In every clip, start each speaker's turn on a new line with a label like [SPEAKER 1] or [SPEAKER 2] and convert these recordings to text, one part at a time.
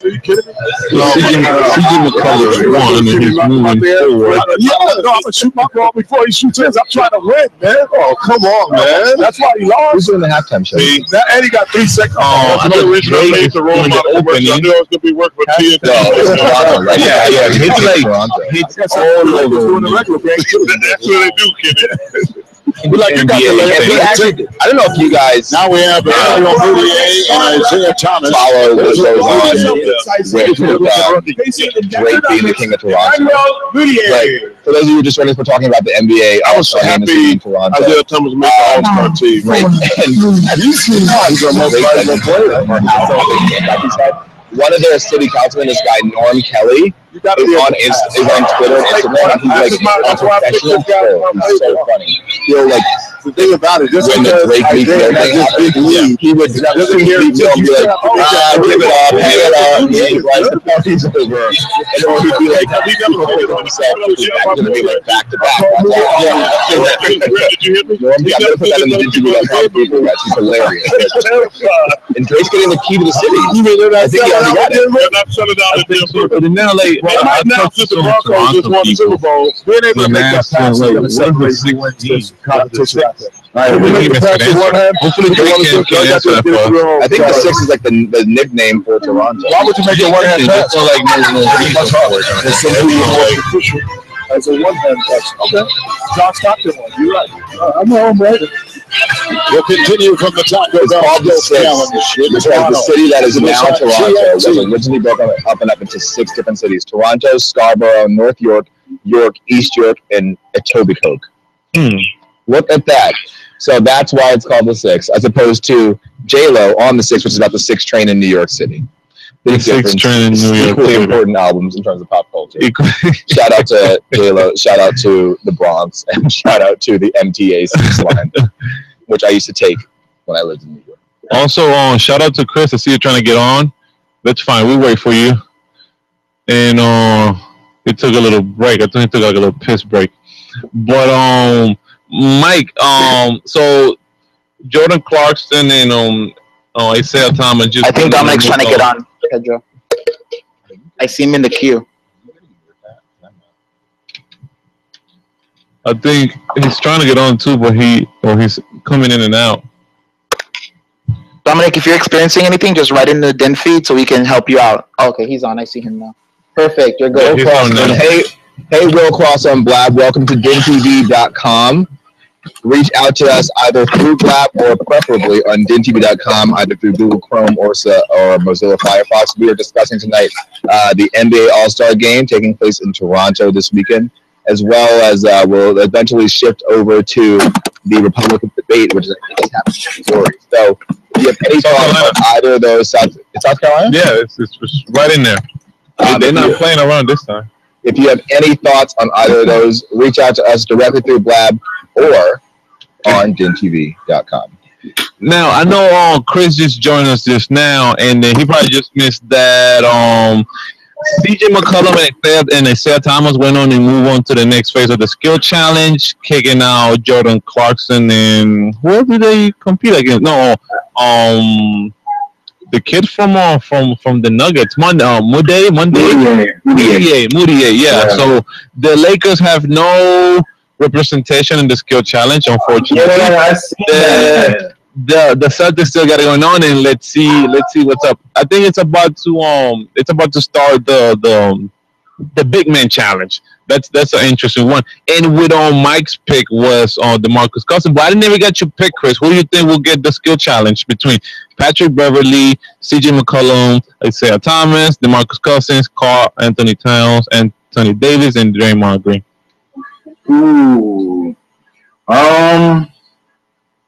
[SPEAKER 1] Are you kidding me?
[SPEAKER 2] CJ McCollum won and he's moving forward.
[SPEAKER 1] Yeah, no, I'm gonna shoot my ball before he shoots his. I'm trying to win, man. Oh, come on, man. That's why he lost.
[SPEAKER 3] Who's doing the halftime show?
[SPEAKER 1] And he got 3 seconds.
[SPEAKER 2] I know originally made the role model commercial. I knew I was gonna be working with TNT.
[SPEAKER 3] Yeah.
[SPEAKER 2] It's like hits all over.
[SPEAKER 1] That's what
[SPEAKER 2] they do, Kenny.
[SPEAKER 3] Like I don't know if you guys
[SPEAKER 1] now we have and Isaiah Thomas
[SPEAKER 3] follow what goes on with Drake being the king of Toronto. Right. For those of you who are just joining us, we're talking about the NBA.
[SPEAKER 1] I was so happy Isaiah Thomas made the All-Star team.
[SPEAKER 3] Right. Have you seen he's our most valuable player? One of their city councilmen, this guy Norm Kelly, is on Twitter and Instagram. He's like a professional troll. He's so funny. He'll like
[SPEAKER 1] the thing about it, just
[SPEAKER 3] when the Drake meets he would just hear him be like, give it up, hang it up, and like the party's over, and then he'd be like, he never played on himself. He's gonna be like back to back.
[SPEAKER 2] Did you hear me?
[SPEAKER 3] I'm gonna put that in the Google. She's hilarious. And Drake's getting the key to the city. I think he already got it.
[SPEAKER 2] They're not shutting down the damn. But now, like,
[SPEAKER 1] I now since the Broncos just won the Super Bowl, being able to make that pass in the competition.
[SPEAKER 2] Hopefully,
[SPEAKER 3] I think the 6 is like the nickname for Toronto.
[SPEAKER 1] Why would you make a one-hand pass? As a one-hand pass. Okay. John Stockton one. You're right. I'm home, right? We'll continue from the top.
[SPEAKER 3] It's called the 6, which is the city that is now Toronto. Was originally broken up and up into 6 different cities: Toronto, Scarborough, North York, York, East York, and Etobicoke. Look at that. So that's why it's called the 6, as opposed to J-Lo on the 6, which is about the 6 train in New York City.
[SPEAKER 2] The 6 train in New York.
[SPEAKER 3] Equally important albums in terms of pop culture. Shout out to J-Lo, shout out to the Bronx, and shout out to the MTA 6 line, which I used to take when I lived in New York.
[SPEAKER 2] Also, shout out to Chris. I see you're trying to get on. That's fine. We'll wait for you. And it took a little break. I think it took like a little piss break. But Mike, so Jordan Clarkson and Isaiah Thomas.
[SPEAKER 4] I think Dominic's trying to get on, Pedro. I see him in the queue.
[SPEAKER 2] I think he's trying to get on too, but he's coming in and out.
[SPEAKER 4] Dominic, if you're experiencing anything, just write in the Den feed so we can help you out. Okay, he's on. I see him now. Perfect. You're good.
[SPEAKER 3] Hey, Will Cross on Blab. Welcome to dintv.com. Reach out to us either through Blab or preferably on dintv.com, either through Google Chrome or Mozilla Firefox. We are discussing tonight the NBA All-Star Game taking place in Toronto this weekend, as well as we'll eventually shift over to the Republican debate, which is happening in Missouri. So, do you have any thoughts on either of those? South Carolina?
[SPEAKER 2] Yeah, it's right in there. They're not playing around this time.
[SPEAKER 3] If you have any thoughts on either of those, reach out to us directly through Blab or on dintv.com.
[SPEAKER 2] Now, I know Chris just joined us just now, and he probably just missed that CJ McCollum and Isaiah Thomas went on and moved on to the next phase of the skill challenge, kicking out Jordan Clarkson and who did they compete against? No, the kid from the Nuggets, Moutier. Yeah. So the Lakers have no representation in the skill challenge, unfortunately. The Celtics still got it going on, and let's see what's up. I think it's about to start the big man challenge. That's an interesting one. And with Mike's pick was DeMarcus Cousins, but I never got your pick, Chris. Who do you think will get the skill challenge between Patrick Beverley, CJ McCollum, Isaiah Thomas, DeMarcus Cousins, Karl Anthony Towns, Anthony Davis, and Draymond Green?
[SPEAKER 5] Ooh. I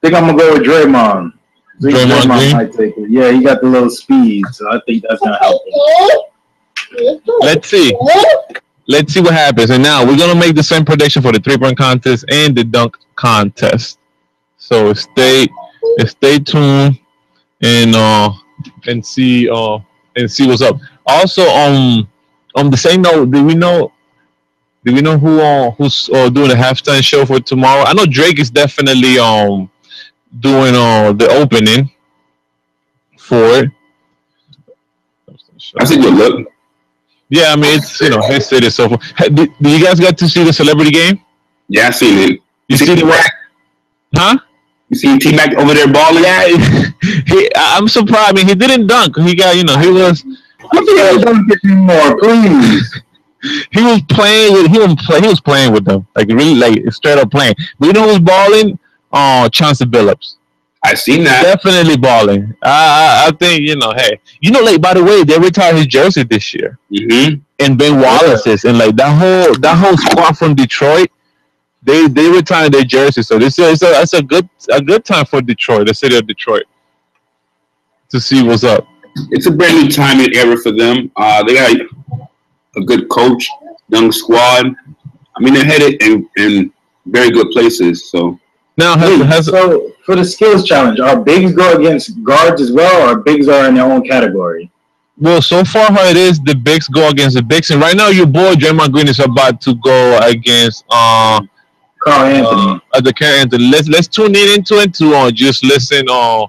[SPEAKER 5] think I'm gonna go with Draymond.
[SPEAKER 2] Draymond Green
[SPEAKER 5] might take it. Yeah, he got the little speed, so I think that's gonna help him.
[SPEAKER 2] Let's see what happens. And now we're gonna make the same prediction for the 3-point contest and the dunk contest. So stay tuned and see what's up. Also, on the same note, do we know who's doing the halftime show for tomorrow? I know Drake is definitely doing the opening for it.
[SPEAKER 6] That's a good look.
[SPEAKER 2] Yeah, I mean, it's his city. So, do you guys got to see the celebrity game?
[SPEAKER 6] Yeah, I seen it.
[SPEAKER 2] You see the what? Huh?
[SPEAKER 6] You see T-Mac over there balling?
[SPEAKER 2] Yeah, I'm surprised. I mean, he didn't dunk. He got, he was.
[SPEAKER 5] I think I don't get any more, please.
[SPEAKER 2] He was playing with. He was playing with them, like really, like straight up playing. But you know who's balling? Chauncey Billups.
[SPEAKER 6] I seen that.
[SPEAKER 2] Definitely balling. I think Hey, like by the way, they retired his jersey this year.
[SPEAKER 6] Mm-hmm.
[SPEAKER 2] And Ben Wallace's, and like that whole squad from Detroit. They retired their jersey, so it's a good time for Detroit, the city of Detroit, to see what's up.
[SPEAKER 6] It's a brand new time and era for them. They got a good coach, young squad. I mean, they're headed in very good places. So
[SPEAKER 2] now,
[SPEAKER 5] so for the skills challenge, are bigs go against guards as well, or bigs are in their own category?
[SPEAKER 2] Well, so far how it is, the bigs go against the bigs, and right now your boy Draymond Green is about to go against
[SPEAKER 5] Carl Anthony.
[SPEAKER 2] The Carl Anthony. Let's tune into it to just listen the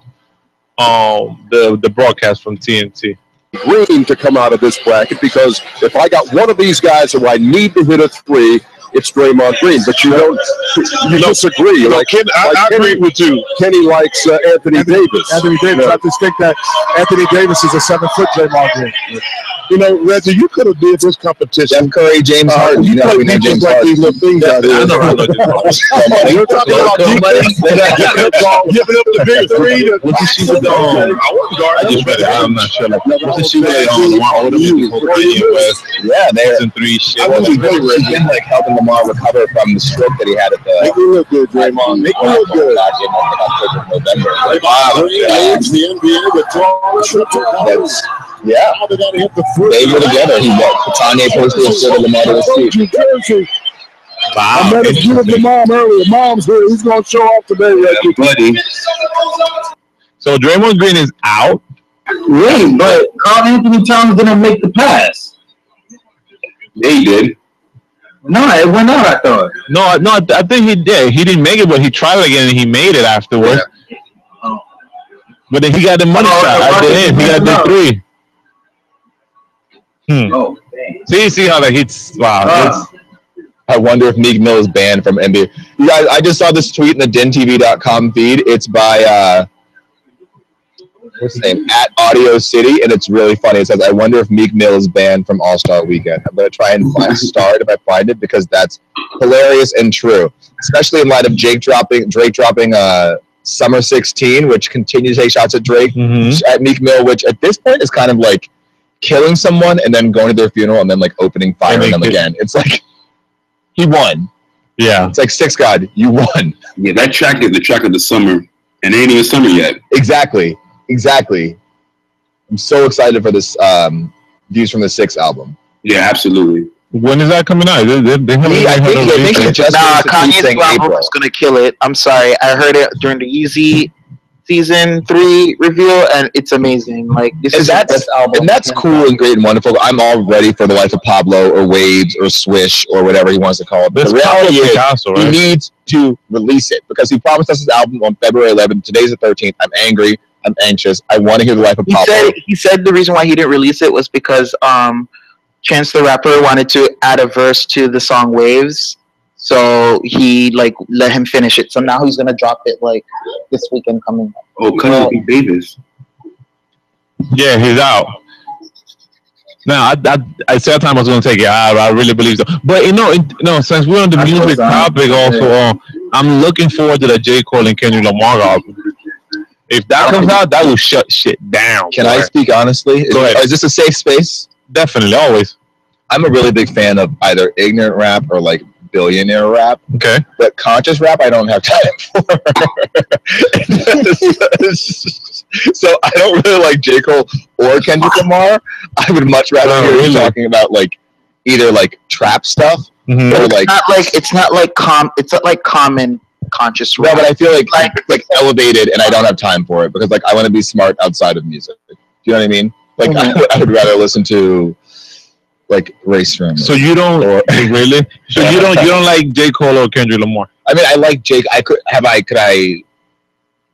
[SPEAKER 2] broadcast from TNT.
[SPEAKER 1] Green to come out of this bracket, because if I got one of these guys who I need to hit a three, it's Draymond Green. But you disagree.
[SPEAKER 7] I agree with you.
[SPEAKER 1] Kenny likes Anthony Davis.
[SPEAKER 7] Anthony Davis. I just think that Anthony Davis is a 7-foot Draymond Green. Reggie, you could have did this competition.
[SPEAKER 3] Steph Curry, James Harden.
[SPEAKER 7] We know James Harden. These little things out there. You're talking about giving up the big three.
[SPEAKER 2] What's the shoot with I just read it. I'm not sure. What's the shoot with one older people in the West?
[SPEAKER 3] Yeah, they're
[SPEAKER 2] in three shit.
[SPEAKER 3] I was been like helping Lamar recover from the stroke that he had at the.
[SPEAKER 7] Make you look good, Draymond. Make you look good.
[SPEAKER 3] November.
[SPEAKER 7] The NBA with 12 triple.
[SPEAKER 3] Yeah, they were together. He got Kanye posted a shit of Lamar to the seat.
[SPEAKER 7] Wow. I met a kid with Mom earlier. Mom's here. He's going to show off today, right,
[SPEAKER 6] buddy.
[SPEAKER 2] So Draymond Green is out.
[SPEAKER 5] Really? But Carl Anthony Towns didn't make the pass.
[SPEAKER 6] They did.
[SPEAKER 5] No, it went out, I thought.
[SPEAKER 2] No, I think he did. He didn't make it, but he tried again and he made it afterwards.
[SPEAKER 5] Yeah.
[SPEAKER 2] But then he got the money shot at the end. He got the three.
[SPEAKER 5] Oh, dang.
[SPEAKER 2] See how that hits. Wow.
[SPEAKER 3] I wonder if Meek Mill is banned from NBA. You guys, I just saw this tweet in the DenTV.com feed. It's by what's his name? At Audio City, and it's really funny. It says, "I wonder if Meek Mill is banned from All-Star Weekend." I'm gonna try and start if I find it, because that's hilarious and true, especially in light of Drake dropping Summer 16, which continues to take shots at Drake at Meek Mill, which at this point is kind of like killing someone and then going to their funeral and then like opening fire on them again. It's like he won.
[SPEAKER 2] Yeah.
[SPEAKER 3] It's like 6 God, you won.
[SPEAKER 6] Yeah, that track is the track of the summer. And it ain't even summer yet.
[SPEAKER 3] Exactly. I'm so excited for this Views from the 6 album.
[SPEAKER 6] Yeah, absolutely.
[SPEAKER 2] When is that coming out? I
[SPEAKER 3] think it just
[SPEAKER 4] Kanye's album is going to kill it. I'm sorry. I heard it during the Yeezy Season 3 reveal, and it's amazing. Like, this is the best album.
[SPEAKER 3] And that's cool and great and wonderful. I'm all ready for The Life of Pablo or Waves or Swish or whatever he wants to call it. But the reality is he needs to release it, because he promised us his album on February 11th. Today's the 13th. I'm angry. I'm anxious. I want to hear The Life of Pablo.
[SPEAKER 4] He said the reason why he didn't release it was because Chance the Rapper wanted to add a verse to the song Waves. So he let him finish it. So now he's gonna drop it this weekend coming.
[SPEAKER 6] Oh, Kanye Davis.
[SPEAKER 2] Yeah, he's out. Now I said time I was gonna take it. I really believe so. But since we're on the music topic, also I'm looking forward to the J. Cole and Kendrick Lamar album. If that comes out, that will shut shit down.
[SPEAKER 3] Can I speak honestly? Is this a safe space?
[SPEAKER 2] Definitely, always.
[SPEAKER 3] I'm a really big fan of either ignorant rap or billionaire rap.
[SPEAKER 2] Okay.
[SPEAKER 3] But conscious rap, I don't have time for. So I don't really like J. Cole or Kendrick Lamar. I would much rather hear you talking about either trap stuff or
[SPEAKER 4] it's not like common conscious rap.
[SPEAKER 3] No, but I feel like elevated, and I don't have time for it, because I want to be smart outside of music. Do you know what I mean? I would rather listen to Race Room.
[SPEAKER 2] So you don't really? So you don't like J. Cole or Kendrick Lamar?
[SPEAKER 3] I mean, I like Jake. Could I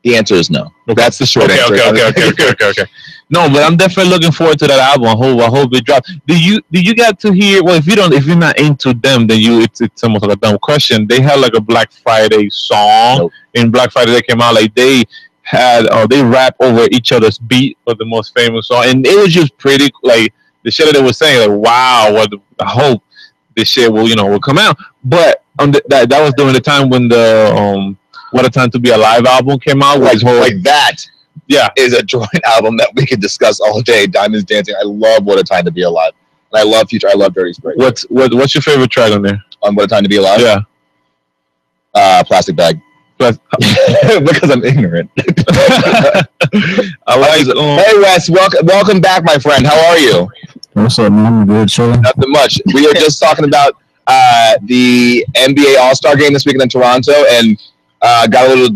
[SPEAKER 3] The answer is no. That's the short answer.
[SPEAKER 2] Okay. No, but I'm definitely looking forward to that album. I hope it drops. Do you get to hear? Well, if you're not into them, then it's almost like a dumb question. They had like a Black Friday song in Black Friday that came out. Like they had, they rap over each other's beat for the most famous song, and it was just pretty. Like the shit that they were saying, like wow, I hope this shit will come out. But that was during the time when the What a Time to Be Alive album came out.
[SPEAKER 3] Like that.
[SPEAKER 2] Yeah,
[SPEAKER 3] is a joint album that we could discuss all day. Diamonds Dancing. I love What a Time to Be Alive. And I love Future. I love Dirty Sprite.
[SPEAKER 2] What's your favorite track on there?
[SPEAKER 3] On What a Time to Be Alive?
[SPEAKER 2] Yeah.
[SPEAKER 3] Plastic Bag. Because I'm ignorant. Hey Wes, welcome back, my friend. How are you?
[SPEAKER 8] What's up, man? Good, chilling.
[SPEAKER 3] Nothing much. We were just talking about the NBA All-Star game this weekend in Toronto, and got a little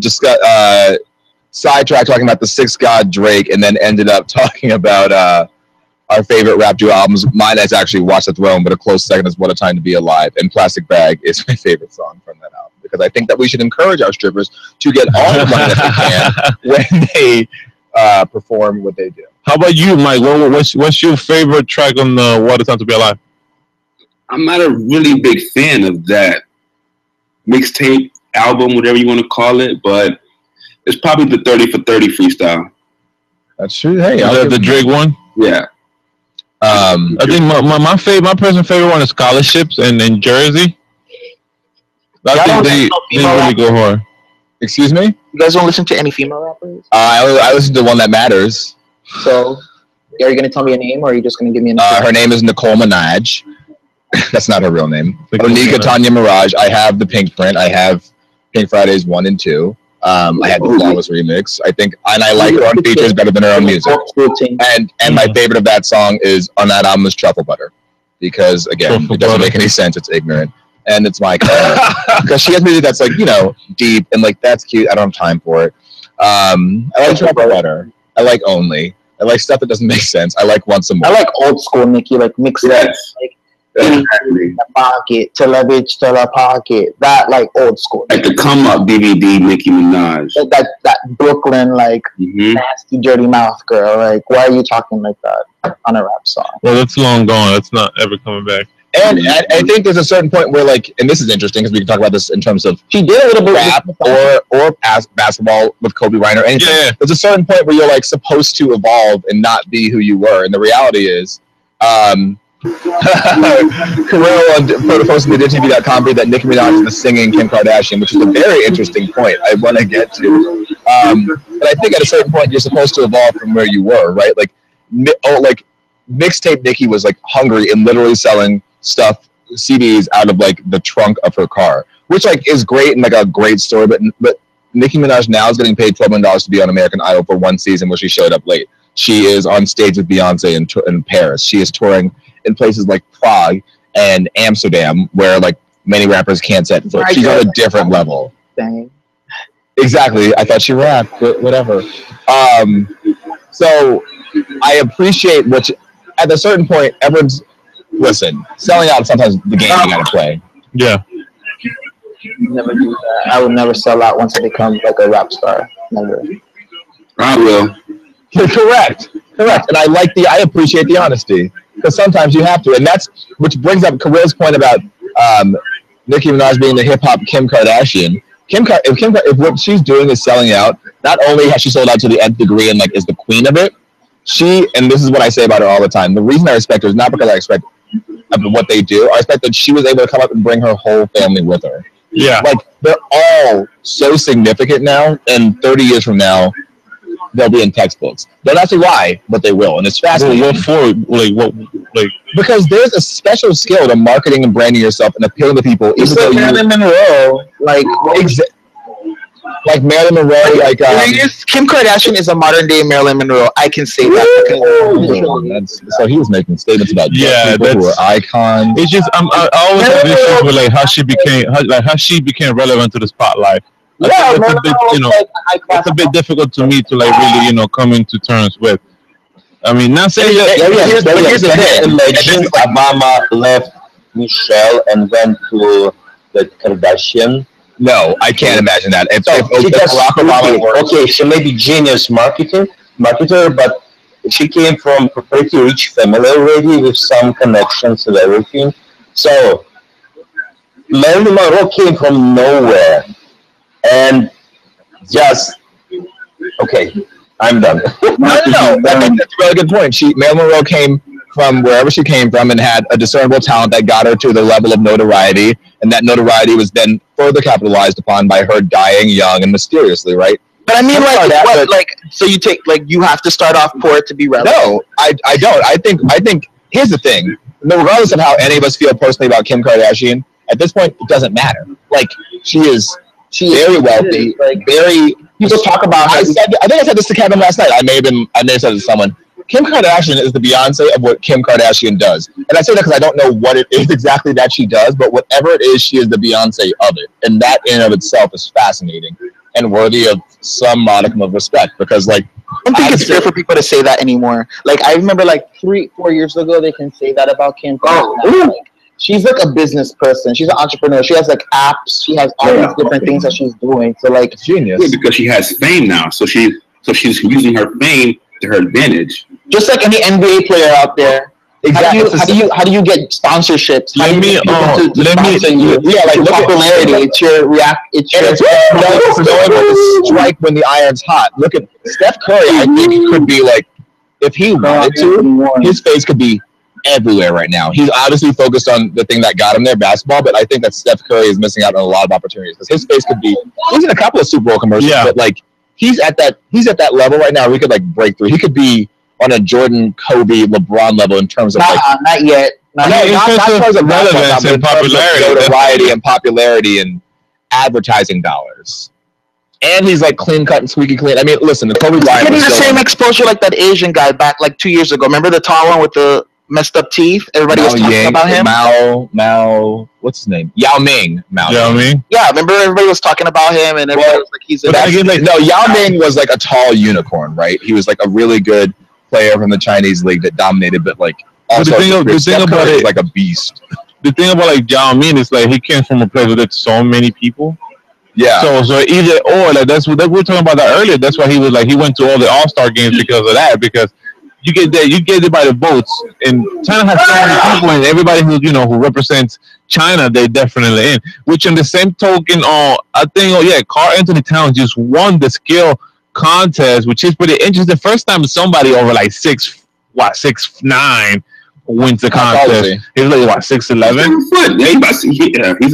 [SPEAKER 3] sidetracked talking about the Six God Drake, and then ended up talking about our favorite rap duo albums. Mine is actually Watch the Throne, but a close second is What a Time to Be Alive, and Plastic Bag is my favorite song from that album, because I think that we should encourage our strippers to get all the money that they can when they perform what they do.
[SPEAKER 2] How about you, Mike? What's your favorite track on the What a Time to Be Alive?
[SPEAKER 6] I'm not a really big fan of that mixtape album, whatever you want to call it, but it's probably the 30 for 30 freestyle.
[SPEAKER 3] That's true. Hey,
[SPEAKER 2] the Drake one.
[SPEAKER 6] Yeah.
[SPEAKER 2] I think my personal favorite one is Scholarships and in Jersey. I think they really go hard.
[SPEAKER 3] Excuse me?
[SPEAKER 4] You guys don't listen to any female rappers?
[SPEAKER 3] I listen to One That Matters.
[SPEAKER 4] So, are you going to tell me a name, or are you just going to give me a name?
[SPEAKER 3] Her name is Nicole Minaj. That's not her real name. Onika Tanya Mirage. I have the Pink print. I have Pink Fridays 1 and 2. I had the Flawless remix. I think, and I like her own features better than her own music. And my favorite of that song is on that album is Truffle Butter, because again, it doesn't make any sense. It's ignorant, and it's my because she has music that's like deep and like that's cute. I don't have time for it. I like Truffle Butter. I like Only. I like stuff that doesn't make sense. I like Want Some More.
[SPEAKER 4] I like old school Nicki, like mix it up, like in the pocket, till a bitch, till a pocket. That like old school.
[SPEAKER 6] Like the Come Up DVD, Nicki Minaj.
[SPEAKER 4] That Brooklyn like nasty, dirty mouth girl. Like, why are you talking like that on a rap song?
[SPEAKER 2] Well, it's long gone. It's not ever coming back.
[SPEAKER 3] And I think there's a certain point where, like, and this is interesting because we can talk about this in terms of
[SPEAKER 4] she did a little bit
[SPEAKER 3] rap or basketball with Kobe Bryant or anything.
[SPEAKER 2] Yeah.
[SPEAKER 3] There's a certain point where you're like supposed to evolve and not be who you were. And the reality is, Carell posted on DTV.com that Nicki Minaj is singing Kim Kardashian, which is a very interesting point I want to get to. But I think at a certain point you're supposed to evolve from where you were, right? Like mixtape Nicki was like hungry and literally selling stuff, CDs out of like the trunk of her car, which like is great and like a great story. But Nicki Minaj now is getting paid $12 million to be on American Idol for one season where she showed up late. She is on stage with Beyonce in Paris. She is touring in places like Prague and Amsterdam, where like many rappers can't set foot. She's on a different level.
[SPEAKER 4] Dang.
[SPEAKER 3] Exactly. I thought she rapped, but whatever. So I appreciate at a certain point, everyone's selling out. Sometimes the game you gotta play.
[SPEAKER 2] Yeah.
[SPEAKER 4] Never do that. I would never sell out once I become like a rap star. Never.
[SPEAKER 6] I will.
[SPEAKER 3] Correct. And I appreciate the honesty, because sometimes you have to, and that's which brings up Carell's point about Nicki Minaj being the hip hop Kim Kardashian. If what she's doing is selling out, not only has she sold out to the nth degree and like is the queen of it, and this is what I say about her all the time. The reason I respect her is not because I respect what they do. I respect that she was able to come up and bring her whole family with her.
[SPEAKER 2] Yeah.
[SPEAKER 3] Like they're all so significant now, and 30 years from now, they'll be in textbooks. Don't ask me why, but they will, and it's fascinating. Because there's a special skill to marketing and branding yourself and appealing to people.
[SPEAKER 4] Even though Marilyn Monroe, like
[SPEAKER 3] Marilyn Monroe,
[SPEAKER 4] Kim Kardashian is a modern day Marilyn Monroe. I can say that.
[SPEAKER 3] So he was making statements about people who were icons.
[SPEAKER 2] It's just I always have issues with like how she became relevant to the spotlight. It's a bit difficult to me to like really come into terms with. I mean, not saying
[SPEAKER 8] here's the thing. Imagine Obama left Michelle and went to the Kardashian.
[SPEAKER 3] No, I can't imagine that. If
[SPEAKER 8] She just
[SPEAKER 3] Barack Obama works,
[SPEAKER 8] okay, she may be genius marketer, but she came from a pretty rich family already with some connections and everything. So Marilyn Monroe came from nowhere and just okay. I'm done.
[SPEAKER 3] no. I think that's a really good point. Marilyn Monroe came from wherever she came from and had a discernible talent that got her to the level of notoriety, and that notoriety was then further capitalized upon by her dying young and mysteriously, right?
[SPEAKER 4] But I mean, so you take, you have to start off poor to be relevant?
[SPEAKER 3] No, I don't. I think, here's the thing. Regardless of how any of us feel personally about Kim Kardashian, at this point, it doesn't matter. She is very wealthy, very... People talk about her. I think I said this to Kevin last night. I may have said it to someone. Kim Kardashian is the Beyonce of what Kim Kardashian does. And I say that because I don't know what it is exactly that she does, but whatever it is, she is the Beyonce of it. And that in and of itself is fascinating and worthy of some modicum of respect because, I
[SPEAKER 4] don't think it's fair for people to say that anymore. I remember 3-4 years ago, they can say that about Kim Kardashian. She's a business person. She's an entrepreneur. She has apps. She has all these different things that she's doing. So
[SPEAKER 3] genius.
[SPEAKER 6] Yeah, because she has fame now. So she's using her fame to her advantage.
[SPEAKER 4] Just like any NBA player out there. Exactly. How do you get sponsorships? Let me popularity. It's your
[SPEAKER 3] knowing when to strike when the iron's hot. Look at Steph Curry. I think could be if he wanted to, his face could be everywhere right now. He's obviously focused on the thing that got him there, basketball, but I think that Steph Curry is missing out on a lot of opportunities because his face could be. He's in a couple of Super Bowl commercials, but he's at that level right now where he could break through. He could be on a Jordan, Kobe, LeBron level in terms of
[SPEAKER 4] not yet.
[SPEAKER 3] Not in terms of relevance and popularity, notoriety and popularity and advertising dollars. And he's clean cut and squeaky clean. I mean, listen, the Kobe Bryant
[SPEAKER 4] was getting the same exposure like that Asian guy back 2 years ago. Remember the tall one with the messed up teeth? Everybody was talking about him.
[SPEAKER 3] Mao, what's his name? Yao Ming.
[SPEAKER 2] Yao Ming.
[SPEAKER 4] Yeah, remember everybody was talking about him, and everybody was he's.
[SPEAKER 3] Yao Ming was a tall unicorn, right? He was a really good player from the Chinese league that dominated, but also the thing about it is a beast.
[SPEAKER 2] The thing about Yao Ming is he came from a place where there's so many people.
[SPEAKER 3] Yeah.
[SPEAKER 2] So either or that's what we were talking about that earlier. That's why he was he went to all the All-Star games because of that, because you get there by the votes, and China has so many people, and everybody who represents China, they're definitely in. Which in the same token, I think Karl Anthony Towns just won the skill contest, which is pretty interesting. The first time somebody over 6'9" wins the contest. He's 6'11". He's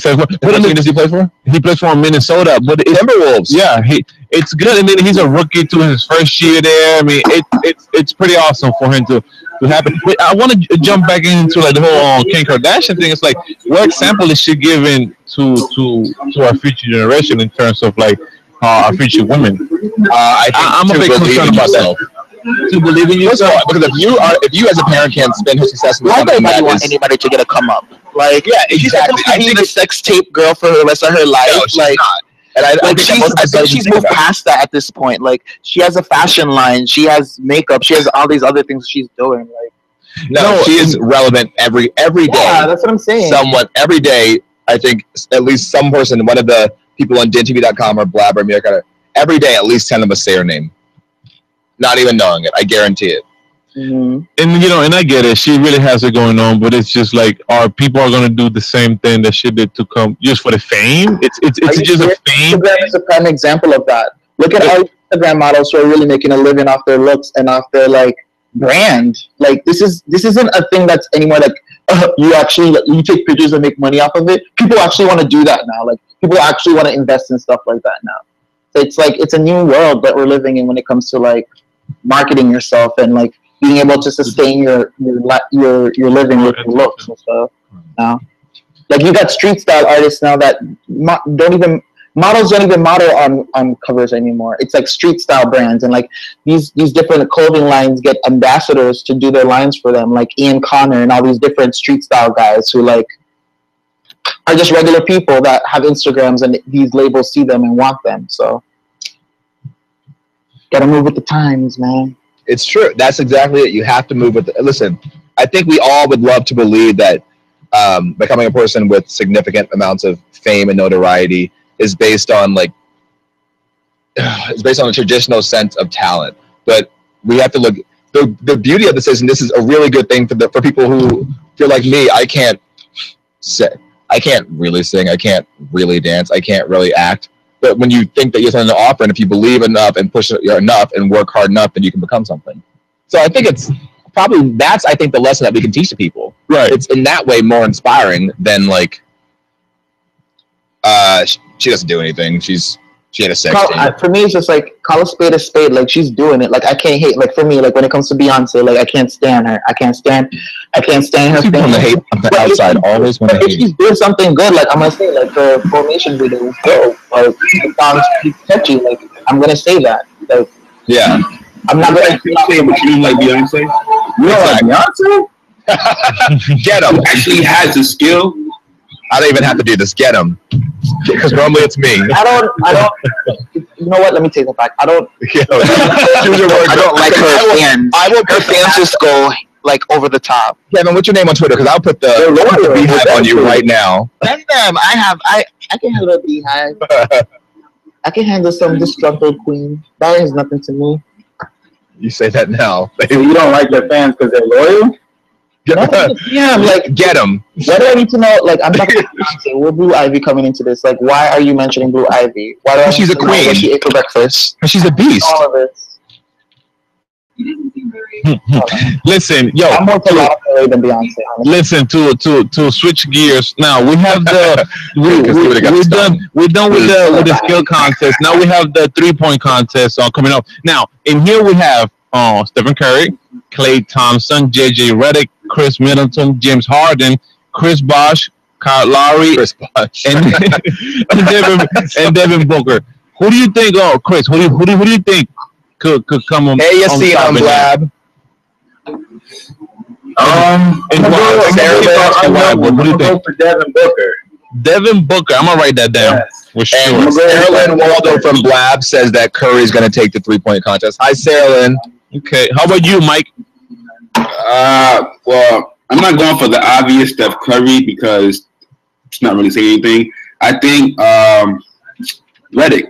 [SPEAKER 2] 7 foot. What team does he play for? He plays for Minnesota, but
[SPEAKER 3] Timberwolves.
[SPEAKER 2] Yeah, it's good, and then he's a rookie to his first year there. I mean, it's pretty awesome for him to happen. But I want to jump back into the whole Kim Kardashian thing. It's what example is she giving to our future generation in terms of our future women? I'm a big concerned about that. To believe in yourself,
[SPEAKER 3] because if you as a parent can't spend her success with something,
[SPEAKER 4] nobody want anybody to get a come up.
[SPEAKER 3] Exactly.
[SPEAKER 4] She's supposed to be the sex tape girl for the rest of her life.
[SPEAKER 3] No, she's not. And I think
[SPEAKER 4] she's moved past that at this point. She has a fashion line, she has makeup, she has all these other things she's doing.
[SPEAKER 3] No, she is relevant every day.
[SPEAKER 4] Yeah, that's what I'm saying.
[SPEAKER 3] Somewhat every day. I think at least some person, one of the people on DinTV.com or Blab or America, every day at least 10 of us say her name. Not even knowing it, I guarantee it.
[SPEAKER 2] Mm-hmm. And I get it. She really has it going on, but it's just our people are gonna do the same thing that she did to come just for the fame. It's just a fame.
[SPEAKER 4] Instagram is a prime example of that. Look at all Instagram models who are really making a living off their looks and off their brand. This isn't a thing that's anymore you take pictures and make money off of it. People actually want to do that now. People actually want to invest in stuff like that now. So it's a new world that we're living in when it comes to marketing yourself and being able to sustain your living with your looks and stuff. Now, you got street style artists now that models don't even model on covers anymore. It's street style brands, and these different clothing lines get ambassadors to do their lines for them, like Ian Connor and all these different street style guys who are just regular people that have Instagrams, and these labels see them and want them. So gotta move with the times, man.
[SPEAKER 3] It's true. That's exactly it. You have to move with it. Listen, I think we all would love to believe that becoming a person with significant amounts of fame and notoriety is based on like it's based on a traditional sense of talent. But we have to look. The beauty of this is, and this is a really good thing for people who feel like me. I can't really sing. I can't really dance. I can't really act. But when you think that you have something to offer, and if you believe enough and push enough and work hard enough, then you can become something. So I think it's probably that's the lesson that we can teach to people.
[SPEAKER 2] Right.
[SPEAKER 3] It's in that way more inspiring than like she doesn't do anything. She had a sex tape.
[SPEAKER 4] For me, it's just like call a spade a spade. Like she's doing it. Like I can't hate. Like for me, like when it comes to Beyonce, like I can't stand her. I can't stand her thing.
[SPEAKER 3] Want to hate on the outside. Always want to hate.
[SPEAKER 4] If she's doing something good, like I'm gonna say, like the formation video was dope. Like it sounds catchy. Like I'm gonna say that. Like
[SPEAKER 3] yeah.
[SPEAKER 4] I'm not gonna
[SPEAKER 6] say, but you like Beyonce.
[SPEAKER 5] You like Beyonce?
[SPEAKER 3] Get him.
[SPEAKER 6] Actually has the skill.
[SPEAKER 3] I don't even have to do this. Get him. Because normally it's me.
[SPEAKER 4] I don't. You know what? Let me take that back. I don't like her fans. Her fans just go like over the top.
[SPEAKER 3] Kevin, what's your name on Twitter? Because I'll put the beehive on you right now.
[SPEAKER 4] That's them. I can handle a beehive. I can handle some disgruntled queen. That is nothing to me.
[SPEAKER 3] You say that now.
[SPEAKER 5] So you don't like your fans because they're loyal?
[SPEAKER 4] Yeah, I'm like,
[SPEAKER 3] get them.
[SPEAKER 4] What do I need to know? Like, I'm not saying, will Blue Ivy coming into this? Like, why are you mentioning Blue Ivy? Why do I
[SPEAKER 3] she's a queen.
[SPEAKER 4] What she ate for breakfast?
[SPEAKER 3] She's a beast.
[SPEAKER 4] All of it.
[SPEAKER 2] Listen, yo.
[SPEAKER 4] I'm more Beyonce than Beyonce.
[SPEAKER 2] Listen, to switch gears. Now we have the we're done with the skill contest. Now we have the 3-point contest coming up. Now in here we have Stephen Curry, Klay Thompson, JJ Redick, Chris Middleton, James Harden, Chris Bosh, Kyle Lowry, and Devin Booker. Who do you think? Oh, Chris, who do you think could come on?
[SPEAKER 3] Hey, you see on Blab.
[SPEAKER 5] I'm gonna go for Devin Booker.
[SPEAKER 2] Devin Booker. I'm gonna write that down.
[SPEAKER 5] Yes.
[SPEAKER 2] For sure.
[SPEAKER 3] And Sarah Lynn Waldo from Blab says that Curry's going to take the 3-point contest. Hi, Sarah Lynn.
[SPEAKER 2] Okay. How about you, Mike?
[SPEAKER 6] Well, I'm not going for the obvious Steph Curry because it's not really saying anything. I think Redick.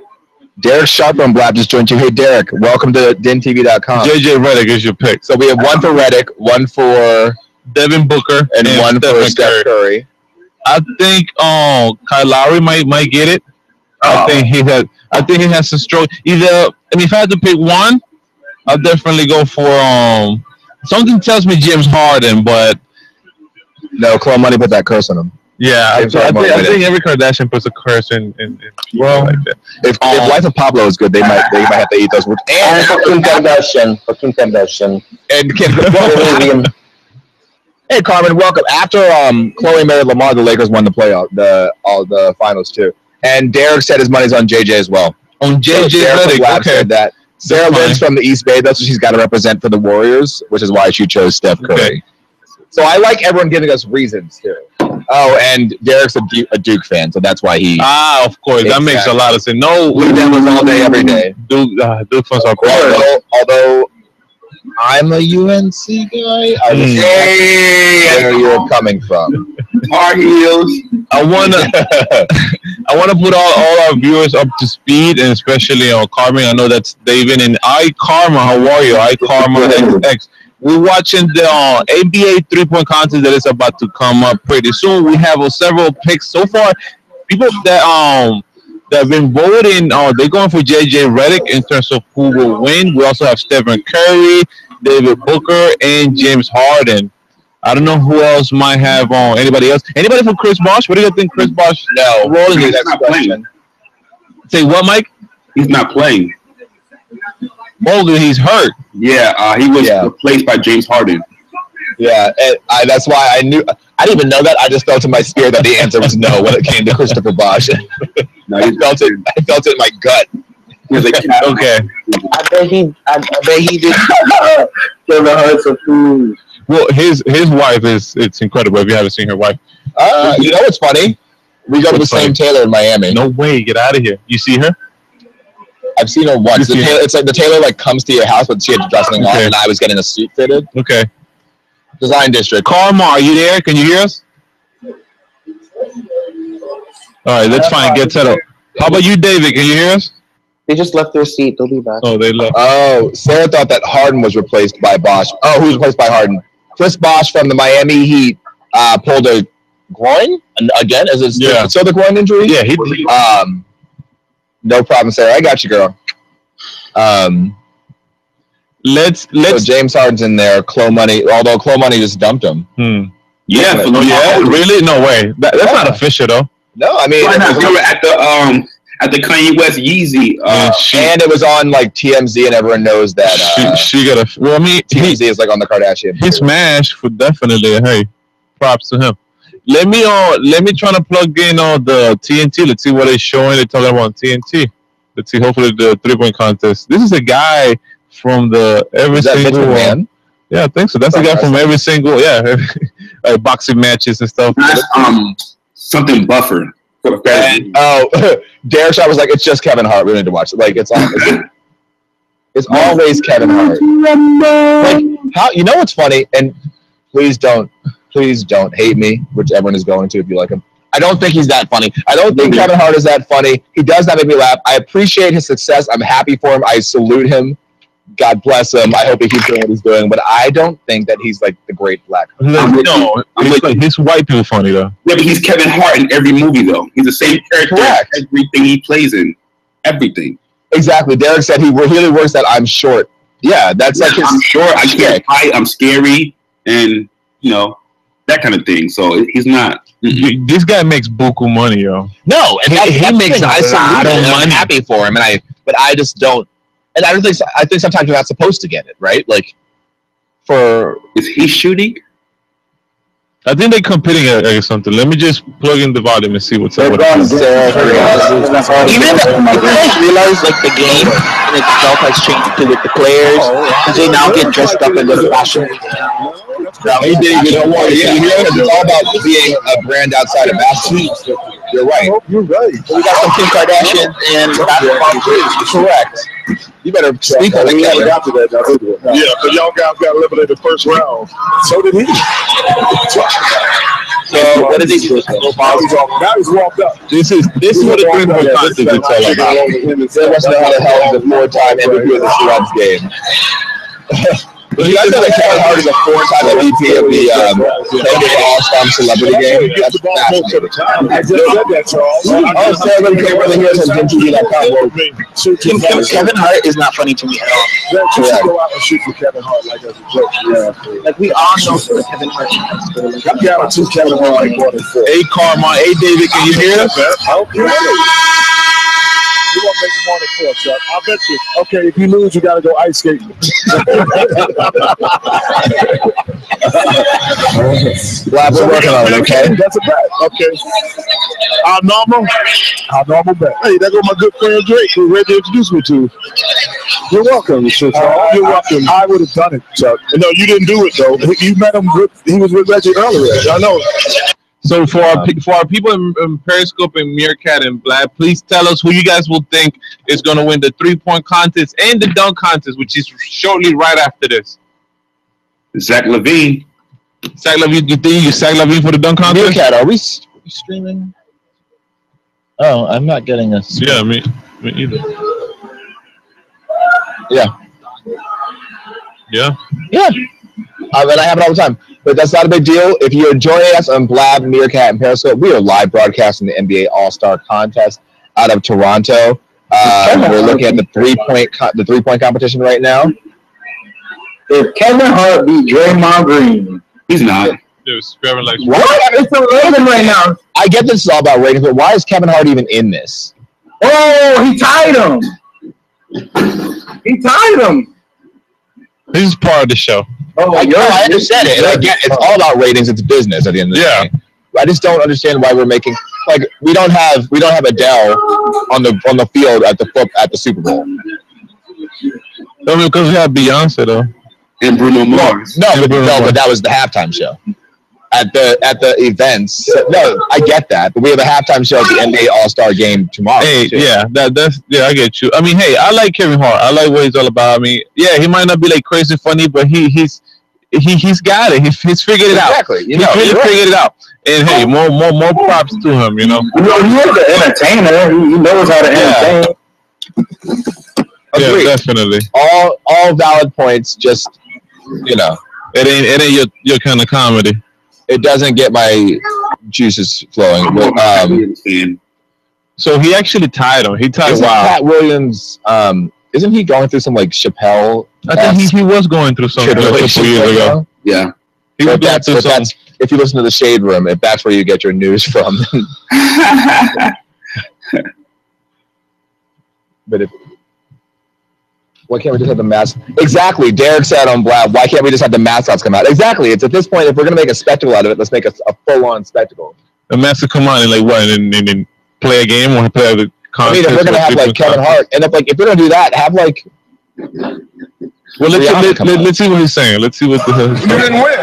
[SPEAKER 3] Derek Sharp from Blab just joined you. Hey, Derek, welcome to DinTV.com.
[SPEAKER 2] JJ Redick is your pick.
[SPEAKER 3] So we have one for Redick, one for
[SPEAKER 2] Devin Booker,
[SPEAKER 3] and one for Steph Curry.
[SPEAKER 2] I think Kyle Lowry might get it. I think he has a stroke. Either, and if I had to pick one, I'll definitely go for something tells me James Harden, but
[SPEAKER 3] no, Chloe Money put that curse on him.
[SPEAKER 2] Yeah, I think every Kardashian puts a curse in
[SPEAKER 3] well,
[SPEAKER 2] like that.
[SPEAKER 3] If Life of Pablo is good, they might have to eat those words.
[SPEAKER 8] And Kim Kardashian.
[SPEAKER 3] And Kim. Hey, Carmen, welcome. After Chloe married Lamar, the Lakers won the playoff, all the finals too. And Derek said his money's on JJ as well.
[SPEAKER 2] On JJ Redick, okay.
[SPEAKER 3] Said that. Sarah Lynn's from the East Bay. That's what she's got to represent for the Warriors, which is why she chose Steph Curry.
[SPEAKER 2] Okay.
[SPEAKER 3] So I like everyone giving us reasons too. Oh, and Derek's a Duke fan, so that's why he.
[SPEAKER 2] Of course, that makes a lot of sense. No,
[SPEAKER 3] Blue Devils all day, every day.
[SPEAKER 2] Duke fans are
[SPEAKER 3] although I'm a UNC guy. I understand where you're coming from.
[SPEAKER 6] Tar Heels.
[SPEAKER 2] I wanna put all our viewers up to speed, and especially on Carmen. I know that's David and Karma. How are you? Karma XX. We're watching the NBA 3-point contest that is about to come up pretty soon. We have several picks so far. People that have been voting, they're going for JJ Redick in terms of who will win. We also have Stephen Curry, David Booker, and James Harden. I don't know who else might have anybody else. Anybody from Chris Bosh? What do you think Chris Bosh?
[SPEAKER 3] No.
[SPEAKER 6] Rolling is not playing.
[SPEAKER 2] Say what, Mike?
[SPEAKER 6] He's not playing.
[SPEAKER 2] Mulder, he's hurt.
[SPEAKER 6] Yeah, he was replaced by James Harden.
[SPEAKER 3] Yeah, and that's why I knew. I didn't even know that. I just felt in my spirit that the answer was no when it came to Christopher Bosh.
[SPEAKER 6] No,
[SPEAKER 3] I felt it in my gut.
[SPEAKER 2] Okay.
[SPEAKER 4] I bet he did.
[SPEAKER 5] Give her some food.
[SPEAKER 2] Well, his wife it's incredible. If you haven't seen her wife,
[SPEAKER 3] you know what's funny? We go to the same tailor in Miami.
[SPEAKER 2] No way, get out of here. You see her?
[SPEAKER 3] I've seen her once. It's like the tailor comes to your house, but she had to dress something on, and I was getting a suit fitted.
[SPEAKER 2] Okay.
[SPEAKER 3] Design District.
[SPEAKER 2] Karma, are you there? Can you hear us? All right, that's fine. Get set up. How about you, David? Can you hear us?
[SPEAKER 4] They just left their seat. They'll be back.
[SPEAKER 2] Oh, they left.
[SPEAKER 3] Oh, Sarah thought that Harden was replaced by Bosch. Oh, who was replaced by Harden? Chris Bosch from the Miami Heat pulled a groin again. Is it still the groin injury?
[SPEAKER 2] Yeah,
[SPEAKER 3] no problem, Sarah. I got you, girl.
[SPEAKER 2] Let's
[SPEAKER 3] so James Harden's in there. Chloe Money, although Chloe Money just dumped him.
[SPEAKER 6] Yeah,
[SPEAKER 2] really? No way. That's not official though.
[SPEAKER 3] No, I mean
[SPEAKER 6] they were at the Kanye West Yeezy,
[SPEAKER 3] and it was on like TMZ, and everyone knows that
[SPEAKER 2] she got a. Well, I mean,
[SPEAKER 3] TMZ is like on the Kardashian.
[SPEAKER 2] He smashed for definitely. Hey, props to him. Let me try to plug in on the TNT. Let's see what they're showing. They're talking about TNT. Let's see. Hopefully the 3-point contest. This is a guy from the every single man. Yeah, I think so. That's the guy from every single boxing matches and stuff.
[SPEAKER 6] Something Buffer.
[SPEAKER 3] Derek Shaw was like, it's just Kevin Hart. We don't need to watch it. Like it's always Kevin Hart. Like how you know what's funny? And please don't hate me, which everyone is going to if you like him. I don't think he's that funny. I don't think Kevin Hart is that funny. He does not make me laugh. I appreciate his success. I'm happy for him. I salute him. God bless him. I hope he keeps doing what he's doing. But I don't think that he's like the great black.
[SPEAKER 2] No, he's white people funny though.
[SPEAKER 6] Yeah, but he's Kevin Hart in every movie though. He's the same character.
[SPEAKER 3] Correct.
[SPEAKER 6] Everything he plays in, everything.
[SPEAKER 3] Exactly. Derek said he really works that I'm short. Yeah, that's like his.
[SPEAKER 6] I'm short. I can't fight. I'm scary, and that kind of thing. So he's not.
[SPEAKER 2] This guy makes buku money, yo.
[SPEAKER 3] No, and he makes a lot of money. I'm happy for him, but I just don't. And I think sometimes you're not supposed to get it, right? Like,
[SPEAKER 6] is he shooting?
[SPEAKER 2] I think they're competing or something. Let me just plug in the volume and see what's up.
[SPEAKER 4] Even I realize like the game in itself has changed too with the players. They now get dressed up in the fashion.
[SPEAKER 3] Hey, David, don't worry. It's all about being a brand outside of basketball. You're right.
[SPEAKER 7] You're right.
[SPEAKER 4] We got some Kim Kardashian and basketball.
[SPEAKER 3] Correct. You better speak on it.
[SPEAKER 7] Yeah, because y'all guys got eliminated first round. So did he.
[SPEAKER 4] So what is he doing?
[SPEAKER 7] Now he's walked up.
[SPEAKER 2] This is what the 3-point contest is all about.
[SPEAKER 3] There was no other hell the 4-time MVP of the Seahawks game. You guys know that Kevin Hart is a 4-time MVP of the AllStars Celebrity Game? That's fascinating.
[SPEAKER 7] I just said that, Charles.
[SPEAKER 3] Oh, Sarah, you can't really hear us on
[SPEAKER 4] Kevin Hart is not funny to me at all.
[SPEAKER 7] You should go out and shoot for Kevin Hart like as a joke. Yeah.
[SPEAKER 4] Like we all know for Kevin Hart.
[SPEAKER 7] I got 2 Kevin Hart like 1 and 4.
[SPEAKER 2] Hey, Carmine. Hey, David, can you hear us?
[SPEAKER 7] Okay. You won't make more than 4, Chuck. I'll bet you. Okay, if you lose, you got to go ice skating.
[SPEAKER 3] Glad we're working on it, okay?
[SPEAKER 7] That's a bet. Okay. Our normal bet. Hey, there goes my good friend Drake, who ready to introduce me to. You're welcome, Mr. Chuck. You're welcome. I would have done it, Chuck. No, you didn't do it, though. You met him. He was with Reggie earlier. I know.
[SPEAKER 2] So for our people in Periscope and Meerkat and Black, please tell us who you guys will think is going to win the 3-point contest and the dunk contest, which is shortly right after this.
[SPEAKER 6] Zach LaVine.
[SPEAKER 2] Zach LaVine, you think you Zach LaVine for the dunk contest?
[SPEAKER 3] Meerkat, are we streaming? Oh, I'm not getting this.
[SPEAKER 2] Yeah, me either.
[SPEAKER 3] Yeah.
[SPEAKER 2] Yeah.
[SPEAKER 3] And I have it all the time. But that's not a big deal. If you're joining us on Blab, Meerkat, and Periscope, we are live broadcasting the NBA All-Star Contest out of Toronto. We're looking at the 3-point competition right now.
[SPEAKER 5] If Kevin Hart beat Draymond Green,
[SPEAKER 6] he's not.
[SPEAKER 5] What? It's a rating right now.
[SPEAKER 3] I get this is all about ratings, but why is Kevin Hart even in this?
[SPEAKER 5] Oh, he tied him.
[SPEAKER 2] This is part of the show.
[SPEAKER 3] Oh, I understand it. And it's all about ratings. It's business at the end of the day. I just don't understand why we're making we don't have Adele on the field at the Super Bowl.
[SPEAKER 2] No, because we have Beyonce though.
[SPEAKER 6] And Bruno Mars.
[SPEAKER 3] But that was the halftime show. At the events. No, I get that. But we have a halftime show at the NBA All-Star Game tomorrow.
[SPEAKER 2] Hey, that's I get you. I mean, hey, I like Kevin Hart. I like what he's all about. I mean, yeah, he might not be like crazy funny, but he's he's got it. He's figured it out.
[SPEAKER 3] Exactly.
[SPEAKER 2] He's really figured it out. And hey, more props to him. You know,
[SPEAKER 5] he is an entertainer. He knows how to entertain.
[SPEAKER 3] Agreed.
[SPEAKER 2] Yeah, definitely.
[SPEAKER 3] All valid points. Just
[SPEAKER 2] it ain't your kind of comedy.
[SPEAKER 3] It doesn't get my juices flowing. But,
[SPEAKER 2] so he actually tied him. He tied.
[SPEAKER 3] Wow. Pat Williams. Isn't he going through some like Chappelle?
[SPEAKER 2] I think he was going through something a couple years ago.
[SPEAKER 6] Yeah.
[SPEAKER 3] If you listen to the Shade Room, if that's where you get your news from. But why can't we just have the masks? Exactly. Derek said on Blab, why can't we just have the mascots come out? Exactly. It's at this point, if we're going to make a spectacle out of it, let's make a full-on spectacle.
[SPEAKER 2] The mascot come on and like what? And play a game or play the contest?
[SPEAKER 3] I mean, if we're going to have like Kevin Hart, and if we're going to do that, have like.
[SPEAKER 2] Well, let's see what he's saying. Let's see what the hell.
[SPEAKER 1] You didn't win.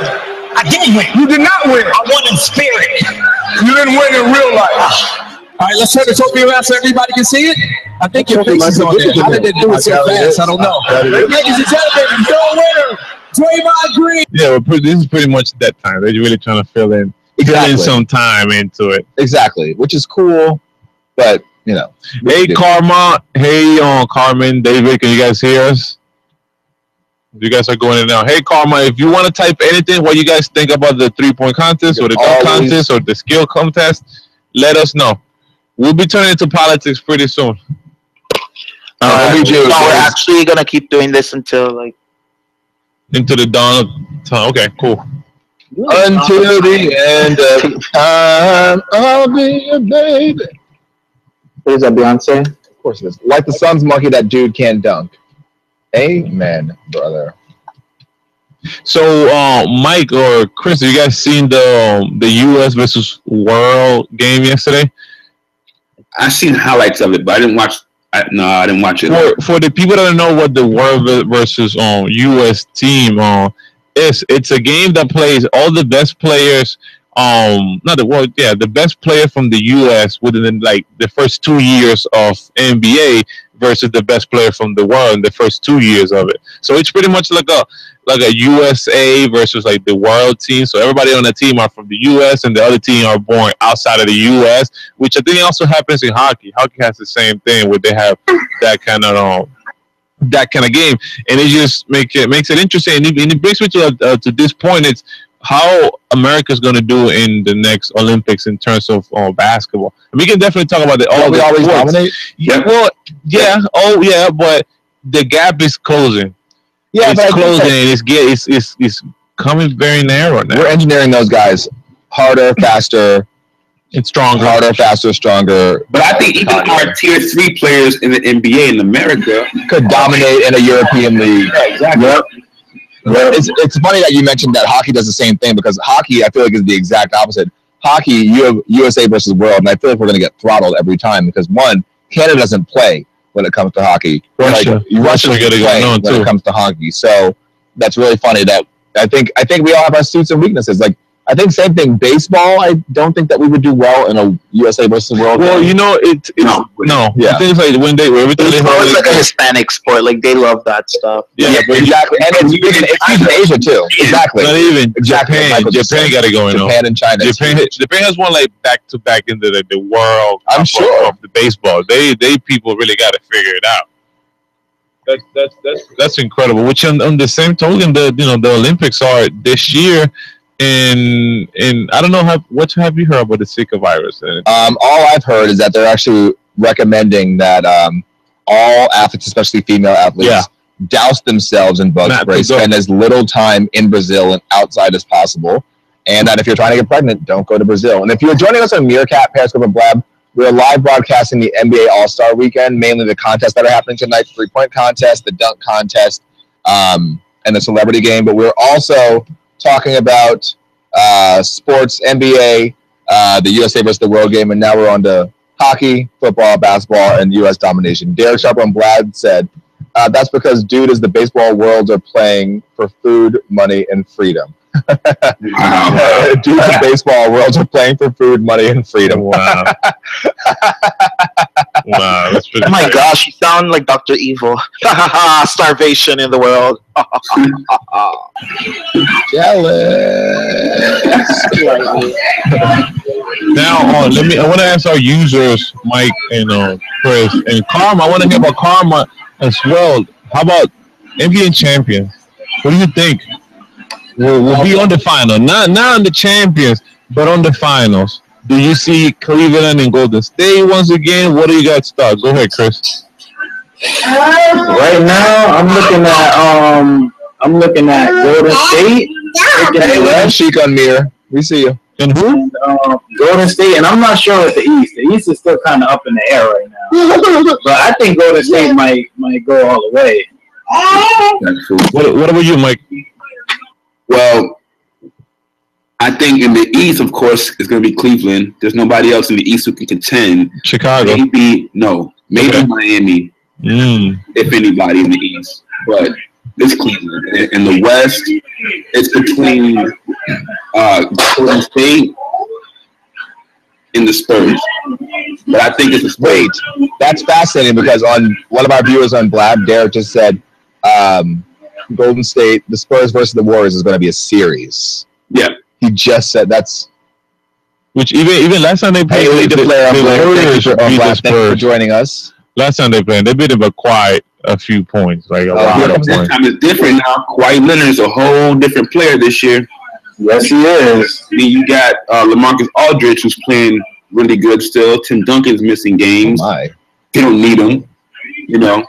[SPEAKER 9] I didn't win.
[SPEAKER 1] You did not win.
[SPEAKER 9] I won in spirit.
[SPEAKER 1] You didn't win in real life.
[SPEAKER 9] All right, let's turn the trophy around so everybody can see it. I think your face is on there. How did they do it so fast? I don't know. Ladies and gentlemen, your winner, Draymond Green.
[SPEAKER 2] Yeah, this is pretty much that time. They're really trying to fill in some time into it.
[SPEAKER 3] Exactly, which is cool, but
[SPEAKER 2] Hey, Karma. Hey, Carmen, David, can you guys hear us? You guys are going in now. Hey, Karma, if you want to type anything, what you guys think about the 3-point contest or the dunk contest or the skill contest, let us know. We'll be turning into politics pretty soon.
[SPEAKER 4] We're actually going to keep doing this until
[SPEAKER 2] into the dawn of time. Okay, cool.
[SPEAKER 3] Until the end of time, I'll be your baby.
[SPEAKER 4] Is that Beyonce?
[SPEAKER 3] Of course it is. Like the sun's monkey, that dude can't dunk. Amen, brother.
[SPEAKER 2] So, Mike or Chris, have you guys seen the U.S. versus World game yesterday?
[SPEAKER 6] I seen highlights of it, but I didn't watch. I didn't watch it.
[SPEAKER 2] For the people that don't know what the World versus U.S. team is, it's a game that plays all the best players. The best player from the U.S. within the first 2 years of NBA versus the best player from the world in the first 2 years of it. So it's pretty much like a USA versus the world team. So everybody on the team are from the U.S. and the other team are born outside of the U.S., which I think also happens in hockey. Hockey has the same thing where they have that kind of game, and it just makes it interesting. And it brings me to this point. It's how America's going to do in the next Olympics in terms of basketball. And we can definitely talk about
[SPEAKER 3] we always dominate.
[SPEAKER 2] Yeah, well, yeah, but the gap is closing. Yeah, it's closing. It's coming very narrow now.
[SPEAKER 3] We're engineering those guys harder, faster,
[SPEAKER 2] and stronger.
[SPEAKER 3] Harder, faster, stronger.
[SPEAKER 6] But I think even our tier 3 players in the NBA in America
[SPEAKER 3] could dominate in a European league.
[SPEAKER 6] Yeah, exactly.
[SPEAKER 3] Yep. It's funny that you mentioned that hockey does the same thing, because hockey, I feel like, is the exact opposite. Hockey, you have USA versus world, and I feel like we're going to get throttled every time because, one, Canada doesn't play when it comes to hockey.
[SPEAKER 2] Russia
[SPEAKER 3] doesn't play when it comes to hockey. So that's really funny that I think we all have our strengths and weaknesses. I think same thing. Baseball, I don't think that we would do well in a USA versus world.
[SPEAKER 2] Well,
[SPEAKER 3] game.
[SPEAKER 2] it's no.
[SPEAKER 3] Yeah.
[SPEAKER 2] Things when they
[SPEAKER 4] it's like a Hispanic sport. They love that stuff.
[SPEAKER 3] Yeah, exactly. And it's big in Asia too. Exactly.
[SPEAKER 2] Not even
[SPEAKER 3] exactly.
[SPEAKER 2] Japan got it going on.
[SPEAKER 3] Japan and China.
[SPEAKER 2] Japan has won back to back into the world.
[SPEAKER 3] I'm sure
[SPEAKER 2] of the baseball. They people really got to figure it out. That's incredible. Which on the same token, the Olympics are this year. And I don't know what have you heard about the Zika virus?
[SPEAKER 3] All I've heard is that they're actually recommending that all athletes, especially female athletes, douse themselves in bug spray, spend as little time in Brazil and outside as possible, and that if you're trying to get pregnant, don't go to Brazil. And if you're joining us on Meerkat, Periscope, and Blab, we're live broadcasting the NBA All-Star Weekend, mainly the contests that are happening tonight: 3-point contest, the dunk contest, and the celebrity game. But we're also talking about sports, NBA, the USA versus the world game, and now we're on to hockey, football, basketball, and U.S. domination. Derek Sharper and Blad said, that's because, dude, as the baseball worlds are playing for food, money, and freedom. Dude, the baseball worlds are playing for food, money, and freedom.
[SPEAKER 2] Wow. Wow, that's pretty.
[SPEAKER 4] Oh my gosh, you sound like Dr. Evil. Starvation in the world.
[SPEAKER 2] Now, I want to ask our users, Mike and Chris and Karma. I want to hear about Karma as well. How about NBA champions? What do you think? We'll be on the final, not on the champions, but on the finals. Do you see Cleveland and Golden State once again? What do you guys start? Go ahead, Chris.
[SPEAKER 5] Right now, I'm looking at Golden State.
[SPEAKER 3] Hey, Sheik on Mir. We see you.
[SPEAKER 2] And who?
[SPEAKER 5] Golden State, and I'm not sure with the East. The East is still kind of up in the air right now. But I think Golden State might go all the way.
[SPEAKER 2] What about you, Mike?
[SPEAKER 6] Well, I think in the East, of course, it's going to be Cleveland. There's nobody else in the East who can contend.
[SPEAKER 2] Chicago.
[SPEAKER 6] Maybe Miami, if anybody in the East. But it's Cleveland. In the West, it's between Golden State and the Spurs. But I think it's the Spurs.
[SPEAKER 3] Wait, that's fascinating because on one of our viewers on Blab, Derek just said Golden State, the Spurs versus the Warriors is going to be a series.
[SPEAKER 6] Yeah.
[SPEAKER 3] He just said that's.
[SPEAKER 2] Which even last time they played,
[SPEAKER 3] Hey, the player on Blab,
[SPEAKER 2] thanks
[SPEAKER 3] for joining us.
[SPEAKER 2] Last time they played, they beat them by quite a few points, like a lot of points.
[SPEAKER 6] This time it's different now. Kawhi Leonard's a whole different player this year.
[SPEAKER 5] Yes, he is.
[SPEAKER 6] Then you got LaMarcus Aldridge, who's playing really good still. Tim Duncan's missing games.
[SPEAKER 3] Oh
[SPEAKER 6] they don't need him, you know.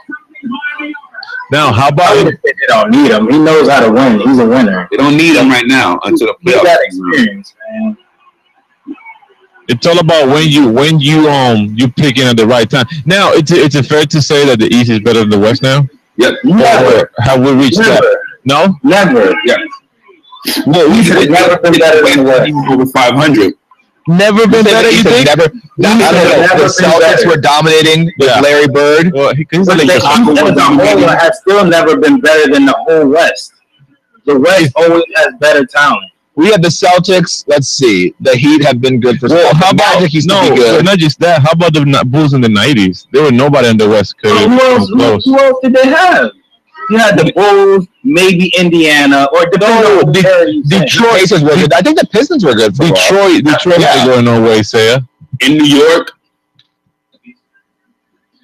[SPEAKER 2] Now, how about
[SPEAKER 5] they don't need him? He knows how to win. He's a winner.
[SPEAKER 6] They don't need him right now until the playoffs.
[SPEAKER 5] He's got experience, man.
[SPEAKER 2] It's all about when you picking at the right time. Now, it's fair to say that the East is better than the West now.
[SPEAKER 6] Yep.
[SPEAKER 5] Never.
[SPEAKER 2] Have we reached that? No.
[SPEAKER 5] Never.
[SPEAKER 6] Yeah.
[SPEAKER 5] No, he's never been better than the West.
[SPEAKER 6] Over 500.
[SPEAKER 2] Never been better. You think?
[SPEAKER 3] Never. The Celtics were dominating with Larry Bird.
[SPEAKER 2] Well,
[SPEAKER 5] the East as a whole has still never been better than the whole West. The West always has better talent.
[SPEAKER 3] We had the Celtics. Let's see. The Heat have been good for.
[SPEAKER 2] Well, how about
[SPEAKER 3] Magic used to be good.
[SPEAKER 2] Not just that. How about the Bulls in the '90s? There were nobody on the West could.
[SPEAKER 5] Who else did they have? You had the Bulls, maybe Indiana, or
[SPEAKER 3] Detroit. Pacers were good. I think the Pistons were good.
[SPEAKER 2] Detroit had to go no way, Saya.
[SPEAKER 6] In New York.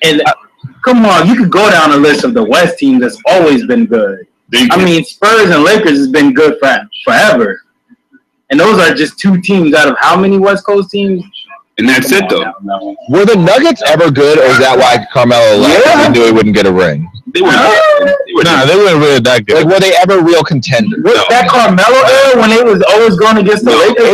[SPEAKER 5] And come on, you could go down a list of the West teams that's always been good. I mean, Spurs and Lakers has been good forever. And those are just two teams out of how many West Coast teams?
[SPEAKER 6] And that's it, though.
[SPEAKER 3] Were the Nuggets ever good, or is that why Carmelo left? Yeah. He knew he wouldn't get a ring.
[SPEAKER 6] They weren't
[SPEAKER 2] really that good.
[SPEAKER 3] Like, were they ever real contenders?
[SPEAKER 5] Was that Carmelo era when they was always going against the Lakers?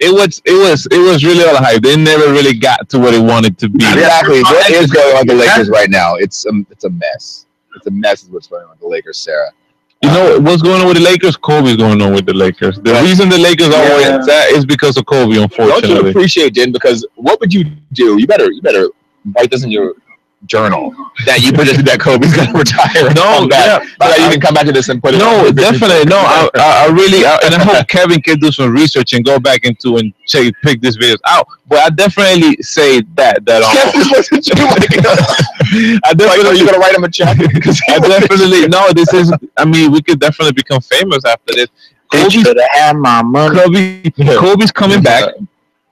[SPEAKER 2] It was really all hype. They never really got to what they wanted to be.
[SPEAKER 3] Exactly. What is going on with the Lakers right now? It's a mess. It's a mess is what's going on with the Lakers, Sarah.
[SPEAKER 2] You know what's going on with the Lakers? Kobe's going on with the Lakers. The reason the Lakers are where it's at is because of Kobe, unfortunately.
[SPEAKER 3] Don't you appreciate, Jen? Because what would you do? You better write this in your journal that you predicted that Kobe's going to retire. You can come back to this and put it.
[SPEAKER 2] No, definitely. No, I really, and I hope Kevin can do some research and go back into and pick these videos out. But I definitely say that. I definitely.
[SPEAKER 3] Are you going to write him a check?
[SPEAKER 2] I definitely no. This is. I mean, we could definitely become famous after this.
[SPEAKER 4] Kobe's
[SPEAKER 2] coming back.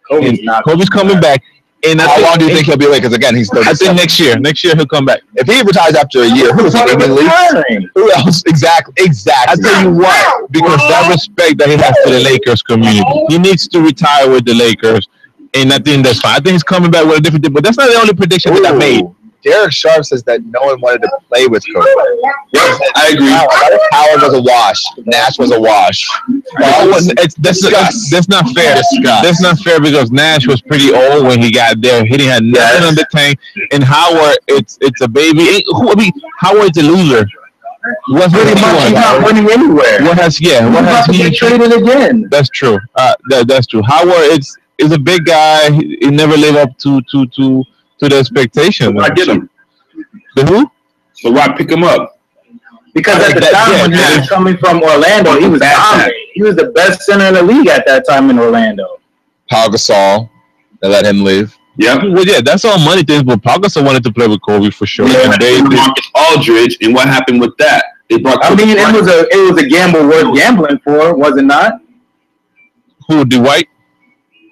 [SPEAKER 2] Kobe's coming back. And
[SPEAKER 3] how long do you think he'll be away? Because again, he's 37.
[SPEAKER 2] I think next year. Next year he'll come back.
[SPEAKER 3] If he retires after a year, who else? Exactly.
[SPEAKER 2] I tell you what, because that respect that he has to the Lakers community, he needs to retire with the Lakers, and I think that's fine. I think he's coming back with a different thing, but that's not the only prediction that I made.
[SPEAKER 3] Derek Sharp says that no one wanted to play with Kobe.
[SPEAKER 6] Yes, I agree.
[SPEAKER 3] Howard was a wash. Nash was a wash.
[SPEAKER 2] That's not fair. That's not fair because Nash was pretty old when he got there. He didn't have nothing on the tank. And Howard, it's a baby. Howard's a loser. What's really
[SPEAKER 5] he's not winning anywhere.
[SPEAKER 2] What has he
[SPEAKER 5] traded again?
[SPEAKER 2] That's true. That's true. Howard is a big guy. He never lived up to the expectation.
[SPEAKER 6] I get him.
[SPEAKER 2] The who?
[SPEAKER 6] So why pick him up?
[SPEAKER 5] Because at the time when he was coming from Orlando, he was dominant. He was the best center in the league at that time in Orlando.
[SPEAKER 3] Pau Gasol. They let him leave.
[SPEAKER 6] Yeah.
[SPEAKER 2] Well, yeah, that's all money things. But Parkinson wanted to play with Kobe for sure.
[SPEAKER 6] Yeah,
[SPEAKER 2] and they
[SPEAKER 6] Marcus Aldridge, and what happened with that? They brought.
[SPEAKER 5] I mean, it was a gamble worth gambling for, was it not?
[SPEAKER 2] Who, Dwight?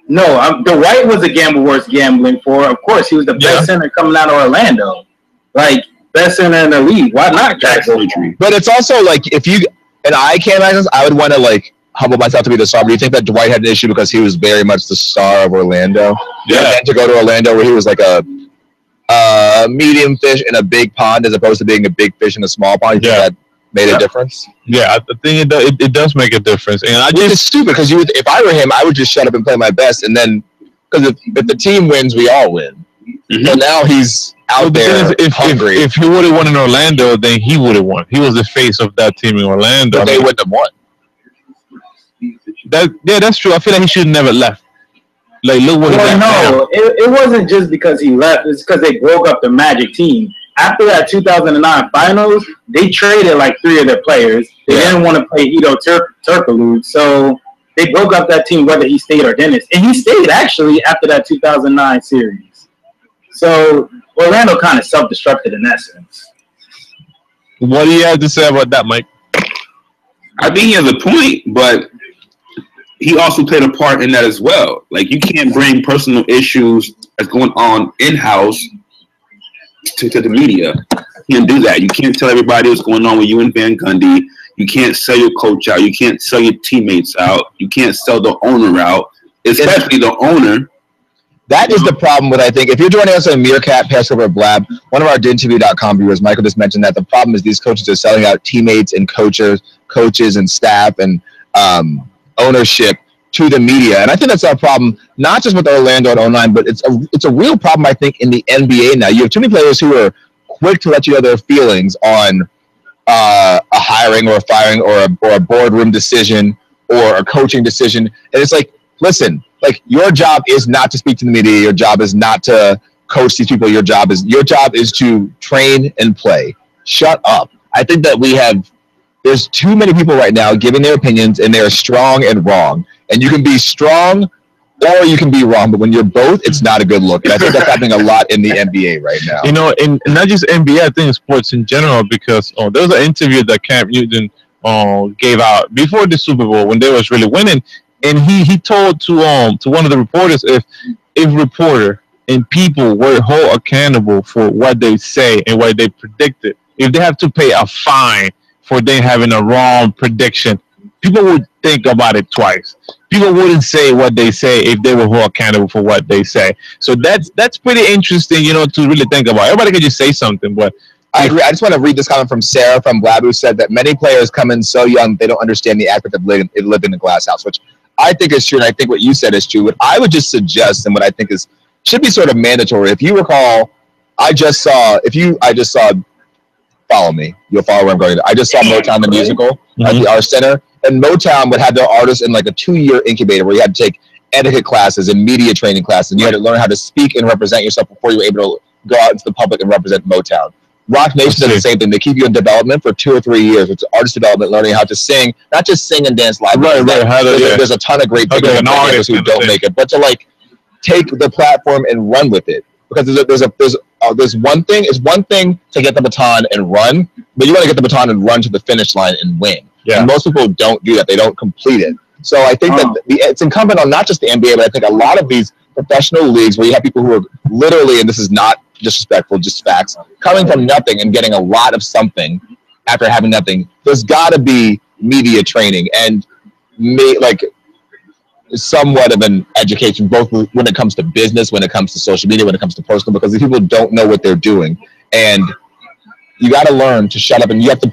[SPEAKER 5] No, Dwight was a gamble worth gambling for. Of course, he was the best center coming out of Orlando, like best center in the league. Why not?
[SPEAKER 3] But it's also like if you and I can't imagine this, I would want to like humble myself to be the star. But do you think that Dwight had an issue because he was very much the star of Orlando? Yeah. And to go to Orlando where he was like a medium fish in a big pond as opposed to being a big fish in a small pond. You think that made a difference?
[SPEAKER 2] Yeah, I think it does make a difference. And I just
[SPEAKER 3] it's stupid because if I were him, I would just shut up and play my best, and then because if the team wins, we all win. So now he's out there hungry.
[SPEAKER 2] If he would have won in Orlando, then he would have won. He was the face of that team in Orlando.
[SPEAKER 3] But they wouldn't have won.
[SPEAKER 2] That's true. I feel like he should have never left. Like, look what
[SPEAKER 5] it wasn't just because he left. It's because they broke up the Magic team. After that 2009 finals, they traded like 3 of their players. They didn't want to play Ito Turkoglu, so they broke up that team whether he stayed or didn't. And he stayed, actually, after that 2009 series. So Orlando kind of self-destructed in that sense.
[SPEAKER 2] What do you have to say about that, Mike?
[SPEAKER 6] I think he has a point, but he also played a part in that as well. Like, you can't bring personal issues that's going on in-house to the media. You can't do that. You can't tell everybody what's going on with you and Van Gundy. You can't sell your coach out. You can't sell your teammates out. You can't sell the owner out, especially the owner.
[SPEAKER 3] That is the problem with, I think, if you're joining us on Meerkat, Passover, Blab, one of our DinTV.com viewers, Michael, just mentioned that the problem is these coaches are selling out teammates and coaches and staff and ownership to the media. And I think that's our problem, not just with Orlando and 09, but it's a real problem, I think, in the NBA now. You have too many players who are quick to let you know their feelings on a hiring or a firing or a boardroom decision or a coaching decision. And it's like, listen, like, your job is not to speak to the media. Your job is not to coach these people. Your job is to train and play. Shut up. I think that there's too many people right now giving their opinions, and they're strong and wrong. And you can be strong or you can be wrong, but when you're both, it's not a good look. And I think that's happening a lot in the NBA right now.
[SPEAKER 2] You know, and not just NBA, I think sports in general, because there was an interview that Cam Newton gave out before the Super Bowl when they was really winning. And he told to one of the reporters, if reporter and people were held accountable for what they say and what they predicted, if they have to pay a fine for them having a wrong prediction, people would think about it twice. People wouldn't say what they say if they were held accountable for what they say. So that's pretty interesting, to really think about. Everybody can just say something, but
[SPEAKER 3] I agree. I just want to read this comment from Sarah from Blab, who said that many players come in so young they don't understand the aspect of living in a glass house, which I think is true, and I think what you said is true. What I would just suggest, and what I think should be sort of mandatory. If you recall, I just saw. Follow me. You'll follow where I'm going. I just saw Motown the musical at the Art Center, and Motown would have their artists in like a 2-year incubator where you had to take etiquette classes and media training classes, and you had to learn how to speak and represent yourself before you were able to go out into the public and represent Motown. Rock Nation does the same thing. They keep you in development for 2 or 3 years. It's artist development, learning how to sing, not just sing and dance live.
[SPEAKER 2] Right.
[SPEAKER 3] There's a ton of great people who don't make it, but to like take the platform and run with it. Because there's one thing. It's one thing to get the baton and run, but you want to get the baton and run to the finish line and win. Yeah. And most people don't do that. They don't complete it. So I think that it's incumbent on not just the NBA, but I think a lot of these professional leagues where you have people who are literally, and this is not disrespectful, just facts, coming from nothing and getting a lot of something after having nothing. There's got to be media training and somewhat of an education, both when it comes to business, when it comes to social media, when it comes to personal, because these people don't know what they're doing. And you got to learn to shut up, and you have to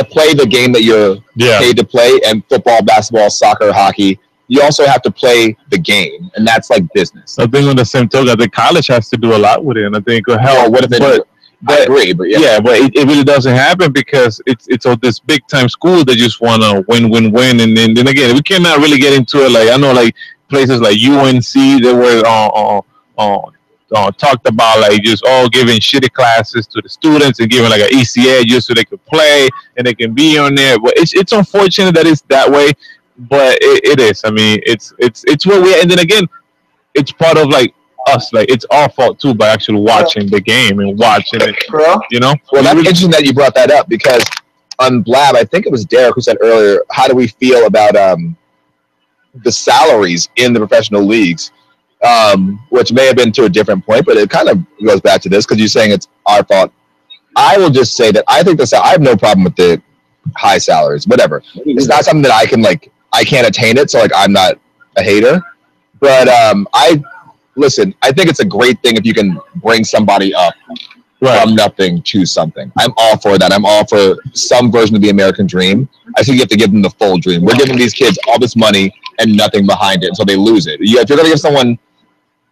[SPEAKER 3] play the game that you're paid to play. And football, basketball, soccer, hockey, you also have to play the game, and that's like business.
[SPEAKER 2] I think on the same token, I think college has to do a lot with it, and I think it'll help.
[SPEAKER 3] What if they do? I agree, but
[SPEAKER 2] but it really doesn't happen because it's this big time school that just want to win, and then again, we cannot really get into it. Like, I know, like places like UNC, they were talked about like just giving shitty classes to the students and giving like an ECA just so they could play and they can be on there. But it's unfortunate that it's that way, but it is. I mean, it's what we. And then again, it's part of like us. Like it's our fault too by actually watching the game and watching it. You know.
[SPEAKER 3] Well, that's interesting that you brought that up because on Blab, I think it was Derek who said earlier, how do we feel about the salaries in the professional leagues? Which may have been to a different point, but it kind of goes back to this because you're saying it's our fault. I will just say that I think I have no problem with the high salaries, whatever. It's not something that I can't attain it, so like I'm not a hater. But I think it's a great thing if you can bring somebody up from nothing to something. I'm all for that. I'm all for some version of the American dream. I think you have to give them the full dream. We're giving these kids all this money and nothing behind it, so they lose it. If you're going to give someone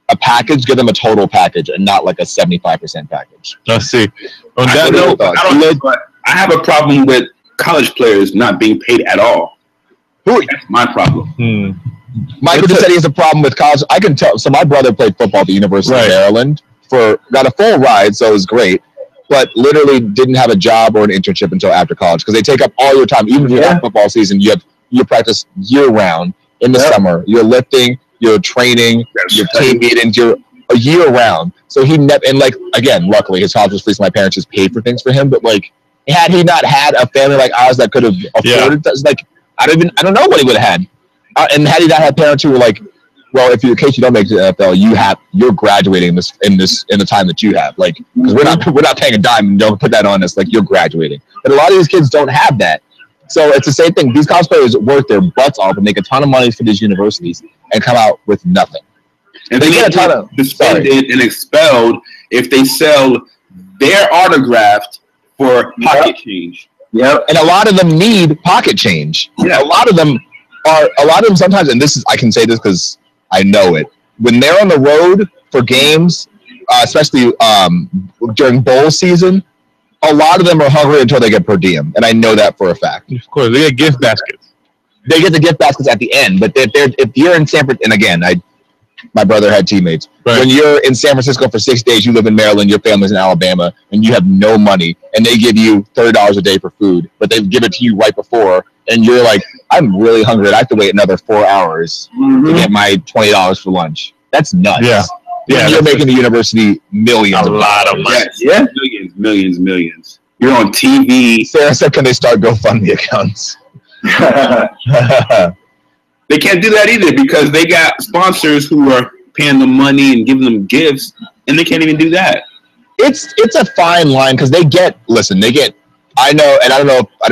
[SPEAKER 3] a package, give them a total package and not like a 75% package.
[SPEAKER 2] Let's see. On
[SPEAKER 6] that note, I have a problem with college players not being paid at all. That's my problem.
[SPEAKER 3] Michael just said he has a problem with college. I can tell. So my brother played football at the University of Maryland got a full ride, so it was great, but literally didn't have a job or an internship until after college because they take up all your time. Even if you're not football season, you practice year round in the summer. You're lifting, you're training, your team meetings, you're a year round. So he luckily his college was free, so my parents just paid for things for him. But like, had he not had a family like ours that could have afforded, like I don't know what he would have had. And had he not had parents who were like, well, in case you don't make the NFL, you're graduating in the time that you have, like, because we're not paying a dime and don't put that on us, like you're graduating. But a lot of these kids don't have that, so it's the same thing. These college players work their butts off and make a ton of money for these universities and come out with nothing.
[SPEAKER 6] And they get a ton of suspended and expelled if they sell their autographed for pocket change.
[SPEAKER 3] Yep, and a lot of them need pocket change. Yeah, a lot of them sometimes, and I can say this because I know it. When they're on the road for games, especially during bowl season, a lot of them are hungry until they get per diem, and I know that for a fact.
[SPEAKER 2] Of course, they get gift baskets.
[SPEAKER 3] They get the gift baskets at the end, but if you're in San Francisco, and again, my brother had teammates. Right. When you're in San Francisco for 6 days, you live in Maryland, your family's in Alabama, and you have no money, and they give you $30 a day for food, but they give it to you right before, and you're like, I'm really hungry. I have to wait another 4 hours to get my $20 for lunch. That's nuts. Yeah, you're making the university millions.
[SPEAKER 2] A lot of money.
[SPEAKER 6] Yeah, millions. You're on TV.
[SPEAKER 3] Sarah said, can they start GoFundMe accounts?
[SPEAKER 6] They can't do that either because they got sponsors who are paying them money and giving them gifts, and they can't even do that.
[SPEAKER 3] It's a fine line because they get. I know, and I don't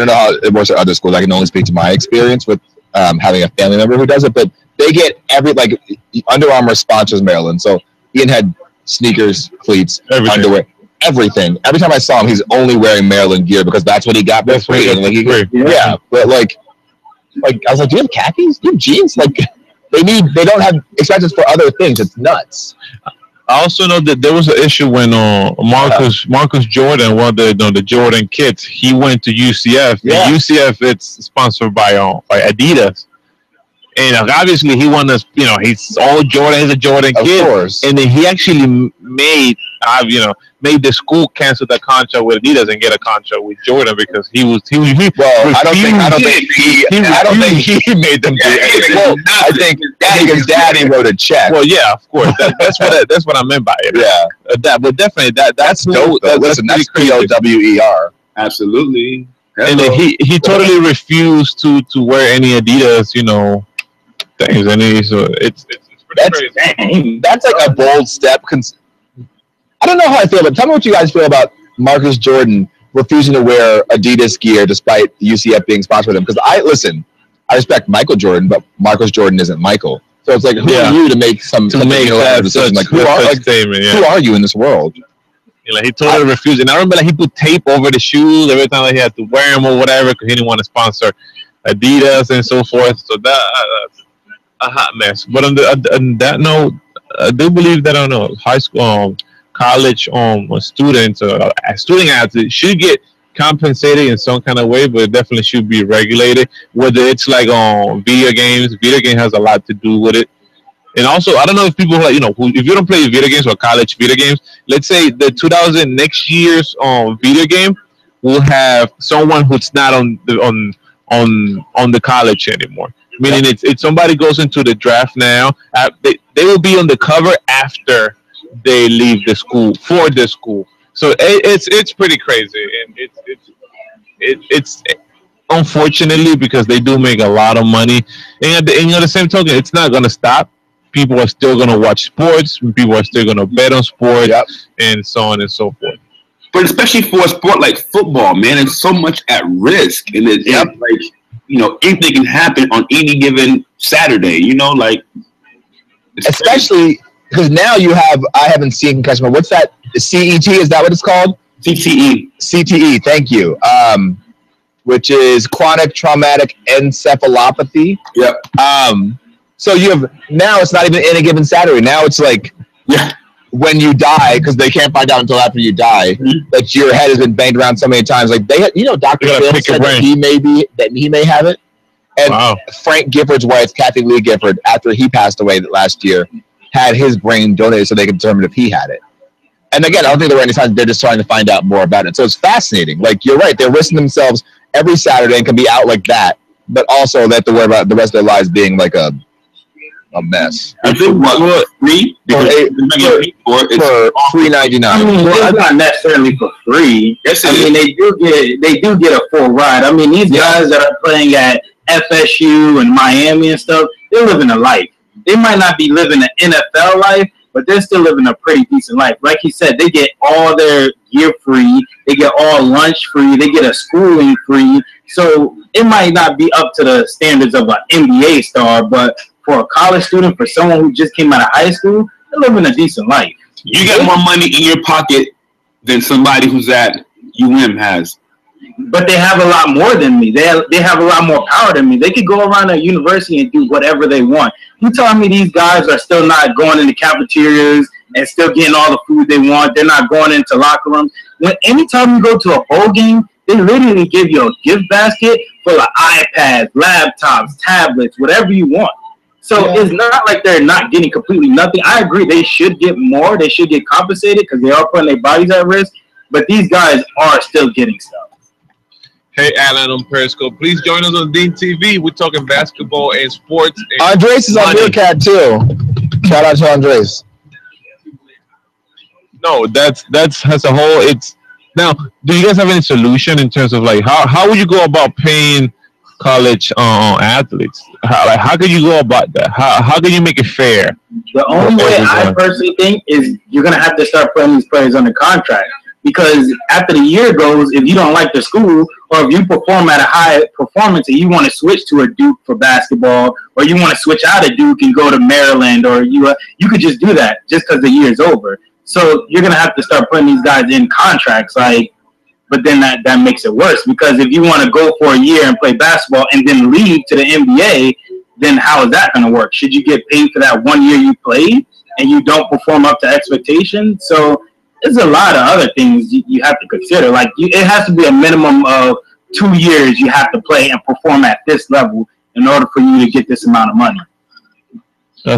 [SPEAKER 3] know how it works at other schools. I can only speak to my experience with having a family member who does it, but they get Under Armour sponsors Maryland, so Ian had sneakers, cleats, underwear, everything. Every time I saw him, he's only wearing Maryland gear because that's what he got for free. But I was like, do you have khakis? Do you have jeans? Like, they don't have expenses for other things. It's nuts.
[SPEAKER 2] I also know that there was an issue when Marcus Jordan, one of the Jordan kids, he went to UCF. Yeah. And UCF, it's sponsored by Adidas. And obviously he wanted to, he's all Jordan, he's a Jordan kid. Of course. And then he actually made the school cancel that contract with Adidas and get a contract with Jordan because he
[SPEAKER 3] I don't think he made them do it. Well, I think his daddy wrote a check.
[SPEAKER 2] Well, yeah, of course. That's what I meant by it.
[SPEAKER 3] Yeah.
[SPEAKER 2] But definitely that's dope.
[SPEAKER 3] That's POWER.
[SPEAKER 6] Absolutely.
[SPEAKER 2] Hello. And then he totally refused to wear any Adidas, things. And it's pretty crazy.
[SPEAKER 3] That's like a bold step. I don't know how I feel, but tell me what you guys feel about Marcus Jordan refusing to wear Adidas gear despite UCF being sponsored with him. Because I respect Michael Jordan, but Marcus Jordan isn't Michael. So it's like, who are you to make that decision? Like, who are you in this world?
[SPEAKER 2] He totally refused. And I remember he put tape over the shoes every time he had to wear them or whatever because he didn't want to sponsor Adidas and so forth. So that's a hot mess. But on that note, I do believe that high school, college students, student athletes should get compensated in some kind of way, but it definitely should be regulated. Whether it's like video games, video game has a lot to do with it. And also, I don't know if people if you don't play video games or college video games, let's say the next year's video game will have someone who's not on the college anymore. Meaning it's somebody goes into the draft now. They will be on the cover after they leave the school for the school. So it's pretty crazy, and it's unfortunately because they do make a lot of money. And at the same token, it's not gonna stop. People are still gonna watch sports. People are still gonna bet on sports, and so on and so forth.
[SPEAKER 6] But especially for a sport like football, man, it's so much at risk, and it's like, you know, anything can happen on any given Saturday. You know, like
[SPEAKER 3] especially because now you have, I haven't seen concussion, but what's that? CET, is that what it's called?
[SPEAKER 6] CTE.
[SPEAKER 3] CTE, thank you. Which is chronic traumatic encephalopathy.
[SPEAKER 6] Yep.
[SPEAKER 3] So you have, now it's not even in a given Saturday. Now it's like when you die, because they can't find out until after you die, that your head has been banged around so many times. Like they, you know, Dr. Phil said that he may have it. And Frank Gifford's wife, Kathy Lee Gifford, after he passed away last year, had his brain donated so they could determine if he had it. And again, I don't think they're any time. They're just trying to find out more about it. So it's fascinating. Like, you're right. They're risking themselves every Saturday and can be out like that, but also they have to worry about the rest of their lives being like a mess.
[SPEAKER 6] I think what free
[SPEAKER 3] for $3.99.
[SPEAKER 5] I mean, well, it's not necessarily for free.
[SPEAKER 6] Yes,
[SPEAKER 5] I mean, they do get a full ride. I mean, these guys that are playing at FSU and Miami and stuff, they're living a life. They might not be living an NFL life, but they're still living a pretty decent life. Like he said, they get all their gear free. They get all lunch free. They get a schooling free. So it might not be up to the standards of an NBA star, but for a college student, for someone who just came out of high school, they're living a decent life.
[SPEAKER 6] You get more money in your pocket than somebody who's at has.
[SPEAKER 5] But they have a lot more than me. They have a lot more power than me. They could go around a university and do whatever they want. You telling me these guys are still not going into cafeterias and still getting all the food they want? They're not going into locker rooms. When anytime you go to a bowl game, they literally give you a gift basket full of iPads, laptops, tablets, whatever you want. So it's not like they're not getting completely nothing. I agree. They should get more. They should get compensated because they are putting their bodies at risk. But these guys are still getting stuff.
[SPEAKER 2] Hey, Alan on Periscope. Please join us on Dean TV. We're talking basketball and sports. And
[SPEAKER 3] Andres is on your cat too. Shout out to Andres.
[SPEAKER 2] No, that's as a whole. It's now. Do you guys have any solution in terms of like how would you go about paying college athletes? How can you go about that? How can you make it fair?
[SPEAKER 5] The only way I personally think is you're gonna have to start putting these players under contract. Because after the year goes, if you don't like the school, or if you perform at a high performance and you want to switch to a Duke for basketball, or you want to switch out of Duke and go to Maryland, or you could just do that just because the year's over. So you're gonna have to start putting these guys in contracts, like. But then that makes it worse because if you want to go for a year and play basketball and then leave to the NBA, then how is that going to work? Should you get paid for that 1 year you played and you don't perform up to expectation? So there's a lot of other things you have to consider. Like it has to be a minimum of 2 years you have to play and perform at this level in order for you to get this amount of money.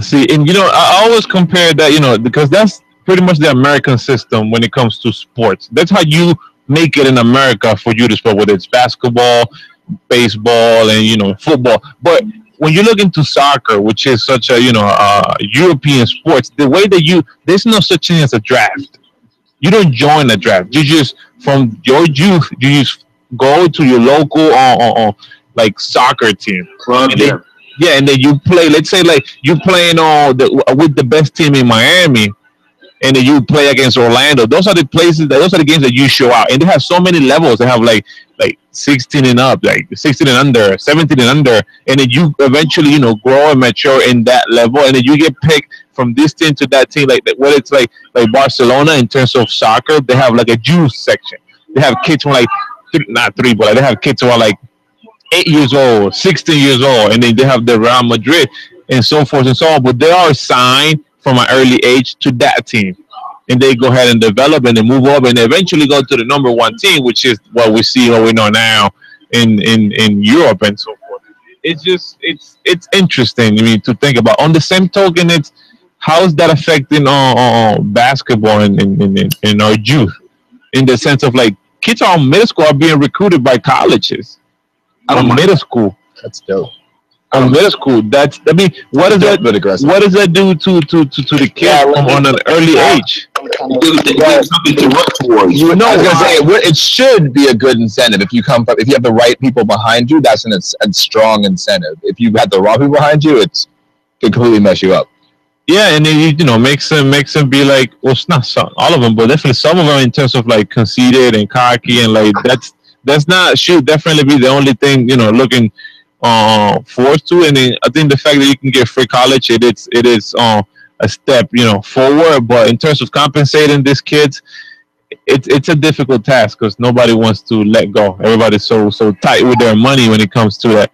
[SPEAKER 2] See, and I always compare that, because that's pretty much the American system when it comes to sports. That's how you make it in America for you to sport, whether it's basketball, baseball, and football. But when you look into soccer, which is such a European sports, the way that there's no such thing as a draft. You don't join a draft. You just from your youth, you just go to your local like soccer team club. And then you play. Let's say like you playing with the best team in Miami. And then you play against Orlando. Those are the places. Those are the games that you show out. And they have so many levels. They have like 16 and up, like 16 and under, 17 and under. And then you eventually, grow and mature in that level. And then you get picked from this team to that team. Like whether it's like Barcelona in terms of soccer, they have like a youth section. They have kids from they have kids who are like 8 years old, 16 years old, and then they have the Real Madrid and so forth and so on. But they are signed from an early age to that team, and they go ahead and develop and they move up and eventually go to the number one team, which is what we know now in Europe and so forth. It's interesting to think about. On the same token, it's how is that affecting basketball in our youth, in the sense of like kids on middle school are being recruited by colleges out of middle school.
[SPEAKER 3] That's dope.
[SPEAKER 2] middle school. What does that? What does that do to the kid on an early age?
[SPEAKER 3] You know, I was gonna say it should be a good incentive if you have the right people behind you. That's a strong incentive. If you have the wrong people behind you, it can completely mess you up.
[SPEAKER 2] Yeah, and then makes them be like, well, it's not all of them, but definitely some of them in terms of like conceited and cocky and like that's not should definitely be the only thing looking forward to. And then I think the fact that you can get free college, it is a step forward. But in terms of compensating these kids, it's a difficult task because nobody wants to let go. Everybody's so tight with their money when it comes to that.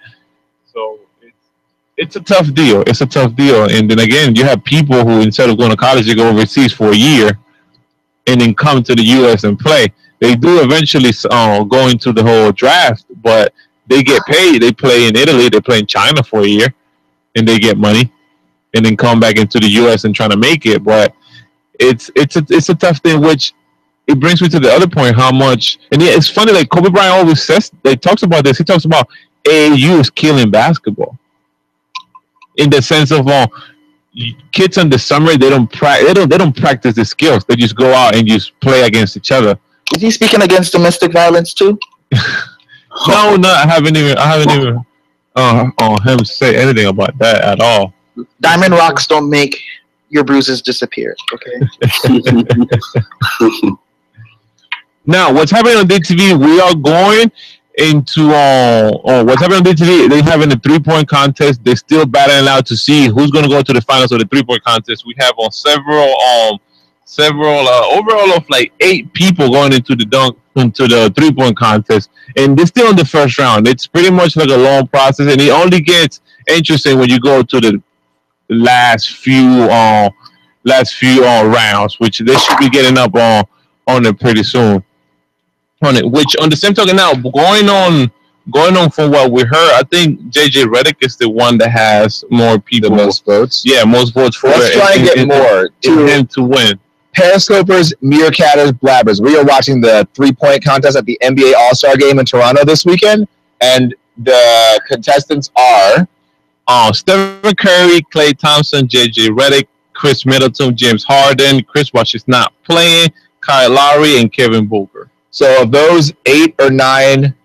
[SPEAKER 2] So it's a tough deal. It's a tough deal. And then again, you have people who instead of going to college, they go overseas for a year and then come to the U.S. and play. They do eventually go into the whole draft, but they get paid. They play in Italy. They play in China for a year, and they get money, and then come back into the U.S. and try to make it. But it's a tough thing, which it brings me to the other point, how much. And yeah, it's funny, like Kobe Bryant always says, he talks about this. He talks about AAU is killing basketball. In the sense of kids in the summer they don't practice the skills. They just go out and just play against each other.
[SPEAKER 4] Is he speaking against domestic violence too?
[SPEAKER 2] No, I haven't even him say anything about that at all.
[SPEAKER 4] Diamond rocks don't make your bruises disappear. Okay.
[SPEAKER 2] Now, what's happening on DTV? We are going into what's happening on DTV. They're having a 3-point contest. They're still battling out to see who's going to go to the finals of the 3-point contest. We have several overall of like 8 people going into the 3-point contest, and they're still in the first round. It's pretty much like a long process, and it only gets interesting when you go to the last few rounds, which they should be getting up on it pretty soon. On it, which on the same token now, going on from what we heard, I think JJ Redick is the one that has more people,
[SPEAKER 3] the most votes.
[SPEAKER 2] Yeah, most votes for
[SPEAKER 3] Let's try and get more
[SPEAKER 2] to him to win.
[SPEAKER 3] Periscopers, Meerkatters, Blabbers. We are watching the 3-point contest at the NBA All-Star Game in Toronto this weekend, and the contestants are
[SPEAKER 2] Stephen Curry, Klay Thompson, JJ Redick, Chris Middleton, James Harden, Chris Bosh is not playing, Kyle Lowry, and Kevin Booker.
[SPEAKER 3] So of those 8 or 9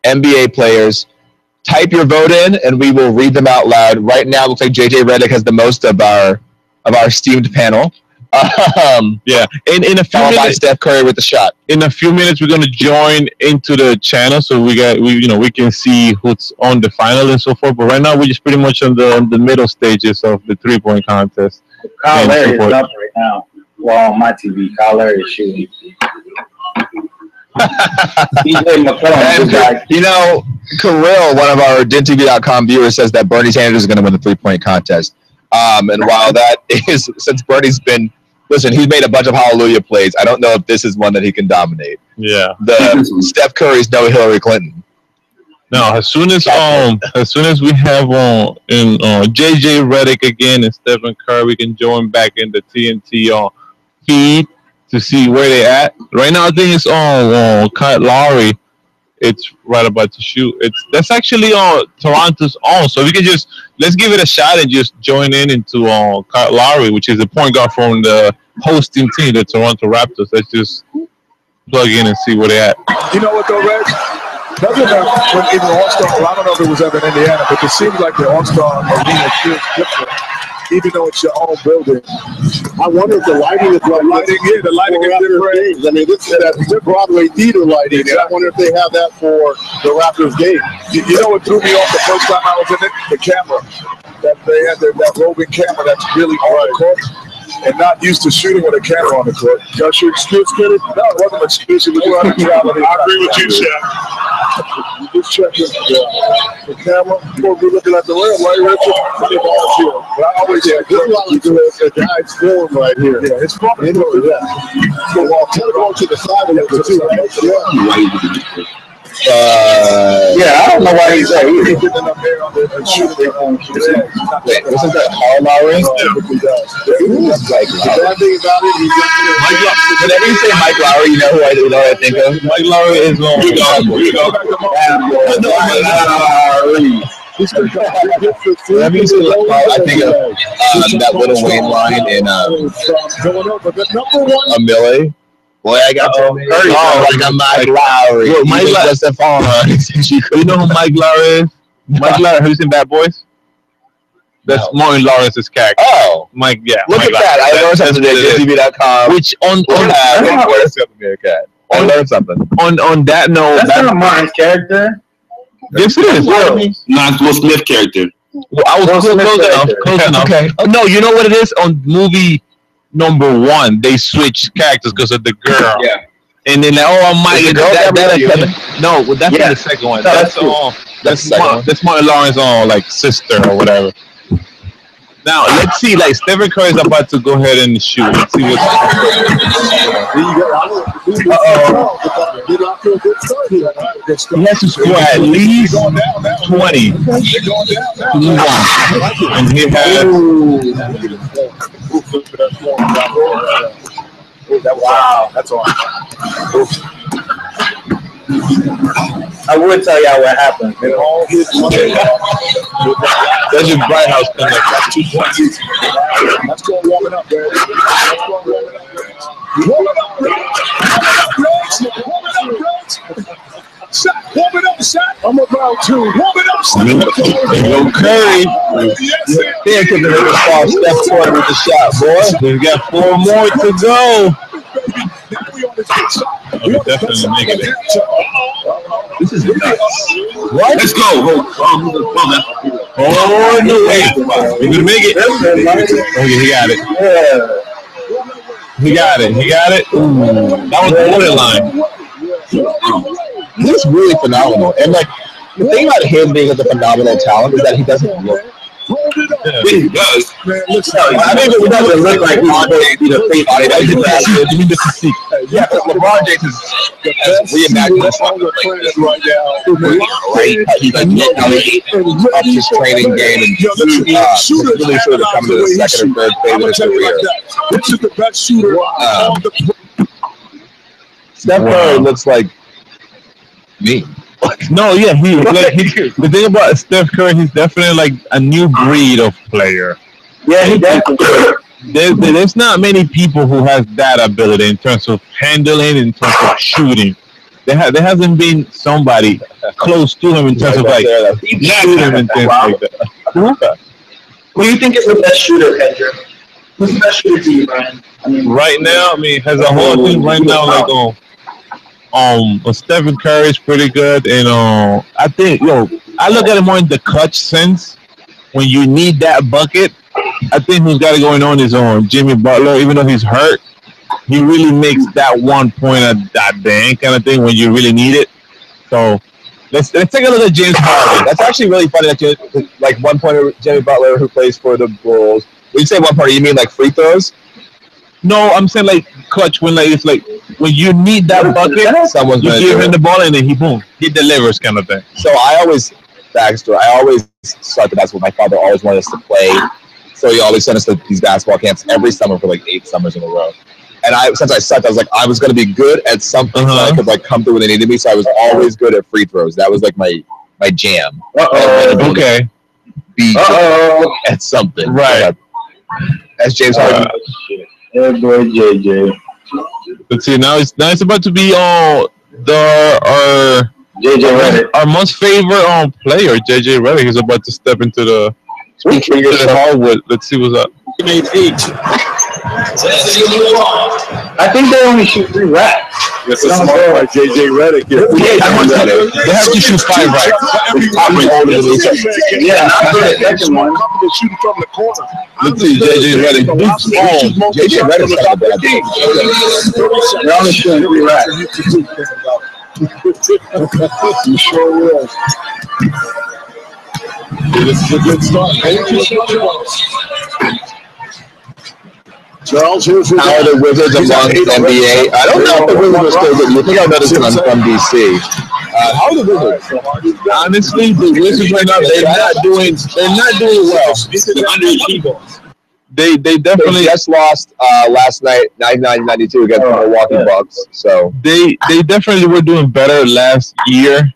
[SPEAKER 3] NBA players, type your vote in, and we will read them out loud. Right now, it looks like JJ Redick has the most of our esteemed panel.
[SPEAKER 2] Yeah, and in a few minutes,
[SPEAKER 3] by Steph Curry with the shot.
[SPEAKER 2] In a few minutes, we're gonna join into the channel, so we can see who's on the final and so forth. But right now, we're just pretty much on the middle stages of the 3-point contest.
[SPEAKER 5] Kyle Larry is up right now. Well, on my TV, Kyle Larry is shooting. DJ McCollum,
[SPEAKER 3] Kirill, one of our DinTV.com viewers, says that Bernie Sanders is going to win the 3-point contest. And while that is, since Bernie's been, he's made a bunch of hallelujah plays. I don't know if this is one that he can dominate.
[SPEAKER 2] Yeah.
[SPEAKER 3] Steph Curry's no Hillary Clinton.
[SPEAKER 2] Now, as soon as we have JJ Redick again and Stephen Curry, we can join back in the TNT feed to see where they at. Right now, I think it's on Kyle Lowry. It's right about to shoot. That's actually on Toronto's own. So we can let's give it a shot and just join into Kyle Lowry, which is the point guard from the hosting team, the Toronto Raptors. Let's just plug in and see where they at.
[SPEAKER 7] You know what though, Reg? Nothing when in the All-Star, well, I don't know if it was ever in Indiana, but it seems like the All-Star arena feels different, even though it's your own building.
[SPEAKER 1] I wonder if the lighting is like
[SPEAKER 7] the lighting is different.
[SPEAKER 1] I mean, this is Broadway theater lighting, and I wonder if they have that for the Raptors game.
[SPEAKER 7] You know what threw me off the first time I was in it? The camera. That they had that roving camera that's really on the court. And not used to shooting with a camera on the court.
[SPEAKER 1] Y'all shoot excuse credit?
[SPEAKER 7] No, it wasn't an excuse. It was running travel.
[SPEAKER 1] I agree with you, Chef. You just checking the camera. You're looking at the rim, right, Richard? But I always say, good luck. The guy's film right here. Yeah, it's fun. You know that. So I'll go to the side of it, too.
[SPEAKER 5] Yeah, I don't know why he's there.
[SPEAKER 7] He's getting up there on the shooting.
[SPEAKER 3] Wasn't that Kyle Lowry? Whenever you say Mike Lowry, you know who I think of?
[SPEAKER 2] Mike Lowry is
[SPEAKER 3] Lowry. That means I think of that Little Wayne line in a Millie. Boy, I got like a Mike Lowry.
[SPEAKER 2] Yo, Mike Lowry. You know who Mike Lowry is? Mike Lowry. Have you seen Bad Boys? That's Martin Lawrence's character.
[SPEAKER 3] Oh,
[SPEAKER 2] Mike. Yeah.
[SPEAKER 3] Look
[SPEAKER 2] Mike
[SPEAKER 3] at that. I learned something today. TV.com.
[SPEAKER 2] Which on that note,
[SPEAKER 5] that's not Martin's character.
[SPEAKER 2] Yes, it is.
[SPEAKER 6] Not Will Smith character.
[SPEAKER 2] Well, I was close enough. Okay. No, you know what it is? On movie number 1, they switched characters because of the girl.
[SPEAKER 6] Yeah.
[SPEAKER 2] And then like, oh, Mike. No, that's in the second one. That's Martin Lawrence's like sister or whatever. Now let's see. Like Stephen Curry is about to go ahead and shoot. Let's see what's. He has to score at least 20 to move on, and he has.
[SPEAKER 5] Wow, that's all. I would tell y'all what happened.
[SPEAKER 2] That's your Bright House connect.
[SPEAKER 1] That's 2 points. That's going warming up, man. Warming up, shot. Warming up, shot. I'm about to. Warming up, shot.
[SPEAKER 2] Yo, Curry.
[SPEAKER 3] Steph Curry with the shot, boy.
[SPEAKER 2] We've got 4 more to go. We're definitely making it. This is nuts.
[SPEAKER 6] What? Let's go.
[SPEAKER 2] Oh, no way. We're going to make it. Okay, he got it. He got it. Ooh, that was the borderline.
[SPEAKER 3] He's really phenomenal. And, like, the thing about him being a phenomenal talent is that he doesn't look.
[SPEAKER 6] Yeah, he does.
[SPEAKER 3] I mean, it doesn't look like he's supposed to be the face. Yeah, because LeBron James is reimagined this right now. Right? He's like up his training game and really sort of coming to the second or third phase of his career.
[SPEAKER 1] This is the best shooter on the.
[SPEAKER 3] Steph Curry looks like me.
[SPEAKER 2] No, yeah, the thing about Steph Curry, he's definitely like a new breed of player.
[SPEAKER 5] Yeah, he definitely.
[SPEAKER 2] There's not many people who has that ability in terms of handling, in terms of shooting. There hasn't been somebody close to him in terms of like shooting and things like that.
[SPEAKER 5] Who do you think is the best shooter, Pedro? Who's the best shooter to you, Brian?
[SPEAKER 2] Right now, has a whole thing right now like Stephen Curry is pretty good, and I think I look at it more in the clutch sense. When you need that bucket, I think who's got it going on is Jimmy Butler. Even though he's hurt, he really makes that 1 point at that dang kind of thing when you really need it. So let's take a look at James Harden.
[SPEAKER 3] That's actually really funny that you like 1 pointer Jimmy Butler who plays for the Bulls. When you say 1 pointer, you mean like free throws?
[SPEAKER 2] No, I'm saying like clutch when like it's like when you need that bucket, you give him the ball and then he delivers kind of thing.
[SPEAKER 3] So I always sucked. That's what my father always wanted us to play. So he always sent us to these basketball camps every summer for like 8 summers in a row. And since I sucked, I was like, I was going to be good at something so I could like come through when they needed me. So I was always good at free throws. That was like my jam.
[SPEAKER 2] Okay.
[SPEAKER 3] Be at something.
[SPEAKER 2] Right.
[SPEAKER 3] As James Harden.
[SPEAKER 5] Yeah, boy, JJ.
[SPEAKER 2] Let's see. Now it's about to be our
[SPEAKER 5] JJ Redick.
[SPEAKER 2] Our most favorite player, JJ Redick, is about to step into the hallway. Let's see what's up.
[SPEAKER 1] He made 8.
[SPEAKER 5] I think they only shoot 3 racks.
[SPEAKER 1] That's a smart by JJ Redick.
[SPEAKER 2] They have to shoot 5 right.
[SPEAKER 5] Yeah, that's one.
[SPEAKER 1] Shooting from the corner.
[SPEAKER 2] Let's see, JJ Redick.
[SPEAKER 3] JJ Redick's got a bad game.
[SPEAKER 5] They're only shooting 3 racks.
[SPEAKER 1] You sure will. This is a good start. Charles, here's
[SPEAKER 3] how are the Wizards among NBA? I don't know if the Wizards are still good. You think I noticed it from DC. How are the Wizards?
[SPEAKER 2] Honestly, the Wizards right now they're not doing well. They definitely
[SPEAKER 3] just lost last night 99-92 against the Milwaukee Bucks. So
[SPEAKER 2] they definitely were doing better last year,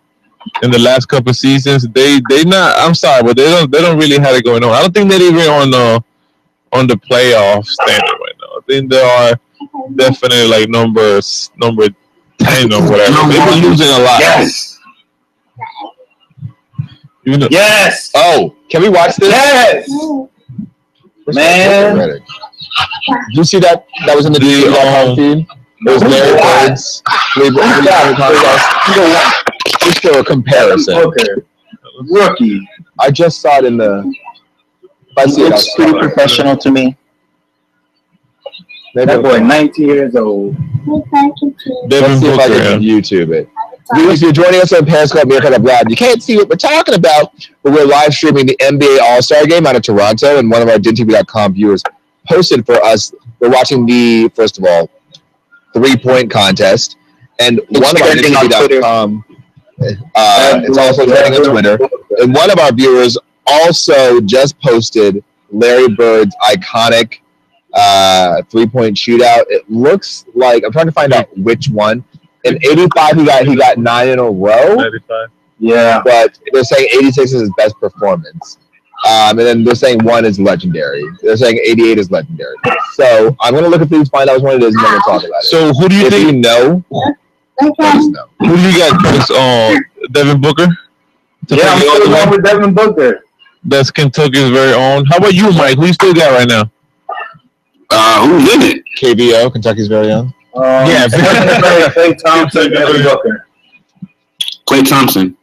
[SPEAKER 2] in the last couple of seasons. They not. I'm sorry, but they don't really have it going on. I don't think they're even on the playoff standing right now. I think they are definitely like number 10 or whatever. They've been losing a lot.
[SPEAKER 5] Yes. Yes.
[SPEAKER 3] Oh, can we watch this?
[SPEAKER 5] Yes. Man.
[SPEAKER 3] Did you see that? That was in the feed. It was Larry Bird's. Just for a comparison.
[SPEAKER 5] Rookie.
[SPEAKER 3] I just saw it in the. If I see it,
[SPEAKER 4] Looks pretty professional to me.
[SPEAKER 5] That boy, 19 years old.
[SPEAKER 3] Let's see if I can YouTube it. If you're joining us on Periscope, Live, you can't see what we're talking about, but we're live streaming the NBA All-Star Game out of Toronto, and one of our DinTV.com viewers posted for us. We're watching the, first of all, 3-point contest, and one of our DinTV.com, it's also trending on Twitter, and one of our viewers also just posted Larry Bird's iconic 3-point shootout. It looks like, I'm trying to find out which one. In 85, he got 9 in a row.
[SPEAKER 2] 95.
[SPEAKER 3] Yeah, but they're saying 86 is his best performance. And then they're saying 1 is legendary. They're saying 88 is legendary. So I'm going to look at these, find out which one it is, and then we'll talk about it.
[SPEAKER 2] So who do you think?
[SPEAKER 3] You know,
[SPEAKER 2] who do you got, Chris? Devin Booker?
[SPEAKER 5] Yeah, I'm going with Devin Booker.
[SPEAKER 2] That's Kentucky's very own. How about you, Mike? Who you still got right now?
[SPEAKER 6] Who's in it?
[SPEAKER 3] KBO, Kentucky's very own.
[SPEAKER 2] Yeah,
[SPEAKER 5] Klay Thompson, Devin Booker.
[SPEAKER 6] Klay Thompson.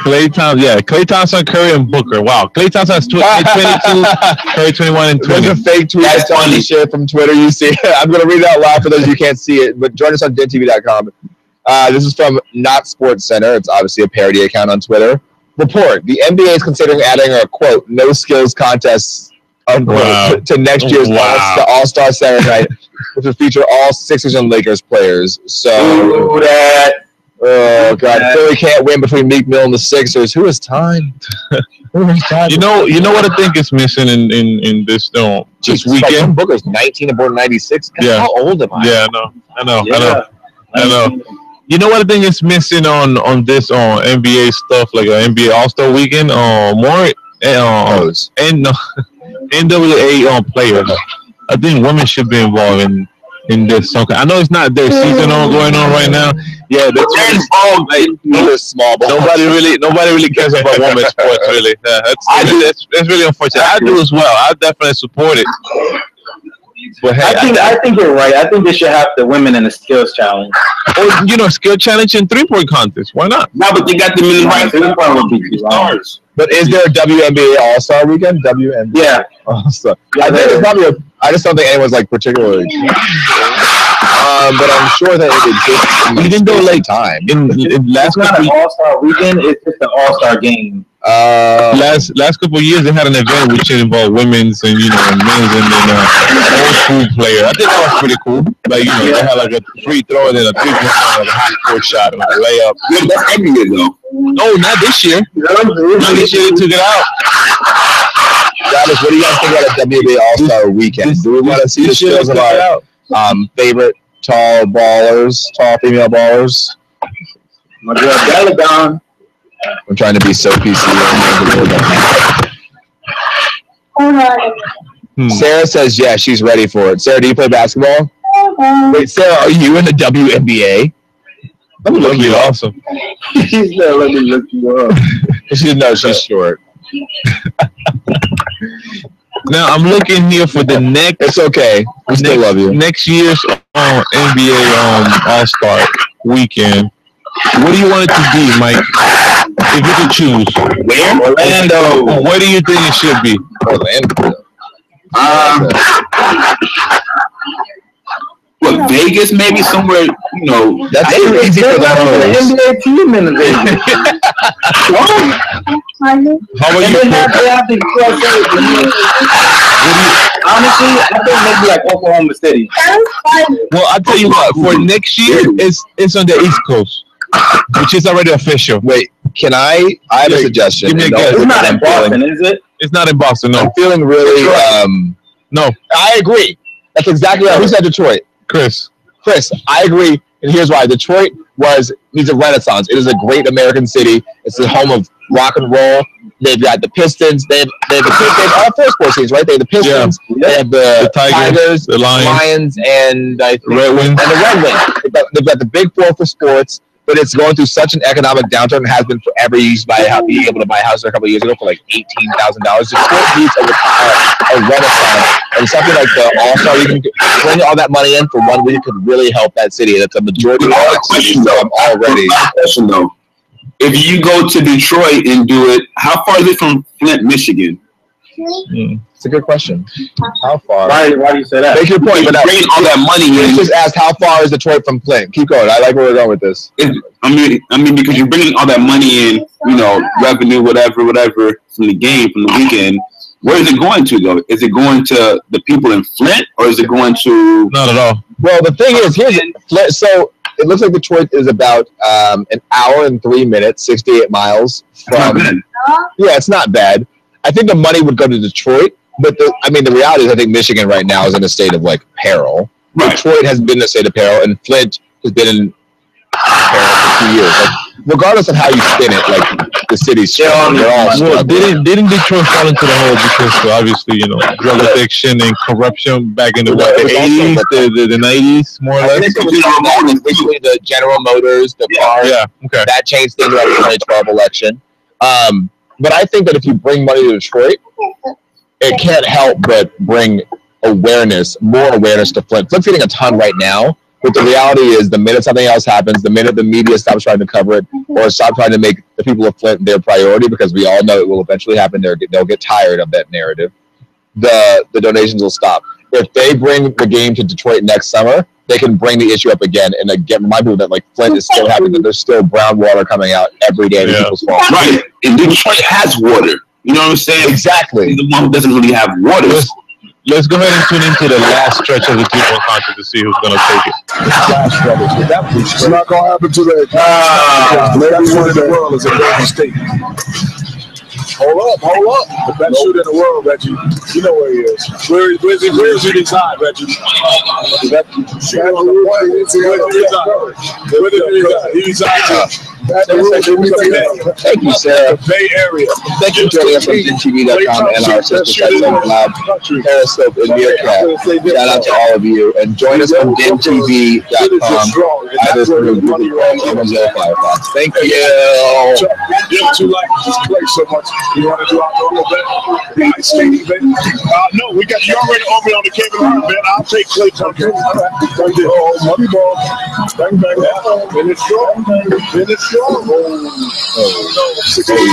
[SPEAKER 2] Klay Thompson, Curry, and Booker. Wow, Klay Thompson has 22, Curry 21, and 20.
[SPEAKER 3] There's a fake tweet that's funny shit from Twitter. You see, I'm going to read it out loud for those of you who can't see it, but join us on DinTV.com. This is from Not Sports Center. It's obviously a parody account on Twitter. Report: the NBA is considering adding a quote no skills contest to next year's All-Star Saturday night, which will feature all Sixers and Lakers players. So oh god, Philly can't win between Meek Mill and the Sixers. Who has time?
[SPEAKER 2] You know what I think is missing in this this weekend.
[SPEAKER 3] Booker's 19 and born 96. God,
[SPEAKER 2] yeah,
[SPEAKER 3] how old am I?
[SPEAKER 2] Yeah, I know. You know what I think is missing on this NBA stuff, like NBA All-Star Weekend? More NWA players. I think women should be involved in this. Okay, I know it's not their season going on right now. Yeah, they're involved. Like,
[SPEAKER 3] small.
[SPEAKER 2] Nobody really cares about women's sports. Really, that's really unfortunate. I do as well. I definitely support it.
[SPEAKER 5] But hey, I think you're right. I think they should have the women in a skills challenge.
[SPEAKER 2] Or skill challenge and 3-point contest. Why not?
[SPEAKER 6] No, but they got them in the right 3-point would be stars.
[SPEAKER 3] But is there a WNBA All-Star weekend? WNBA.
[SPEAKER 5] Yeah.
[SPEAKER 3] All-Star. I think it's probably I just don't think anyone's like particularly. But I'm sure that it exists.
[SPEAKER 2] Even though like
[SPEAKER 3] time
[SPEAKER 2] in last
[SPEAKER 5] not an All-Star weekend, it's just an All-Star game.
[SPEAKER 2] Last couple of years they had an event which involved women's and men's and then old school player. I think that was pretty cool. Like they had like a free throw and then a 3-point like a hot court shot and like a layup.
[SPEAKER 6] Yeah, that's every year though.
[SPEAKER 2] No, not this year. Not this year they took it out.
[SPEAKER 3] Dallas, what do you guys think about a WNBA All-Star weekend? Do we want to see the skills of our favorite tall female ballers?
[SPEAKER 5] My girl Galadon.
[SPEAKER 3] I'm trying to be so PC. Sarah says, yeah, she's ready for it. Sarah, do you play basketball? Wait, Sarah, are you in the WNBA?
[SPEAKER 2] Let me look you up. Awesome.
[SPEAKER 5] She's not let me look you up.
[SPEAKER 3] She's short.
[SPEAKER 2] Now, I'm looking here for the next...
[SPEAKER 3] It's okay. We still love you.
[SPEAKER 2] Next year's NBA All-Star weekend. What do you want it to be, Mike? If you could choose.
[SPEAKER 6] Where?
[SPEAKER 2] Orlando. Where do you think it should be?
[SPEAKER 3] Orlando.
[SPEAKER 6] What, Vegas? Maybe somewhere,
[SPEAKER 3] That's too easy for the host.
[SPEAKER 5] NBA team in Vegas.
[SPEAKER 2] How about you?
[SPEAKER 5] Honestly, I think maybe like Oklahoma City.
[SPEAKER 2] Well, I'll tell you what. For next year, it's on the East Coast, which is already official.
[SPEAKER 3] Wait, I have a suggestion.
[SPEAKER 2] Give me a guess.
[SPEAKER 5] It's not in Boston, is it?
[SPEAKER 2] It's not in Boston, no.
[SPEAKER 3] I'm feeling really,
[SPEAKER 2] no.
[SPEAKER 3] I agree. That's exactly right. Who said Detroit?
[SPEAKER 2] Chris,
[SPEAKER 3] I agree, and here's why. Detroit needs a renaissance. It is a great American city. It's the home of rock and roll. They've got the Pistons. They have all four sports teams, right? They have the Pistons. Yeah. They have the Tigers, the Lions, and the Red Wings. They've got the big four for sports. But it's going through such an economic downturn and has been forever. You used to be able to buy a house there a couple of years ago for like $18,000. The sport needs a renaissance. And something like the All-Star, you can bring all that money in for 1 week could really help that city. That's a majority of that city already.
[SPEAKER 6] Question though. If you go to Detroit and do it, how far is it from Flint, Michigan?
[SPEAKER 3] It's a good question. How far?
[SPEAKER 5] Why do you say that?
[SPEAKER 3] Make your point, but
[SPEAKER 6] bringing all that money in.
[SPEAKER 3] Just asked how far is Detroit from Flint. Keep going. I like where we're going with this.
[SPEAKER 6] I mean, because you're bringing all that money in, revenue, whatever, from the game, from the weekend. Where is it going to, though? Is it going to the people in Flint, or is it going to?
[SPEAKER 2] Not at all.
[SPEAKER 3] Well, the thing is, Flint. So it looks like Detroit is about an hour and 3 minutes, 68 miles from. Yeah, it's not bad. I think the money would go to Detroit. But the reality is, I think Michigan right now is in a state of like peril. Right. Detroit has been in a state of peril, and Flint has been in peril for 2 years. Like, regardless of how you spin it, like the city's struggling.
[SPEAKER 2] Didn't Detroit fall into the hole because obviously drug addiction and corruption back in the 80s, the 90s, more or less.
[SPEAKER 3] Basically, the General Motors, the car, that changed things after the 2012 election. But I think that if you bring money to Detroit, it can't help but bring more awareness to Flint. Flint's getting a ton right now, but the reality is the minute something else happens, the minute the media stops trying to cover it or stop trying to make the people of Flint their priority, because we all know it will eventually happen, they'll get tired of that narrative, the donations will stop. If they bring the game to Detroit next summer, they can bring the issue up again and remind people that like Flint is still happy, that there's still brown water coming out every day in people's farms.
[SPEAKER 6] Right, and Detroit has water. You know what I'm saying?
[SPEAKER 3] Exactly.
[SPEAKER 6] The one who doesn't really have water.
[SPEAKER 2] Let's go ahead and tune into the last stretch of the 2-point contest to see who's going to take it.
[SPEAKER 1] It's not going to happen today. Maybe one in the world is a Golden State. Hold up. The best shooter in the world, Reggie. You know where he is. Where is he reside, Reggie? He resides.
[SPEAKER 3] Thank you, Sarah.
[SPEAKER 1] The Bay Area.
[SPEAKER 3] Thank you for joining us on DenTV.com and our sister sites on Lab, Periscope, and Meerkat. Shout out to all of you. And join us on DenTV.com, either through Google Chrome or Mozilla Firefox. Thank you.
[SPEAKER 1] You like this place so much. You want to do our normal bet? No, we got you already on me on the Kevin Hart bet. I'll take Clay Thompson. Right there. Oh, money ball. Bang, bang. Finish strong. Oh, no. 16 ain't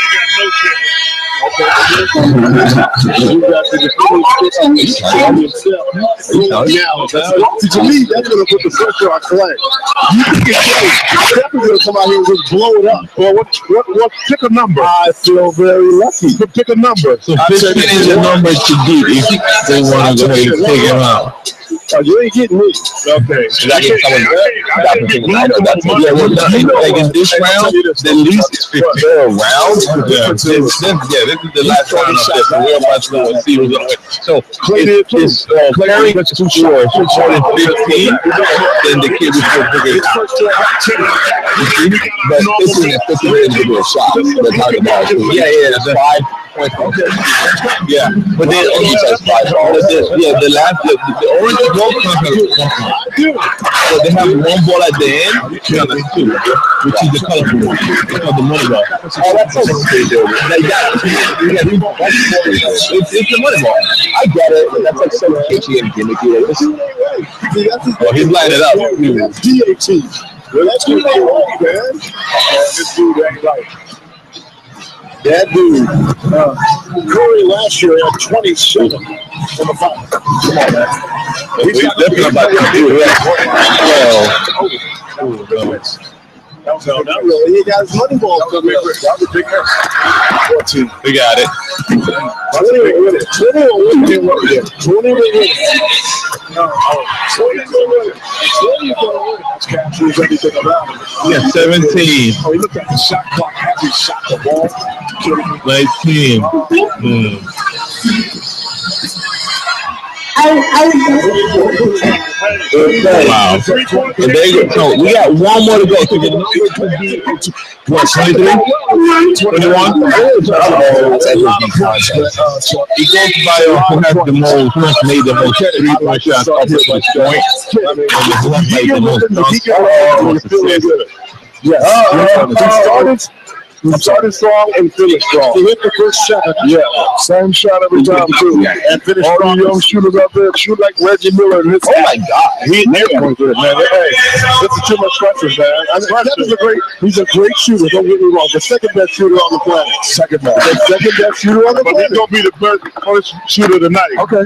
[SPEAKER 1] got no chance. Okay. You got the definitive on yourself. Now, to me, that's going to put the pressure on Clay. You think it's Clay? Definitely going to come out here and just blow it up. Well, what? Pick a number. I feel very lucky. But pick a number.
[SPEAKER 2] So 15 is the number to beat if they want to go ahead and take him out.
[SPEAKER 1] Oh, you ain't getting me. Okay.
[SPEAKER 2] Like in this round, the least is 15 rounds. This is the last round of this. We're about to go and see who's going to win. So it's very too short. If it's more than 15, then the kid is going to figure it out.
[SPEAKER 3] But this is a 50 individual shot. Yeah, that's 5 points.
[SPEAKER 2] Yeah, but then the last, the orange ball comes so they have one ball at the end, which is the colorful one. It's called the money ball.
[SPEAKER 3] Oh, that's so stupid.
[SPEAKER 2] Like that. It's the money ball.
[SPEAKER 3] I get it, but that's like so kitschy and gimmicky.
[SPEAKER 2] Oh, he's lighting it up.
[SPEAKER 1] That's DAT. Well, that's what they want, man. This dude ain't right. That dude, Curry last year had 27 in the final. Come on, man.
[SPEAKER 2] He's definitely about to do
[SPEAKER 1] it. No, not really. He got his money ball coming up. That was a big miss. 14.
[SPEAKER 2] We got it.
[SPEAKER 1] 20 will win it. 20 will win it. 20 will win it. No, 20 will win it. 20 will win it. That's captures everything about it.
[SPEAKER 2] Yeah, 17.
[SPEAKER 1] Oh, he looked at the shot clock as he shot the ball.
[SPEAKER 2] 19.
[SPEAKER 1] Hey,
[SPEAKER 2] Wow. So we got one more to go. So the number could be what, 23? 21? He goes by who has the most, who has made the most three-point shots up to this point.
[SPEAKER 7] Yes. He started strong and finished strong. He hit the first shot. Yeah, same shot every time too. And finished all strong. All the young shooters out there shoot like Reggie Miller. And oh my God, he never went good, man. Hey, this is too much pressure, man. He's a great shooter. Don't get me wrong. The second best shooter on the planet. Second best. The second best shooter on the planet. He's gonna be the first shooter tonight. Okay.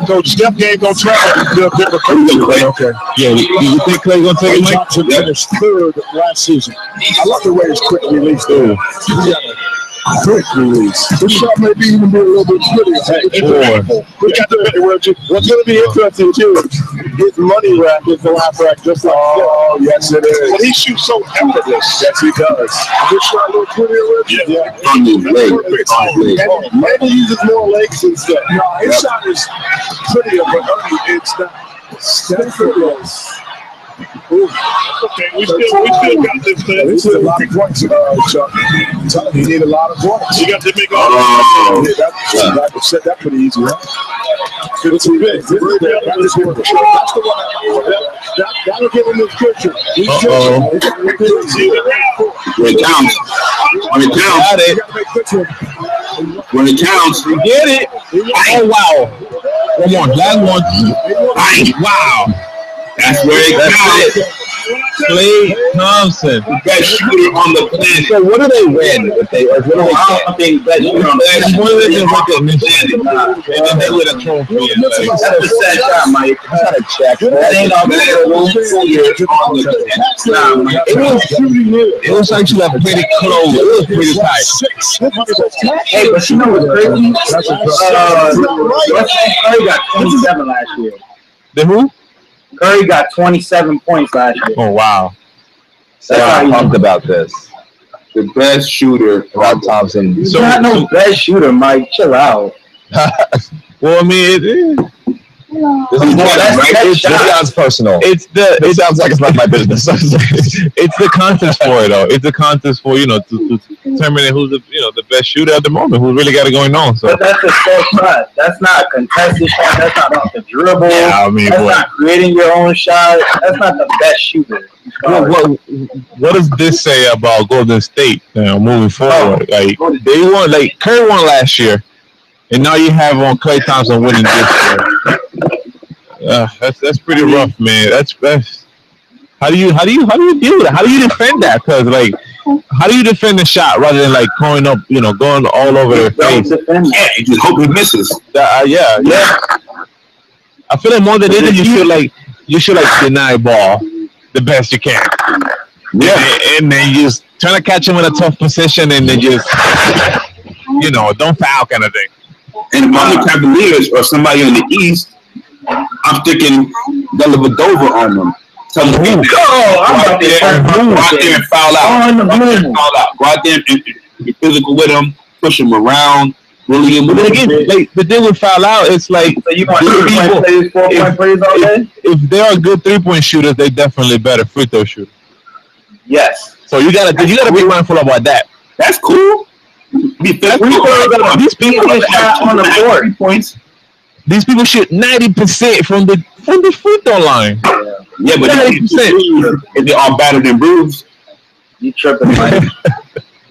[SPEAKER 7] So Steph game gonna travel to a different place. Okay. Yeah, you think Clay gonna take it, Mike? Johnson finished third last season. I love the way his quick release there. Quick release. This shot may even be a little bit prettier. What's going to be interesting too? His money rack is the lap rack, just like yes, it is. But he shoots so effortless. Yes, he does. This shot a little prettier, Reggie. Yeah. Maybe he uses more legs instead. No, his shot is prettier, but it's not. Effortless. Ooh. Okay, we still got this thing. This is a lot of points, Chuck. You need a lot of points. You got to make all that set that pretty easy, huh? It's a big. That's the one. That'll give him this picture.
[SPEAKER 6] When it counts. When it counts.
[SPEAKER 2] You get it. Oh, wow. One more. Last one. Wow.
[SPEAKER 6] That's where it counts.
[SPEAKER 2] Klay Thompson,
[SPEAKER 6] the best shooter on the planet.
[SPEAKER 3] So what do they win if they? Or what do they
[SPEAKER 6] think best shooter on the planet?
[SPEAKER 2] One of them is recognition, and then they win a trophy.
[SPEAKER 6] That's a sad shot, Mike.
[SPEAKER 3] I gotta check. That ain't all
[SPEAKER 6] that.
[SPEAKER 2] It was actually a pretty close. It was pretty tight.
[SPEAKER 5] Hey, but you know what's crazy? Curry got 27 last year.
[SPEAKER 2] The who?
[SPEAKER 5] Curry got 27 points last year.
[SPEAKER 2] Oh, wow.
[SPEAKER 3] So I'm pumped about this.
[SPEAKER 6] The best shooter,
[SPEAKER 3] Rob Thompson.
[SPEAKER 5] He's not no best shooter, Mike. Chill out.
[SPEAKER 2] Well, I mean,
[SPEAKER 3] This sounds personal. It sounds like it's not my business.
[SPEAKER 2] It's the contest for it, though. It's a contest for, to determine who's the best shooter at the moment, who's really got it going on. So.
[SPEAKER 5] But that's a self shot. That's not a contested shot. That's not off the dribble.
[SPEAKER 2] Yeah, I mean,
[SPEAKER 5] that's not creating your own shot. That's not the best shooter.
[SPEAKER 2] What does this say about Golden State moving forward? They won, Curry won last year, and now you have on Klay Thompson winning this year. That's pretty rough, man. That's how do you deal with it? How do you defend that? Because how do you defend the shot rather than going up, going all over their face?
[SPEAKER 6] Yeah, you just hope it misses.
[SPEAKER 2] Yeah. I feel like more than anything, you should deny ball the best you can. Yeah, and then you just trying to catch him in a tough position, and then just don't foul kind of thing.
[SPEAKER 6] And among the Cavaliers or somebody in the East, I'm sticking Dellavedova on them. Tell them, go out there and foul out. Go out there and be physical with them, push them around, bully them.
[SPEAKER 2] But again, the thing with foul out, it's like
[SPEAKER 5] so you want 3-point plays, 4-point plays all day?
[SPEAKER 2] If they are good 3-point shooters, they definitely better free throw shooters.
[SPEAKER 5] Yes.
[SPEAKER 2] So you gotta be mindful about that.
[SPEAKER 6] That's cool.
[SPEAKER 2] These people get shot on the board. 3 points. These people shoot 90% from the free throw line.
[SPEAKER 6] Yeah, but 90%. If they are better than Bruce,
[SPEAKER 5] you tripping, Mike.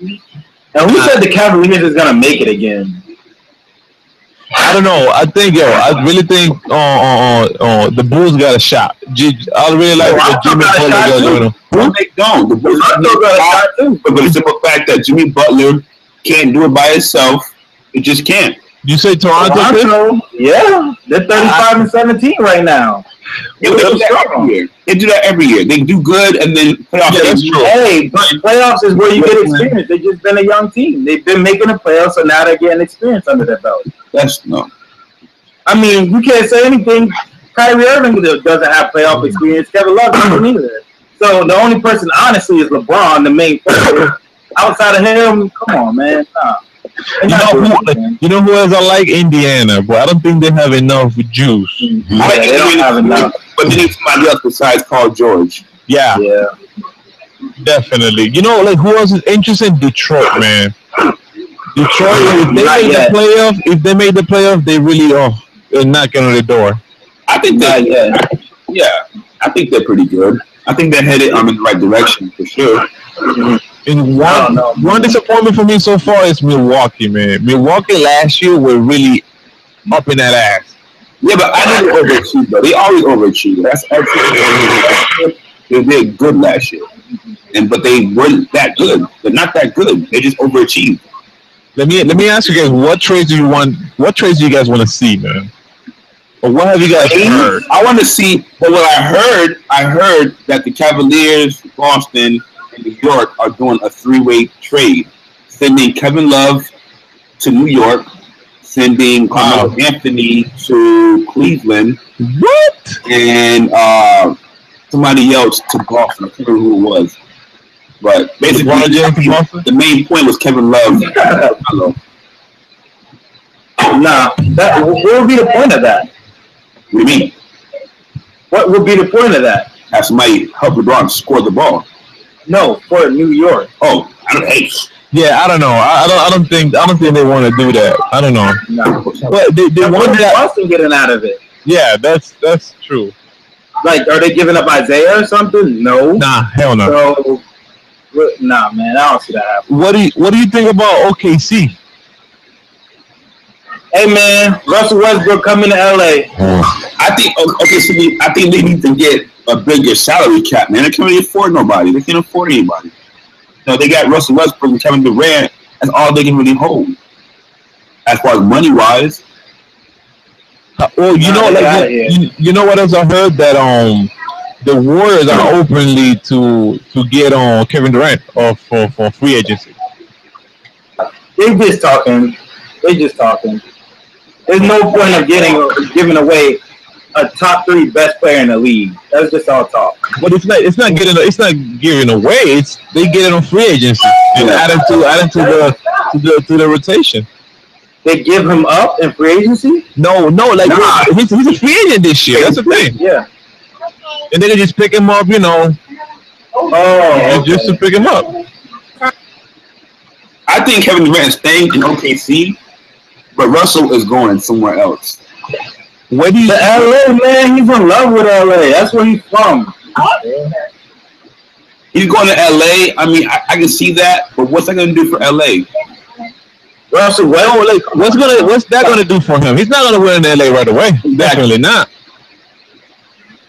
[SPEAKER 5] And who said the Cavaliers is gonna make it again?
[SPEAKER 2] I don't know. I really think the Bulls got a shot. I really like what Jimmy Butler got going on.
[SPEAKER 6] They don't. The Bulls got a shot too. But the simple fact that Jimmy Butler can't do it by himself, it just can't.
[SPEAKER 2] You say Toronto?
[SPEAKER 5] Yeah, they're 35-17 right now.
[SPEAKER 6] They do that every year. They do good and then playoffs.
[SPEAKER 2] Yeah, that's true.
[SPEAKER 5] Hey, but playoffs is where you get experience. They've just been a young team. They've been making the playoffs, so now they're getting experience under their belt. I mean, you can't say anything. Kyrie Irving doesn't have playoff experience. Kevin Love doesn't either. So the only person, honestly, is LeBron, the main player. Outside of him, come on, man.
[SPEAKER 2] You know who else I like? Indiana, but I don't think they have enough juice.
[SPEAKER 6] I like they don't have enough. But they need somebody else besides Paul George.
[SPEAKER 2] Yeah, definitely. You know, like who else is interested? Detroit, man. Detroit, if they made the playoff, they really they're knocking on the door.
[SPEAKER 6] I think I think they're pretty good. I think they're headed in the right direction for sure.
[SPEAKER 2] And one disappointment for me so far is Milwaukee, man. Milwaukee last year were really up in that ass.
[SPEAKER 6] Yeah, but I know they overachieved, though. They always overachieve. That's actually they did good last year, but they weren't that good. They're not that good. They just overachieved.
[SPEAKER 2] Let me ask you guys, what trades do you want? What trades do you guys want to see, man? Or what have you guys heard?
[SPEAKER 6] I want to see. But what I heard that the Cavaliers, Boston, and New York are doing a three-way trade, sending Kevin Love to New York, sending Carmelo Anthony to Cleveland.
[SPEAKER 2] What?
[SPEAKER 6] And somebody else to Boston. I can't remember who it was. But basically, the main point was Kevin Love.
[SPEAKER 5] What would be the point of that?
[SPEAKER 6] What do you mean?
[SPEAKER 5] What would be the point of that?
[SPEAKER 6] Have somebody help LeBron score the ball.
[SPEAKER 5] No, for New York.
[SPEAKER 6] Oh,
[SPEAKER 2] yeah, I don't know. I don't think they want to do that. I don't know.
[SPEAKER 5] No.
[SPEAKER 2] But they want that.
[SPEAKER 5] Boston getting out of it.
[SPEAKER 2] Yeah, that's true.
[SPEAKER 5] Like, are they giving up Isaiah or something? No.
[SPEAKER 2] Nah, hell no.
[SPEAKER 5] So, nah, man, I don't see that happening.
[SPEAKER 2] What do you think about OKC?
[SPEAKER 5] Hey, man, Russell Westbrook coming to LA.
[SPEAKER 6] I think they need to get a bigger salary cap, man. They can't really afford nobody. They can't afford anybody. They got Russell Westbrook and Kevin Durant. That's all they can really hold, as far as money wise.
[SPEAKER 2] Well, you know what else I heard, that the Warriors are openly to get on Kevin Durant for free agency.
[SPEAKER 5] They're just talking. There's no point of giving away a top 3 best player in the league. That's just all talk.
[SPEAKER 2] But it's not giving away. They get it on free agency and add him to the rotation.
[SPEAKER 5] They give him up in free agency?
[SPEAKER 2] No, he's a free agent this year. That's the thing.
[SPEAKER 5] Yeah.
[SPEAKER 2] And they can just pick him up, just to pick him up.
[SPEAKER 6] I think Kevin Durant is staying in OKC, but Russell is going somewhere else.
[SPEAKER 2] Where do you?
[SPEAKER 5] LA, man. He's in love with LA. That's where he's from.
[SPEAKER 6] He's going to LA. I mean, I can see that, but what's that going to do for LA?
[SPEAKER 5] Russell,
[SPEAKER 2] what's that going to do for him? He's not going to win in LA right away. Definitely not.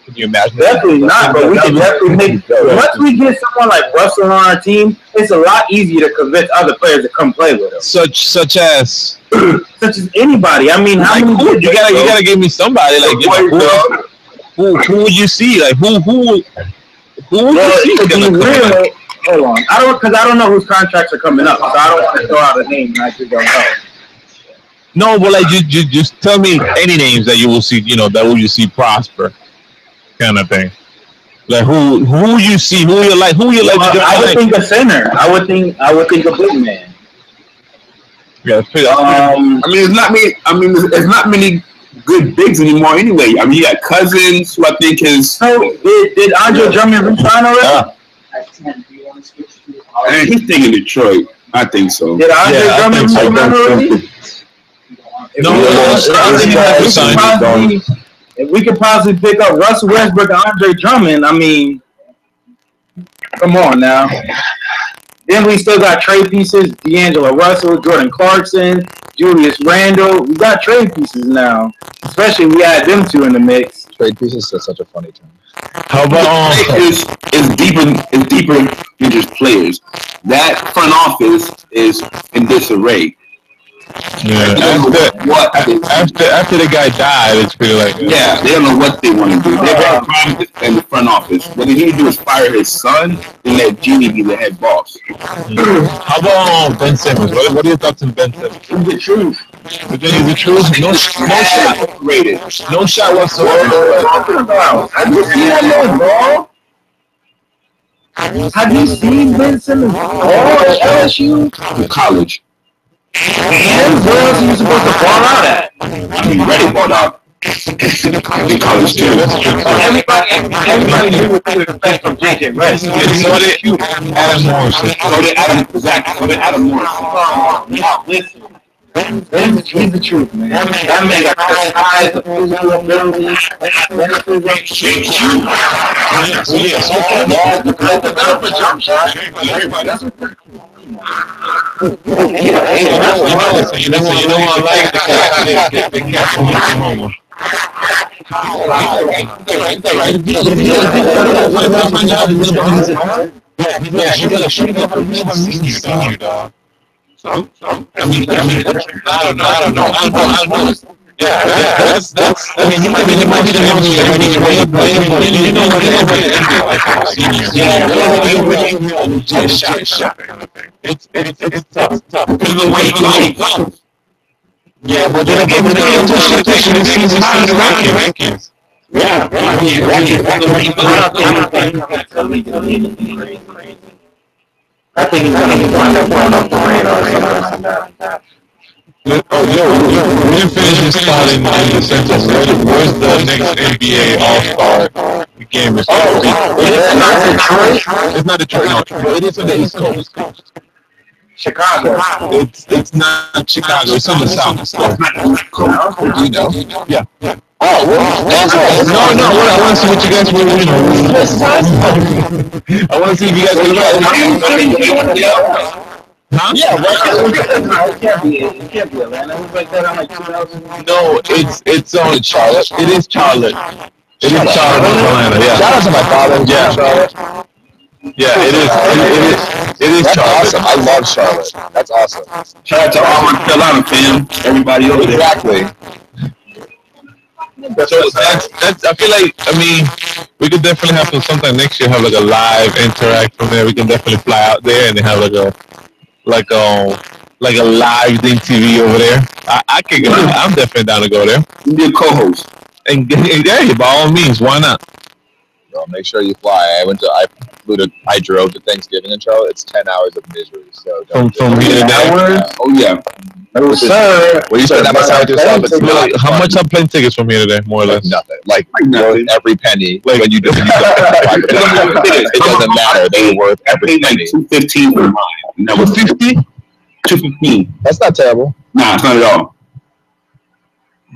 [SPEAKER 2] Can you imagine?
[SPEAKER 5] Definitely not. But we can definitely make. Once we get someone like Russell on our team, it's a lot easier to convince other players to come play with us.
[SPEAKER 2] Such as
[SPEAKER 5] anybody. I mean, how many?
[SPEAKER 2] You gotta give me somebody who would you see? Like who would you see?
[SPEAKER 5] Hold on, I don't know whose contracts are coming up, so I don't want to throw out a name and I just don't know.
[SPEAKER 2] No, but like just tell me any names that you will see, that will you see prosper, kind of thing. Like who you see, who you like.
[SPEAKER 5] I would think a center. I would think a big man.
[SPEAKER 2] Yeah,
[SPEAKER 6] there's not many good bigs anymore anyway. I mean, you got Cousins, who I think is.
[SPEAKER 5] So did Andre Drummond resign already?
[SPEAKER 6] And he's thinking Detroit. I think so.
[SPEAKER 5] Did Andre Drummond resign already? If we could possibly pick up Russell Westbrook and Andre Drummond, I mean, come on now. Then we still got trade pieces: D'Angelo Russell, Jordan Clarkson, Julius Randle. We got trade pieces now, especially if we add them two in the mix.
[SPEAKER 3] Trade pieces is such a funny term.
[SPEAKER 2] How about
[SPEAKER 6] it's deeper than just players. That front office is in disarray.
[SPEAKER 2] Yeah, after the guy died, it's pretty like
[SPEAKER 6] yeah, they don't know what they want to do. They're very prominent in the front office. What they need to do is fire his son and let Genie be the head boss.
[SPEAKER 2] How about Ben Simmons? What are your thoughts on Ben Simmons?
[SPEAKER 6] He's the truth.
[SPEAKER 2] But then he's the truth. No shot.
[SPEAKER 6] Rated.
[SPEAKER 2] No shot whatsoever.
[SPEAKER 5] Have you seen that man, bro? Have you seen Ben Simmons at LSU?
[SPEAKER 6] College.
[SPEAKER 5] And where else are you supposed to ball out at?
[SPEAKER 6] I mean, ready ball out. College too.
[SPEAKER 5] Everybody knew what they would expect from JJ Redick.
[SPEAKER 6] So did Adam Morris. So did Adam Morris.
[SPEAKER 5] Listen. He's the truth, man. That man got the size, the physical ability, the jump shot.
[SPEAKER 2] You know what I like? The cat from Oklahoma. I don't know. Yeah, that's. I mean, you might be the you know what it's tough. Because the way he goes. Yeah, but then again, this season rankings. Yeah,
[SPEAKER 5] I think he's going to be one up the radar.
[SPEAKER 2] We didn't finish this spot in the sentence. Where's the next NBA All-Star game? It's
[SPEAKER 5] not Detroit.
[SPEAKER 2] It's not Detroit. No, it is on the East Coast.
[SPEAKER 5] Chicago.
[SPEAKER 2] It's not Chicago. It's on the South. You know? Yeah.
[SPEAKER 3] Oh,
[SPEAKER 2] no. I want to see what you guys were doing. I want to see if you guys were doing. Huh?
[SPEAKER 5] Yeah, it can't be Atlanta. It was like that on like 2000.
[SPEAKER 2] No, it's on Charlotte. It is Charlotte. It is Charlotte, North Carolina. Yeah.
[SPEAKER 3] Shout out to my father.
[SPEAKER 2] Yeah.
[SPEAKER 3] Charlotte.
[SPEAKER 2] Yeah, it is
[SPEAKER 3] That's
[SPEAKER 2] Charlotte.
[SPEAKER 3] awesome. I love Charlotte. That's awesome.
[SPEAKER 6] Shout out to all my Carolina fam. Everybody over there.
[SPEAKER 3] Exactly.
[SPEAKER 2] So that's. I feel like, I mean, we could definitely have to sometime next year have like a live interact from there. We can definitely fly out there and then have like a live thing TV over there. I can go. I'm definitely down to go there.
[SPEAKER 6] You be a co-host.
[SPEAKER 2] And yeah, by all means, why not?
[SPEAKER 3] Well, make sure you fly. I drove to Thanksgiving in Charlotte. It's 10 hours of misery. So
[SPEAKER 2] From here to there.
[SPEAKER 6] Oh yeah.
[SPEAKER 3] Oh, sir. Well, you spend that much time with yourself. It's really
[SPEAKER 2] How much are plane tickets from here to there, more or less?
[SPEAKER 3] nothing. Like
[SPEAKER 6] nothing.
[SPEAKER 3] worth every penny. Like when you do it doesn't matter. They're worth
[SPEAKER 6] I
[SPEAKER 3] every
[SPEAKER 6] paid like
[SPEAKER 3] penny.
[SPEAKER 6] $215 for mine. No,
[SPEAKER 2] $250?
[SPEAKER 6] $215.
[SPEAKER 3] That's not terrible.
[SPEAKER 6] Nah, it's not at all.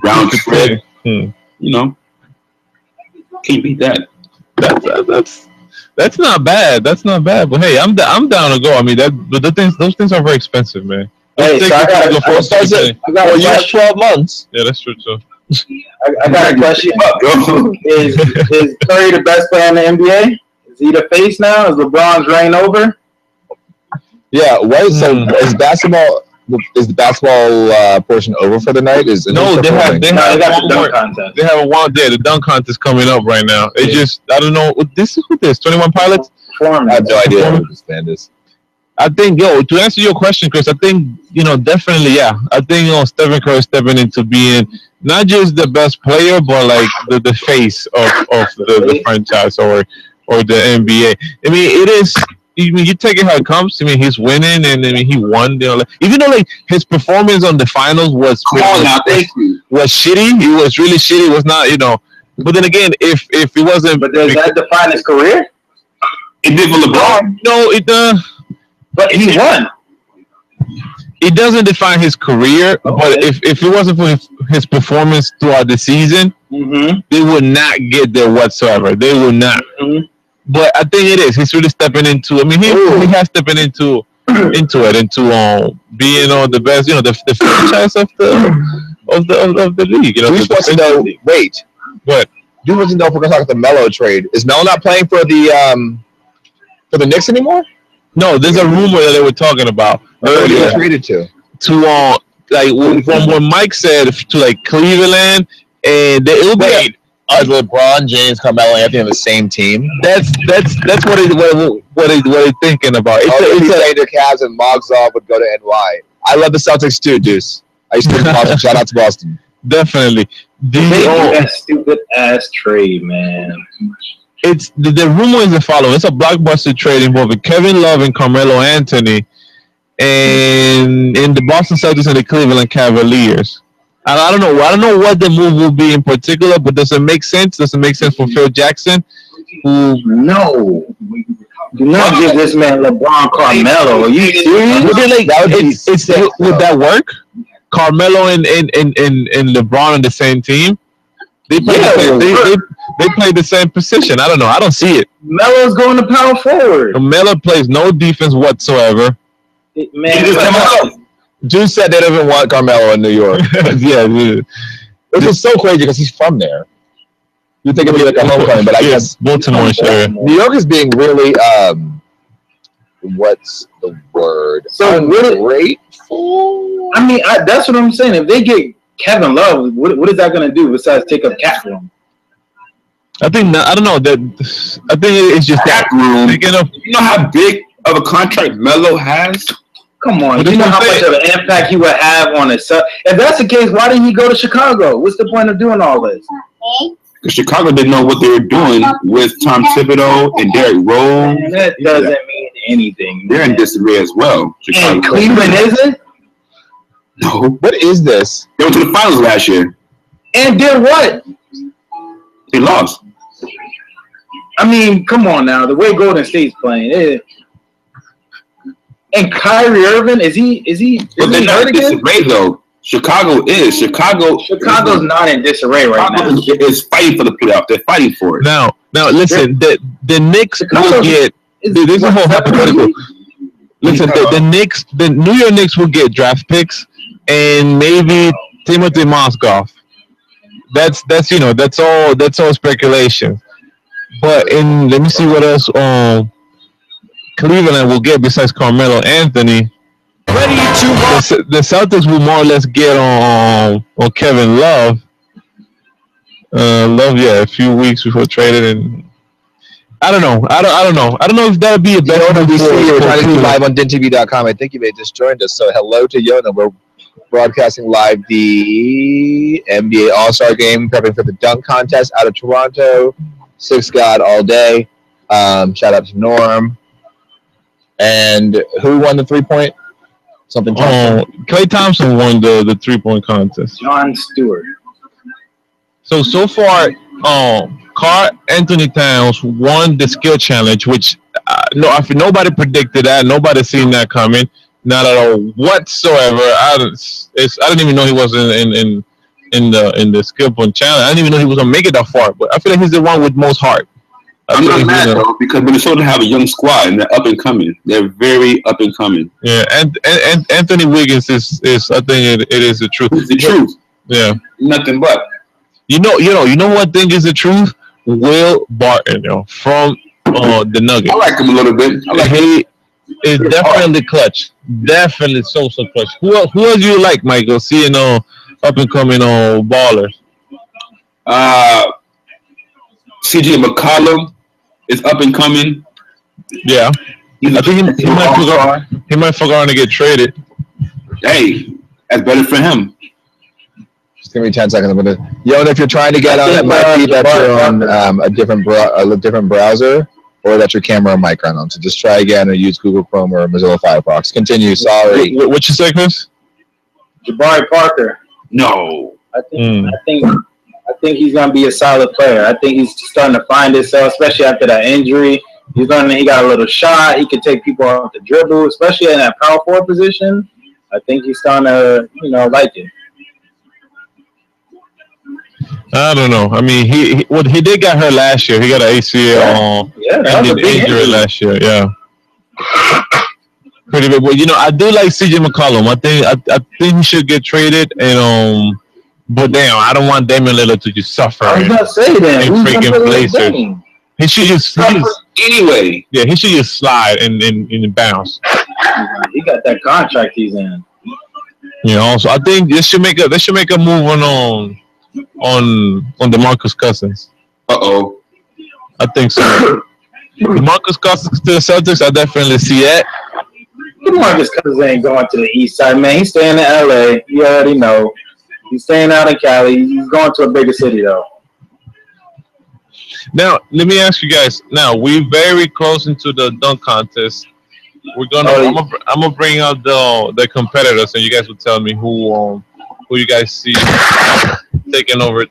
[SPEAKER 6] Round trip.
[SPEAKER 2] Hmm.
[SPEAKER 6] You know, can't beat that.
[SPEAKER 2] That's not bad. That's not bad. But hey, I'm down to go. I mean, those things are very expensive, man.
[SPEAKER 3] Hey, so I got a question. Well, you have 12 months.
[SPEAKER 2] Yeah, that's true too.
[SPEAKER 5] I got a question. Is Curry the best player in the NBA? Is he the face now? Is LeBron's reign over?
[SPEAKER 3] Yeah. What is so? Is the basketball portion over for the night?
[SPEAKER 2] No, they have
[SPEAKER 5] They got the dunk contest.
[SPEAKER 2] They have a one day. The dunk contest coming up right now. It just, I don't know. This is who this 21 Pilots.
[SPEAKER 3] I have no idea who this band is.
[SPEAKER 2] I think, to answer your question, Chris, I think, definitely, yeah. I think, Stephen Curry stepping into being not just the best player, but like the face of the franchise or the NBA. I mean, it is. I mean, you take it how it comes. I mean, he's winning, and I mean, he won. Even though like his performance on the finals was shitty. It was really shitty. It was not, But then again, if it wasn't,
[SPEAKER 5] but does that define his career?
[SPEAKER 6] It did for LeBron.
[SPEAKER 2] No, it
[SPEAKER 5] But he won.
[SPEAKER 2] It doesn't define his career. Okay. But if it wasn't for his performance throughout the season, they would not get there whatsoever. They would not. But I think it is. He's really stepping into. I mean, he has stepping into being the best. The franchise of the league.
[SPEAKER 3] We supposed to know. Wait,
[SPEAKER 2] what?
[SPEAKER 3] You wasn't know if we're gonna talk about the Melo trade. Is Melo not playing for the Knicks anymore?
[SPEAKER 2] No, there's a rumor that they were talking about earlier.
[SPEAKER 3] Traded to
[SPEAKER 2] like from what Mike said to like Cleveland, and it will be.
[SPEAKER 3] LeBron James, Carmelo Anthony on the same team.
[SPEAKER 2] That's what he's thinking about.
[SPEAKER 3] It's the Cavs and Mogzov would go to NY. I love the Celtics too, Deuce. I used to live in Boston. Shout out to Boston.
[SPEAKER 2] Definitely.
[SPEAKER 5] That stupid ass trade, man.
[SPEAKER 2] It's the rumor is the following. It's a blockbuster trade involving Kevin Love and Carmelo Anthony, and the Boston Celtics and the Cleveland Cavaliers. I don't know. I don't know what the move will be in particular, but does it make sense? Does it make sense for Phil Jackson? Who
[SPEAKER 5] No. Do not give this man LeBron Carmelo. Are you serious?
[SPEAKER 2] Would that work? Carmelo and LeBron on the same team? They play the same position. I don't know. I don't see it.
[SPEAKER 5] Melo's going to power forward.
[SPEAKER 2] Melo plays no defense whatsoever.
[SPEAKER 3] Juice said they don't even want Carmelo in New York.
[SPEAKER 2] Yeah, dude.
[SPEAKER 3] Which is so crazy because he's from there. You think it'd be like a homecoming, but I guess
[SPEAKER 2] Baltimore, sure.
[SPEAKER 3] New York is being really what's the word?
[SPEAKER 5] So
[SPEAKER 3] ungrateful.
[SPEAKER 5] I mean, that's what I'm saying. If they get Kevin Love, what is that going to do besides take up cap room?
[SPEAKER 2] I think I don't know that. I think it's just
[SPEAKER 6] cap room. You know how big of a contract Melo has?
[SPEAKER 5] Come on, you know how much of an impact he would have on his son. If that's the case, why didn't he go to Chicago? What's the point of doing all this?
[SPEAKER 6] Because Chicago didn't know what they were doing with Tom Thibodeau and Derrick Rose.
[SPEAKER 5] And that doesn't mean anything.
[SPEAKER 6] They're in disarray as well. Chicago.
[SPEAKER 5] And Cleveland isn't?
[SPEAKER 6] No.
[SPEAKER 3] What is this?
[SPEAKER 6] They went to the finals last year.
[SPEAKER 5] And did what?
[SPEAKER 6] They lost.
[SPEAKER 5] I mean, come on now. The way Golden State's playing, and Kyrie Irving, is he
[SPEAKER 6] they're not in disarray though. Chicago's
[SPEAKER 5] not in disarray right now.
[SPEAKER 6] Is fighting for the playoff. They're fighting for it.
[SPEAKER 2] Now listen, the Knicks will get. This is a whole hypothetical. Listen, the New York Knicks will get draft picks and maybe Timothy Mozgov. That's all speculation. But let me see what else Cleveland will get besides Carmelo Anthony. The Celtics will more or less get on Kevin Love. A few weeks before traded, and I don't know. I don't know if that'll be a better.
[SPEAKER 3] We're trying to do live on DinTV.com. I think you may have just joined us. So hello to Yona. We're broadcasting live the NBA All-Star Game, prepping for the dunk contest out of Toronto. Six God all day. Shout out to Norm. And who won the 3-point? Something.
[SPEAKER 2] Klay Thompson won the 3-point contest.
[SPEAKER 5] John Stewart.
[SPEAKER 2] So far, Karl Anthony Towns won the skill challenge, which nobody predicted that. Nobody seen that coming. Not at all whatsoever. I didn't even know he was in the skill point challenge. I didn't even know he was gonna make it that far. But I feel like he's the one with most heart.
[SPEAKER 6] I'm not mad though, because Minnesota have a young squad and they're up and coming. They're very up and coming.
[SPEAKER 2] Yeah, and Anthony Wiggins is I think it is the truth.
[SPEAKER 6] It's the truth.
[SPEAKER 2] Yeah,
[SPEAKER 6] nothing but.
[SPEAKER 2] You know what thing is the truth? Will Barton, from the Nuggets.
[SPEAKER 6] I like him a little bit.
[SPEAKER 2] He is definitely clutch. Definitely so clutch. Who else do you like, Michael? Seeing up and coming ballers.
[SPEAKER 6] CJ McCollum is up and coming.
[SPEAKER 2] Yeah, I think he might forget to get traded.
[SPEAKER 6] Hey, that's better for him.
[SPEAKER 3] Just give me 10 seconds. Yo, if you're trying to get on, it might be that you're on a different browser, or that your camera or mic are on. So just try again, or use Google Chrome or Mozilla Firefox. Continue. Sorry.
[SPEAKER 2] What's your sickness?
[SPEAKER 5] Jabari Parker.
[SPEAKER 6] No.
[SPEAKER 5] I think he's gonna be a solid player. I think he's starting to find himself, especially after that injury. He got a little shot. He can take people off the dribble, especially in that power forward position. I think he's starting to, like it.
[SPEAKER 2] I don't know. I mean, he did get hurt last year. He got an ACL injury last year. Yeah, pretty big. But I do like CJ McCollum. I think he should get traded. And but damn, I don't want Damian Lillard to just suffer.
[SPEAKER 5] I was gonna say that.
[SPEAKER 2] Freaking Blazers. He should just
[SPEAKER 6] anyway.
[SPEAKER 2] Yeah, he should just slide and bounce.
[SPEAKER 5] He got that contract he's in.
[SPEAKER 2] So I think they should make a move on DeMarcus Cousins. I think so. DeMarcus Cousins to the Celtics, I definitely see that.
[SPEAKER 5] DeMarcus Cousins ain't going to the East Side, man. He's staying in LA. You already know. He's staying out in Cali. He's going to a bigger city though.
[SPEAKER 2] Now, let me ask you guys. Now, we're very close into the dunk contest. We're gonna. I'm gonna bring out the competitors, and you guys will tell me who you guys see taking over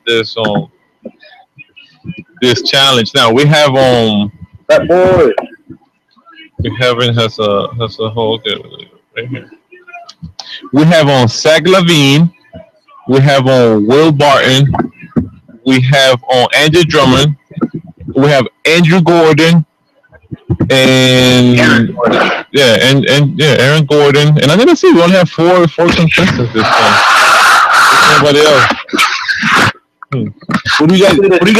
[SPEAKER 2] this challenge. Now we have
[SPEAKER 5] that boy.
[SPEAKER 2] We haven't has a whole right here. We have on Zach Levine. We have on Will Barton. We have on Andrew Drummond. We have Andrew Gordon. And Aaron Gordon. And I'm gonna see we only have four contestants this time. Nobody else. What do you guys think? What do you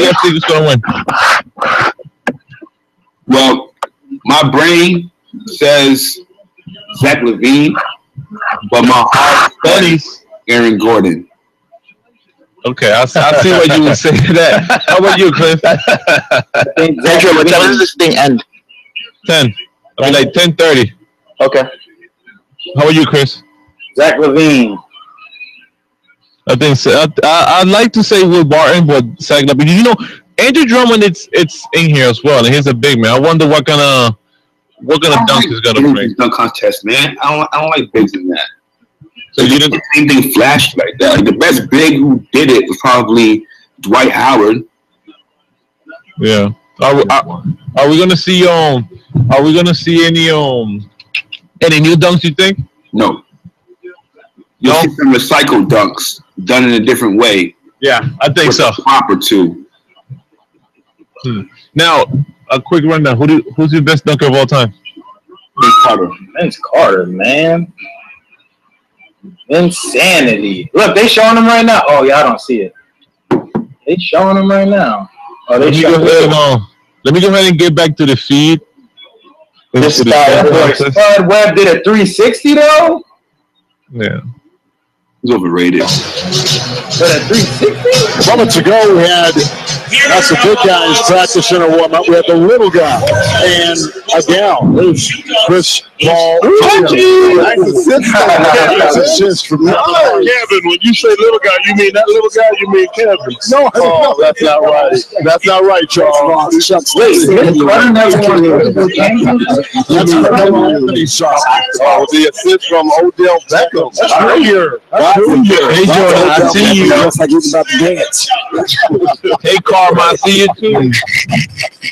[SPEAKER 2] guys think is gonna win?
[SPEAKER 6] Well, my brain says Zach Levine, but my heart says Aaron Gordon.
[SPEAKER 2] Okay, I'll see what you would say to that. How about you, Cliff?
[SPEAKER 4] Andrew, what time does this thing end?
[SPEAKER 2] 10. I mean, like 10:30.
[SPEAKER 4] Okay.
[SPEAKER 2] How about you, Chris?
[SPEAKER 5] Zach Levine.
[SPEAKER 2] I think so. I'd like to say Will Barton, but Zach Levine. You know, Andrew Drummond, it's in here as well, and he's a big man. I wonder what kind of dunk he's gonna bring.
[SPEAKER 6] Dunk contest, man. I don't like bigs in that.
[SPEAKER 2] So you didn't
[SPEAKER 6] same thing flashed like that. Like the best big who did it was probably Dwight Howard.
[SPEAKER 2] Yeah. Are we gonna see Are we gonna see any new dunks? You think?
[SPEAKER 6] No. You'll see some recycled dunks done in a different way.
[SPEAKER 2] Yeah, I think so.
[SPEAKER 6] Proper too.
[SPEAKER 2] Now, a quick rundown. Who's your best dunker of all time?
[SPEAKER 6] Vince Carter.
[SPEAKER 5] Vince Carter, man. Insanity. Look, they showing him right now. Oh, y'all don't see it. They showing him right now. Oh,
[SPEAKER 2] Let me go ahead and get back to the feed.
[SPEAKER 5] This guy, Spud Webb did a 360 though.
[SPEAKER 2] Yeah.
[SPEAKER 6] He's overrated.
[SPEAKER 5] But a 360?
[SPEAKER 7] Moments ago, we had that's the big guys practicing a warm up. We had the little guy and a gal. There's Chris Paul. Assist from Kevin. When you say little guy, you mean that little guy? You mean Kevin? No, that's not right. That's not right, Charles. That's Anthony shot. The assist from Odell Beckham. Junior.
[SPEAKER 2] Hey, Jordan, I see you.
[SPEAKER 7] Looks like he's about to dance.
[SPEAKER 2] Hey, Carm, I see you too.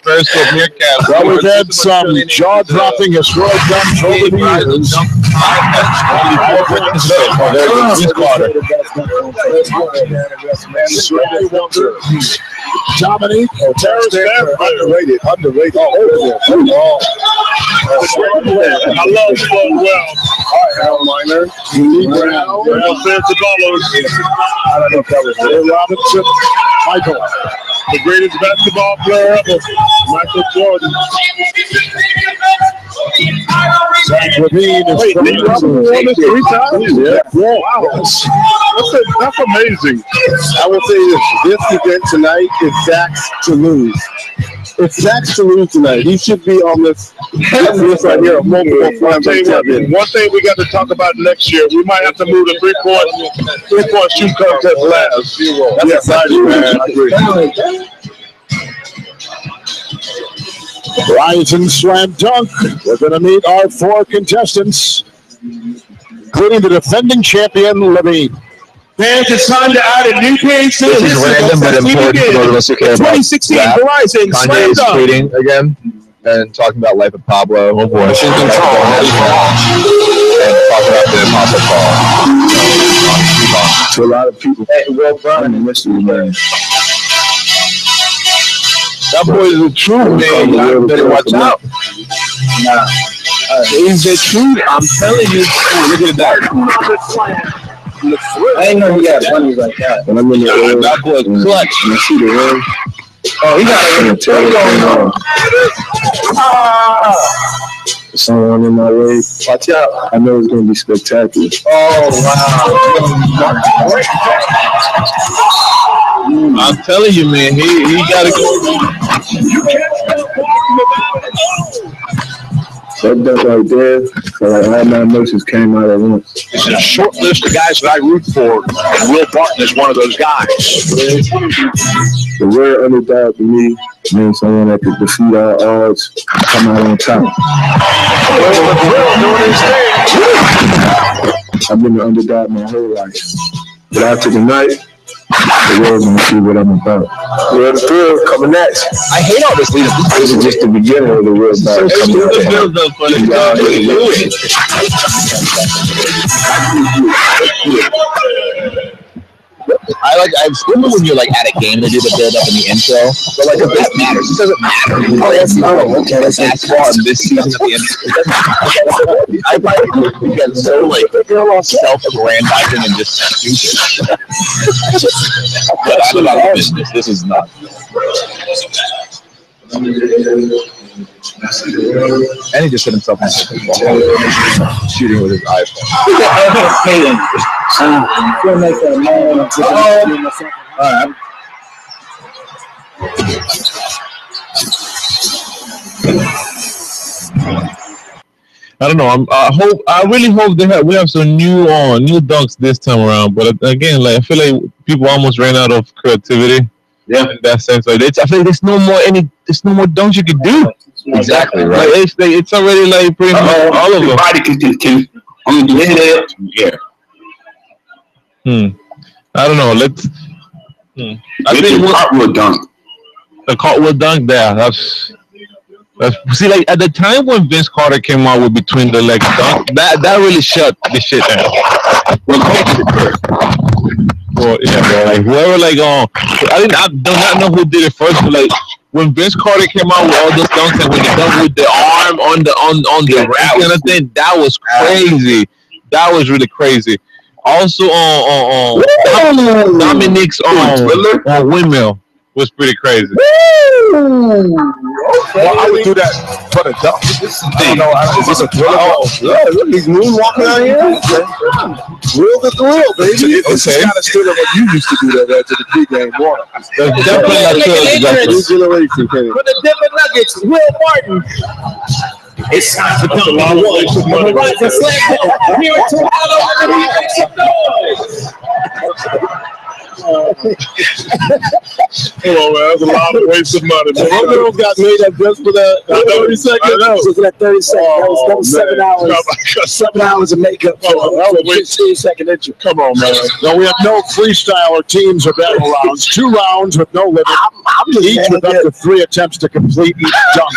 [SPEAKER 2] First of Meerkat.
[SPEAKER 7] Well, we've had some jaw-dropping historic dunks over the years. Dominique, underrated. I love Spud Webb. Minor. Offensive dollars. I don't know if that was Robinson. Michael, the greatest basketball player ever. Michael Jordan. Zach Levine is won this 3 times? Yeah. Wow. That's amazing. I will say this event tonight is Zach's to lose. It's Zach's to lose tonight. He should be on this right here. Multiple one thing we got to talk about next year, we might have to move the three-point shoot contest last. That's exciting, man. I agree. Rising slam dunk. We're going to meet our 4 contestants, including the defending champion, Levine.
[SPEAKER 9] Fans, it's time to add a new page to
[SPEAKER 3] This is random but important for those of us who care about
[SPEAKER 9] 2016 Verizon
[SPEAKER 3] Kanye is tweeting again and talking about Life of Pablo. Oh boy. And talking about the Apostle Paul.
[SPEAKER 7] To a lot of people.
[SPEAKER 5] Hey, well done.
[SPEAKER 7] Man. That boy is a true man. You better watch out. He's the truth. I'm telling you. Look at that.
[SPEAKER 5] I didn't know he got money like that.
[SPEAKER 7] And I'm in the air. That boy clutch. You see the rim?
[SPEAKER 5] Oh, he got a little tail going on.
[SPEAKER 7] Someone in my way. Watch out. I know it's going to be spectacular.
[SPEAKER 5] Oh, wow.
[SPEAKER 2] I'm telling you, man, he got to go.
[SPEAKER 7] That dunk right there, all my emotions came out at once.
[SPEAKER 9] This is a short list of guys that I root for, and Will Barton is one of those guys.
[SPEAKER 1] The rare underdog to me means someone that could defeat all odds, come out on top. I've been the underdog my whole life. But after tonight, the world's gonna see what I'm about. Real the thrill coming next.
[SPEAKER 3] I hate all this lead up.
[SPEAKER 1] This is just the beginning of the real battle.
[SPEAKER 3] I've seen when you're like at a game, they do the build up in the intro, but like if that matters, it doesn't matter. Okay, that's basketball in this season of the intro. I might get so like self-aggrandizing and just stupid. But I'm about business. This is not. And he just hit himself in the shooting with his iPhone. Alright.
[SPEAKER 2] I don't know. I really hope we have some new dunks this time around. But again, like I feel like people almost ran out of creativity. Yeah, in that sense, like I feel like there's no more dunks you can do.
[SPEAKER 3] Exactly right.
[SPEAKER 2] Like, it's already like pretty much all of them.
[SPEAKER 6] Body can only do it. Yeah.
[SPEAKER 2] I don't know. I think
[SPEAKER 6] cartwheel dunk.
[SPEAKER 2] The cartwheel dunk there. That's see, like at the time when Vince Carter came out with between the legs dunk, that really shut the shit down. Well, yeah, bro. Like whoever, like, I do not know who did it first, but like when Vince Carter came out with all those dunks and when he dunked with the arm on the wrap kind of thing, that was crazy. That was really crazy. Also, on Dominic's on windmill was pretty crazy.
[SPEAKER 7] Well, I would do that for the dunk. I don't know. Is this a thriller? Yeah, look, he's moonwalking out here. Real the thrill, baby. It's kind of still what you used to do that to the pregame water.
[SPEAKER 9] Definitely not
[SPEAKER 7] generation.
[SPEAKER 9] For the Denver Nuggets, Will Martin. It's time for dunk number one. Right to slam here in Toronto, and he makes some noise.
[SPEAKER 7] Come on, man. That's a lot of waste of money. One girl got made up just for that 30 seconds. I know.
[SPEAKER 10] Just for that 30 seconds. That was 7 hours. 7 hours of makeup for a 15-second intro.
[SPEAKER 7] Come on, man. No, we have no freestyle or teams or battle rounds. 2 rounds with no limit. Each with up to 3 attempts to complete each dunk.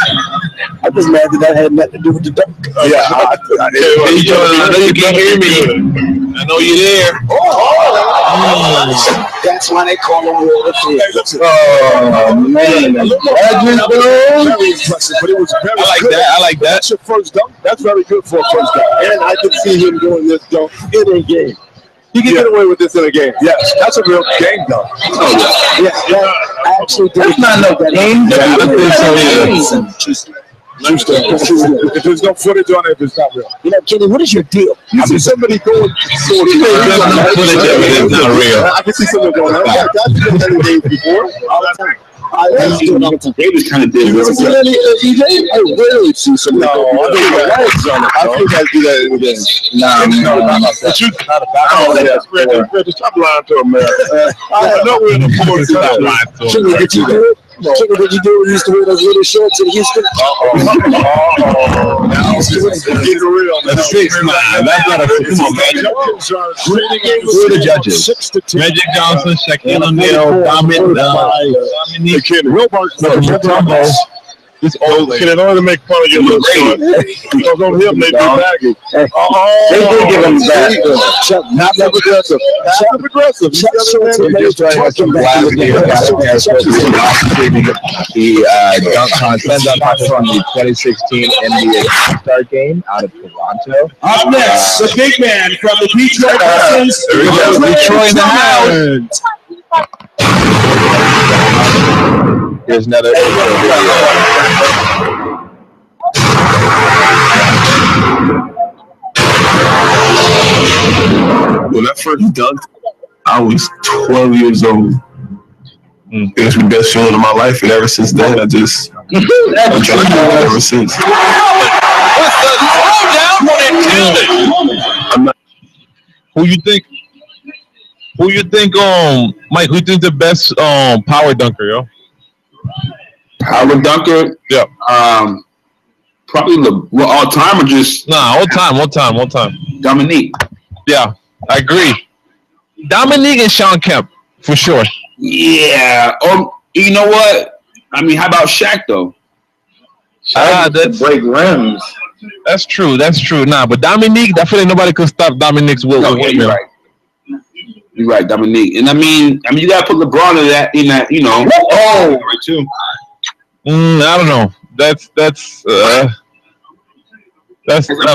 [SPEAKER 10] I'm just mad that had nothing to do with the dunk.
[SPEAKER 7] Yeah.
[SPEAKER 2] I know you can hear me. I know you're there.
[SPEAKER 10] That's why they call him Will the Thrill.
[SPEAKER 7] Oh, man. Very impressive, but it was very good.
[SPEAKER 2] I like that.
[SPEAKER 7] That's your first dunk. That's very good for a first dunk. And I can see him doing this dunk in a game. He can get away with this in a game. Yes, that's a real game dunk.
[SPEAKER 10] Oh, yeah. I actually did.
[SPEAKER 5] That's not no game dunk.
[SPEAKER 7] If there's no footage on it, it's not real.
[SPEAKER 10] You know, Kenny, what is your deal?
[SPEAKER 7] You see somebody going
[SPEAKER 2] It's not real.
[SPEAKER 7] I can see somebody going, I've been in games before. All the time.
[SPEAKER 6] Davis kind of did.
[SPEAKER 7] You ever seen any EJ? I rarely see somebody go. I think I do that in the game. No. But you not about that. Stop lying to him, man. I know we're in the fourth. Stop lying to him.
[SPEAKER 10] Did you do it? Did you do when you used to wear those little shorts in Houston?
[SPEAKER 7] Get it real.
[SPEAKER 2] That's 6'9". That's not a come on, man. Who are the judges? Magic Johnson, Shaquille O'Neal, Dominique, Wilbert, this old
[SPEAKER 7] Can it only make fun of your little short? Because on him they do baggy.
[SPEAKER 5] They did give him that.
[SPEAKER 7] Not aggressive. Not aggressive.
[SPEAKER 3] The dunk contest from the 2016 NBA All-Star game out of Toronto.
[SPEAKER 9] Up next, the big man from the Detroit Pistons.
[SPEAKER 2] There we go. Detroit in the house.
[SPEAKER 3] Here's another.
[SPEAKER 1] When I first dunked, I was 12 years old. It was the best feeling of my life, and ever since then, I'm trying to do it ever since.
[SPEAKER 2] Who you think? Who you think, Mike? Who you think the best power dunker, yo?
[SPEAKER 6] Power dunker?
[SPEAKER 2] Yeah.
[SPEAKER 6] Probably all time or just
[SPEAKER 2] all time.
[SPEAKER 6] Dominique.
[SPEAKER 2] Yeah, I agree. Dominique and Sean Kemp for sure.
[SPEAKER 6] Yeah. You know what? I mean, how about Shaq though?
[SPEAKER 5] That's break rims.
[SPEAKER 2] That's true. Nah, but Dominique, I feel like nobody could stop Dominique's will.
[SPEAKER 6] No, yeah, you're right. You're right, Dominique. And I mean, you gotta put LeBron in that, you know.
[SPEAKER 2] Oh,
[SPEAKER 6] right too.
[SPEAKER 2] I don't know. That's
[SPEAKER 6] a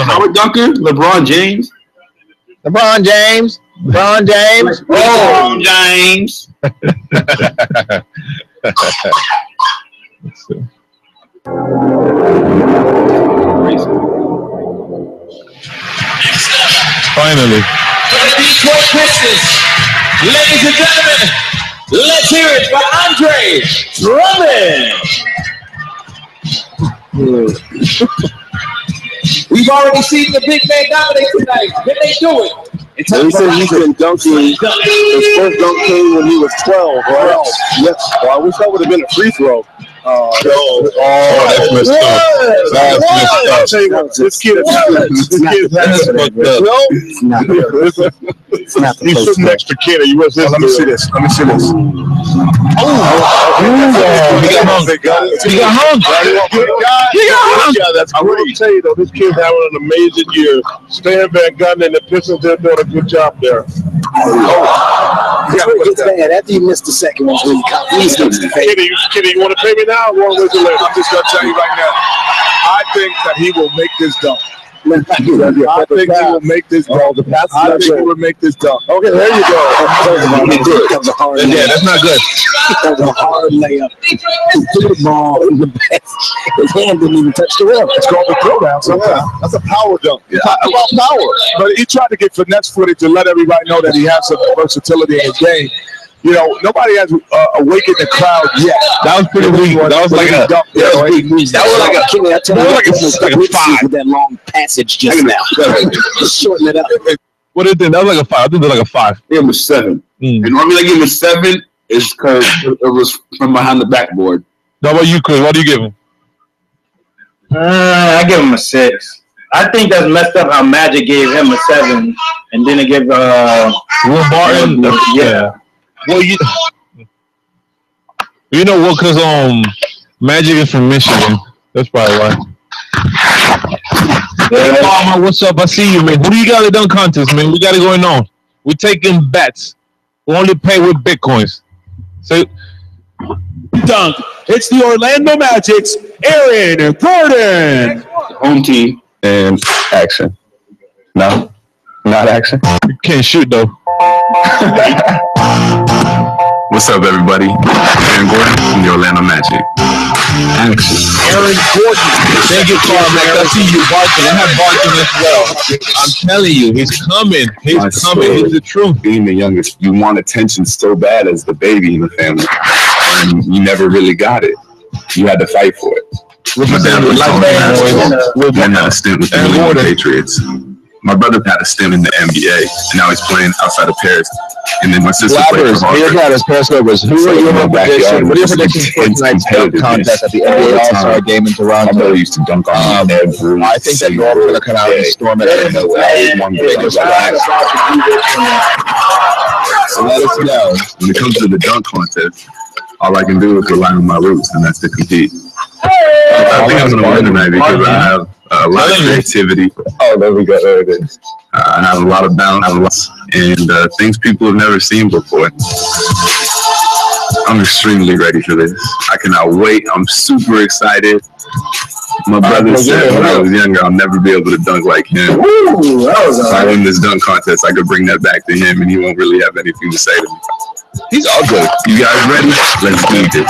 [SPEAKER 6] power dunker. LeBron James.
[SPEAKER 3] LeBron James.
[SPEAKER 6] LeBron James.
[SPEAKER 2] Let's see. Finally.
[SPEAKER 9] Detroit Pistons. Ladies and gentlemen, let's hear it for Andre Drummond. We've already seen the big man dominate tonight. Can they do it?
[SPEAKER 1] He said he's been dunking. His first dunk came when he was 12, right? Yes. Well, I wish that would have been a free throw.
[SPEAKER 2] That's messed up. That's messed up.
[SPEAKER 1] I'll tell you what, this kid is He's sitting next to Kenny. Let me see this.
[SPEAKER 2] He got hung.
[SPEAKER 1] That's great. I will tell you though, this kid's having an amazing year. Stan Van Gundy and the Pistons did doing a good job there.
[SPEAKER 10] After you missed the second one, Kenny,
[SPEAKER 1] you want to pay me now or want to wait till later? I'm just going to tell you right now. I think that he will make this dunk. I think he will make this dunk. I think he will make this dunk. Okay, there you go.
[SPEAKER 2] Yeah, that's not good.
[SPEAKER 10] That was a hard layup. He threw the ball in the back. His hand didn't even touch the rim.
[SPEAKER 1] It's called the throwdown sometimes. That's a power dunk. Yeah. About power. But he tried to get finesse footage to let everybody know that he has some versatility in his game. You know, nobody has awakened the crowd yet.
[SPEAKER 2] That was pretty weak. That was like a
[SPEAKER 10] dunk. That was like a Kenny. I tell you, like a 5 with that long passage just now. Just shorten it up.
[SPEAKER 2] What did it? That was like a 5. I think it was like a 5.
[SPEAKER 6] It was 7. And normally I give him a 7 is because it was from behind the backboard.
[SPEAKER 2] How about you, Chris? What do you give him?
[SPEAKER 5] I give him a 6. I think that's messed up how Magic gave him a 7 and then it gave
[SPEAKER 2] Will Barton. Yeah. Well, you know what? Because Magic is from Michigan. That's probably why. Hey, Mama, what's up? I see you, man. Who do you got in the dunk contest, man? We got it going on. We're taking bets. We only pay with Bitcoins. So,
[SPEAKER 9] dunk. It's the Orlando Magic's Aaron Gordon.
[SPEAKER 6] Home team
[SPEAKER 3] and action. No, not action.
[SPEAKER 2] You can't shoot though.
[SPEAKER 6] What's up, everybody? Aaron Gordon from the Orlando Magic. Action.
[SPEAKER 2] Aaron Gordon. Thank you, Carmack. I see you barking. I have barking as well. I'm telling you, he's coming. He's coming. He's the truth.
[SPEAKER 6] Being the youngest, you want attention so bad as the baby in the family, and you never really got it. You had to fight for it. My dad was had a stint with the New England Patriots. My brother had a stint in the NBA, and now he's playing outside of Paris. And then my sister played for
[SPEAKER 3] Harvard. Who are your predictions? What are your predictions for tonight's dunk contest at the NBA All-Star game in Toronto?
[SPEAKER 6] My brother used to dunk on every.
[SPEAKER 3] I think that you're all going to come out and storm it.
[SPEAKER 6] So
[SPEAKER 3] let us know.
[SPEAKER 6] When it comes to the dunk contest, all I can do is rely on my roots, and that's to compete. I think I'm going to win tonight because I have a lot of creativity.
[SPEAKER 3] Oh, there we go. There it is.
[SPEAKER 6] I have a lot of balance and things people have never seen before. I'm extremely ready for this. I cannot wait. I'm super excited. My brother said when I was younger, I'll never be able to dunk like him. If I win this dunk contest, I could bring that back to him, and he won't really have anything to say to me.
[SPEAKER 3] He's all good.
[SPEAKER 6] You guys ready? Let's do this.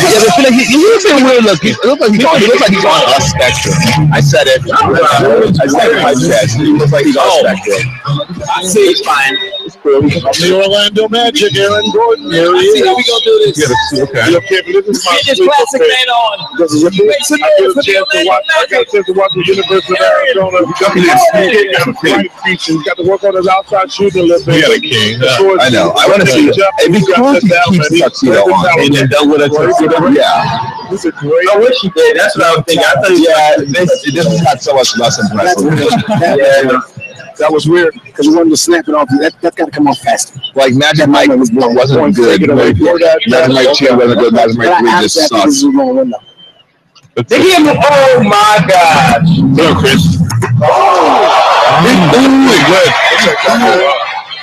[SPEAKER 3] Yeah, I feel like he looks weird looking. It looks like he's on a spectrum. I said it. I said it in my chest. He looks like he's on a spectrum.
[SPEAKER 10] I see. It's fine.
[SPEAKER 7] I'm the Orlando Magic, Aaron Gordon. Here he is.
[SPEAKER 9] How we gonna do this?
[SPEAKER 7] Okay, but this is my
[SPEAKER 9] Get this classic man on.
[SPEAKER 7] Because I get a chance to watch the University of Arizona. He's got to work on his outside shooting a little bit.
[SPEAKER 3] I know. I want to see it. It'd be cool if he keeps the tuxedo on.
[SPEAKER 2] And then done with a tuxedo.
[SPEAKER 3] Yeah.
[SPEAKER 7] This is great.
[SPEAKER 5] I wish he did. That's what I was thinking. I thought
[SPEAKER 3] This has got so much less impressive.
[SPEAKER 10] That was weird because we wanted to snap it off. That's got to come off faster.
[SPEAKER 3] Like Magic Mike wasn't good. Magic Mike 2 wasn't good. Magic Mike 3 just sucks.
[SPEAKER 5] Oh my gosh.
[SPEAKER 2] Hello, Chris.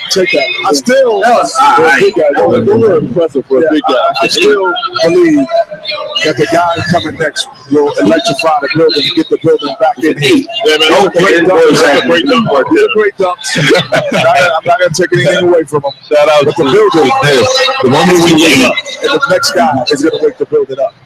[SPEAKER 7] Take that. I still, big guy. Those are impressive for a big guy. I still believe that the guy coming next will electrify the building and get the building back in heat. Yeah, man, great dunk. Great dunks. I'm not going to take anything away from him. Shout out to the building. The moment we wake up, and the next guy is going to wake the building up.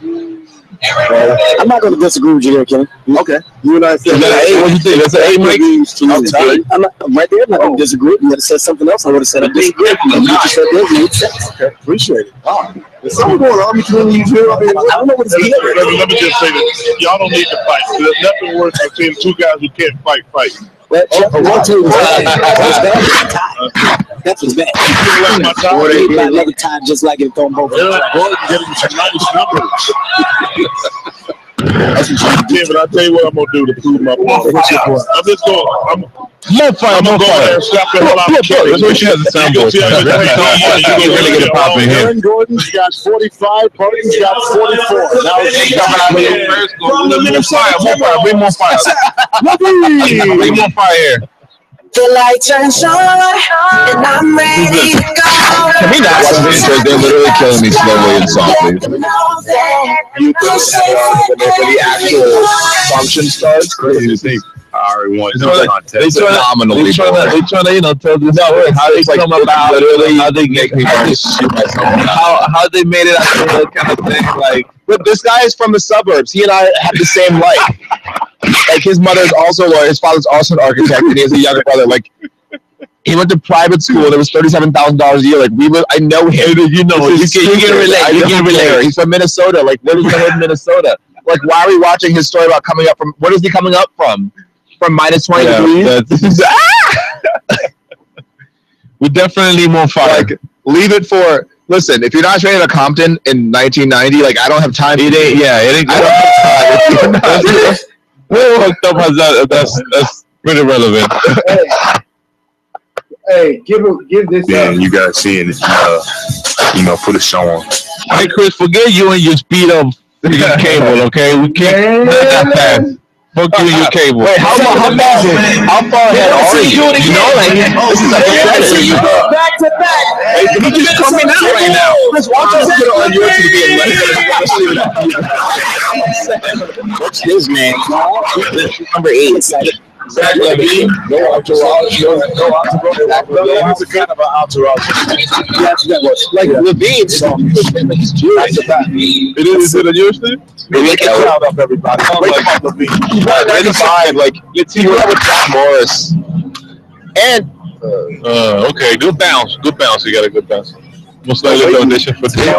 [SPEAKER 10] I'm not going to disagree with you there, Kenny.
[SPEAKER 7] Okay. You and I said
[SPEAKER 2] that. What do you think? That's an A, Mike?
[SPEAKER 10] I'm not right there. I'm not going to disagree. You would have said something else. I would have said I disagree. You just said that made sense.
[SPEAKER 7] Okay. Appreciate it. What's going on between you two? I
[SPEAKER 10] don't know what it's
[SPEAKER 7] Let me just say this. Y'all don't need to fight. There's nothing worse than seeing two guys who can't fight.
[SPEAKER 10] That was bad. Another time, just like it on both.
[SPEAKER 7] Gordon getting some nice numbers. That's what you did, but I'll tell you what I'm gonna do to prove my point. I'm just going. I'm gonna go there and stop that whole
[SPEAKER 2] That's what she has a soundboard. You can really get a pop in here.
[SPEAKER 7] Aaron Gordon's got 45. Parton's got 44. Now he's coming out here first. Bring more fire. Bring more fire here.
[SPEAKER 11] The light turns on, and I'm ready to go.
[SPEAKER 3] Can we not watch this? They're literally killing me slowly and softly. For the actual function starts, crazy.
[SPEAKER 2] I already want
[SPEAKER 3] It's phenomenally.
[SPEAKER 2] They trying to, tell this story. How they come about literally, how they get me how they made it out of kind of thing. Like,
[SPEAKER 3] but this guy is from the suburbs. He and I have the same life. Like his mother's also a lawyer. His father's also an architect, and he has a younger brother. Like he went to private school. And it was $37,000 a year. Like I know him. You know, you can relate. You can relate. He's from Minnesota. Like what is in Minnesota? Like why are we watching his story about coming up from? What is he coming up from? From minus 20 degrees.
[SPEAKER 2] We definitely need more fire.
[SPEAKER 3] Like leave it for. Listen, if you're not training at Compton in 1990, like I don't have time.
[SPEAKER 2] It ain't. I don't have time. We're hooked up as that's pretty relevant.
[SPEAKER 5] Hey, give this.
[SPEAKER 1] Yeah, you guys seeing it? Put a show on.
[SPEAKER 2] Hey, Chris, forget you and your speed up cable, okay? We can't that fast. Fuck you and your cable.
[SPEAKER 3] Wait, how far ahead are you? You know, like this is a
[SPEAKER 9] back to back.
[SPEAKER 3] Hey, he just coming out right now. Chris, watch us put it on your TV and what's his name? Number 8.
[SPEAKER 7] Zach Levine, no entourage. He's a kind of an entourage.
[SPEAKER 3] Like Levine, so he's Jewish.
[SPEAKER 2] Is it a Jewish thing?
[SPEAKER 7] Make it crowd up, everybody. Wake up, Levine.
[SPEAKER 3] He's right in the vibe. Like, let's see what with John Morris. And
[SPEAKER 2] okay, good bounce. You got a good bounce. Most likely the audition for this thing.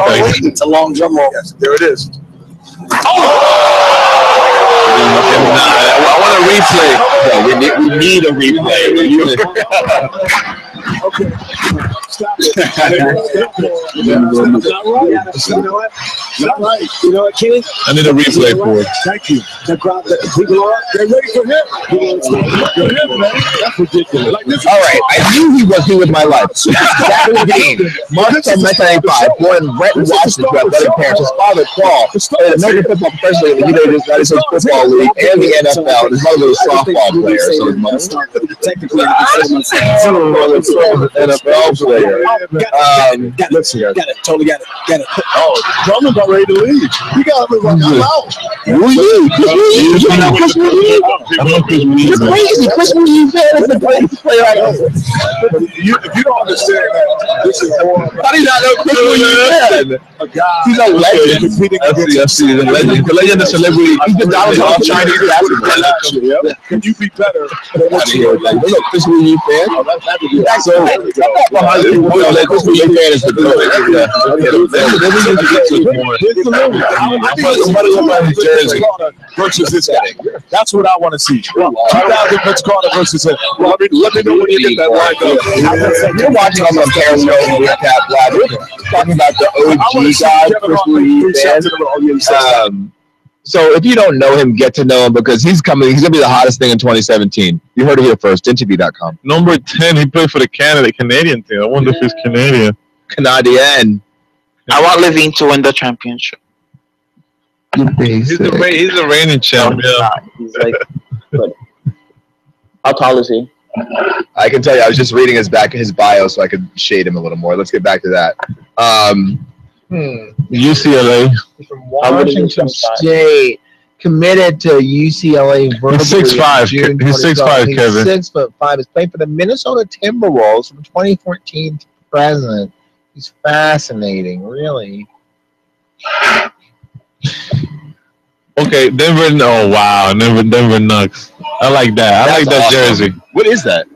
[SPEAKER 10] It's a long drum roll.
[SPEAKER 7] Yes, there it is.
[SPEAKER 2] I want a replay.
[SPEAKER 3] Yeah, we need a replay.
[SPEAKER 7] Okay. Stop it. Not right. You know what, Kenny?
[SPEAKER 2] I need a replay for it.
[SPEAKER 7] Thank you. The crowd, people are they're ready for him. Man. That's ridiculous. Like this.
[SPEAKER 3] All right, I knew he was here with my life. Zach Levine, March of 1995, born in Renton, Washington, to athletic parents. His father, Paul, played American football professionally in the United States Football League and the NFL. His mother was a softball player, so his mother.
[SPEAKER 10] Technically,
[SPEAKER 3] NFL player.
[SPEAKER 7] Listen,
[SPEAKER 10] got it. Totally got it. Got it.
[SPEAKER 7] Oh, Drummond's about ready to leave. He got to look like I'm out.
[SPEAKER 3] Who you? You don't know Chris Lee? You're crazy. Chris Lee fan is the greatest player I know.
[SPEAKER 7] If you don't understand that, this is more.
[SPEAKER 3] How do you not know Chris Lee?
[SPEAKER 7] A guy.
[SPEAKER 3] He's a legend.
[SPEAKER 7] Competing
[SPEAKER 2] I see. The legend, the celebrity.
[SPEAKER 3] He's the Donald Trump of Chinese basketball.
[SPEAKER 7] Can you be better than what you are?
[SPEAKER 3] Look, Chris Lee fan. So, Chris Lee fan is the good.
[SPEAKER 7] Versus this guy. That's what I want to see. 2000 Vince Carter versus him. Let me know when you get that lined up.
[SPEAKER 3] You're watching on the Periscope recap live. We're talking about the OG guy, Chris Lee fan. So if you don't know him, get to know him because he's coming. He's gonna be the hottest thing in 2017. You heard it here first. DinTV.com.
[SPEAKER 2] Number 10, he played for the Canadian team. I wonder if he's Canadian.
[SPEAKER 3] Canadian.
[SPEAKER 4] I want Levine to win the championship.
[SPEAKER 2] He's the reigning champ. Yeah.
[SPEAKER 4] He's like, how tall is he?
[SPEAKER 3] I can tell you. I was just reading his bio, so I could shade him a little more. Let's get back to that.
[SPEAKER 2] UCLA.
[SPEAKER 3] From Washington State, committed to UCLA.
[SPEAKER 2] He's 6'5". He's 6'5", Kevin.
[SPEAKER 3] 6'5". He's playing for the Minnesota Timberwolves from 2014 to present. He's fascinating, really.
[SPEAKER 2] Okay, Denver. Oh wow, Denver Nuggets. I like that. I like that jersey.
[SPEAKER 3] What is that?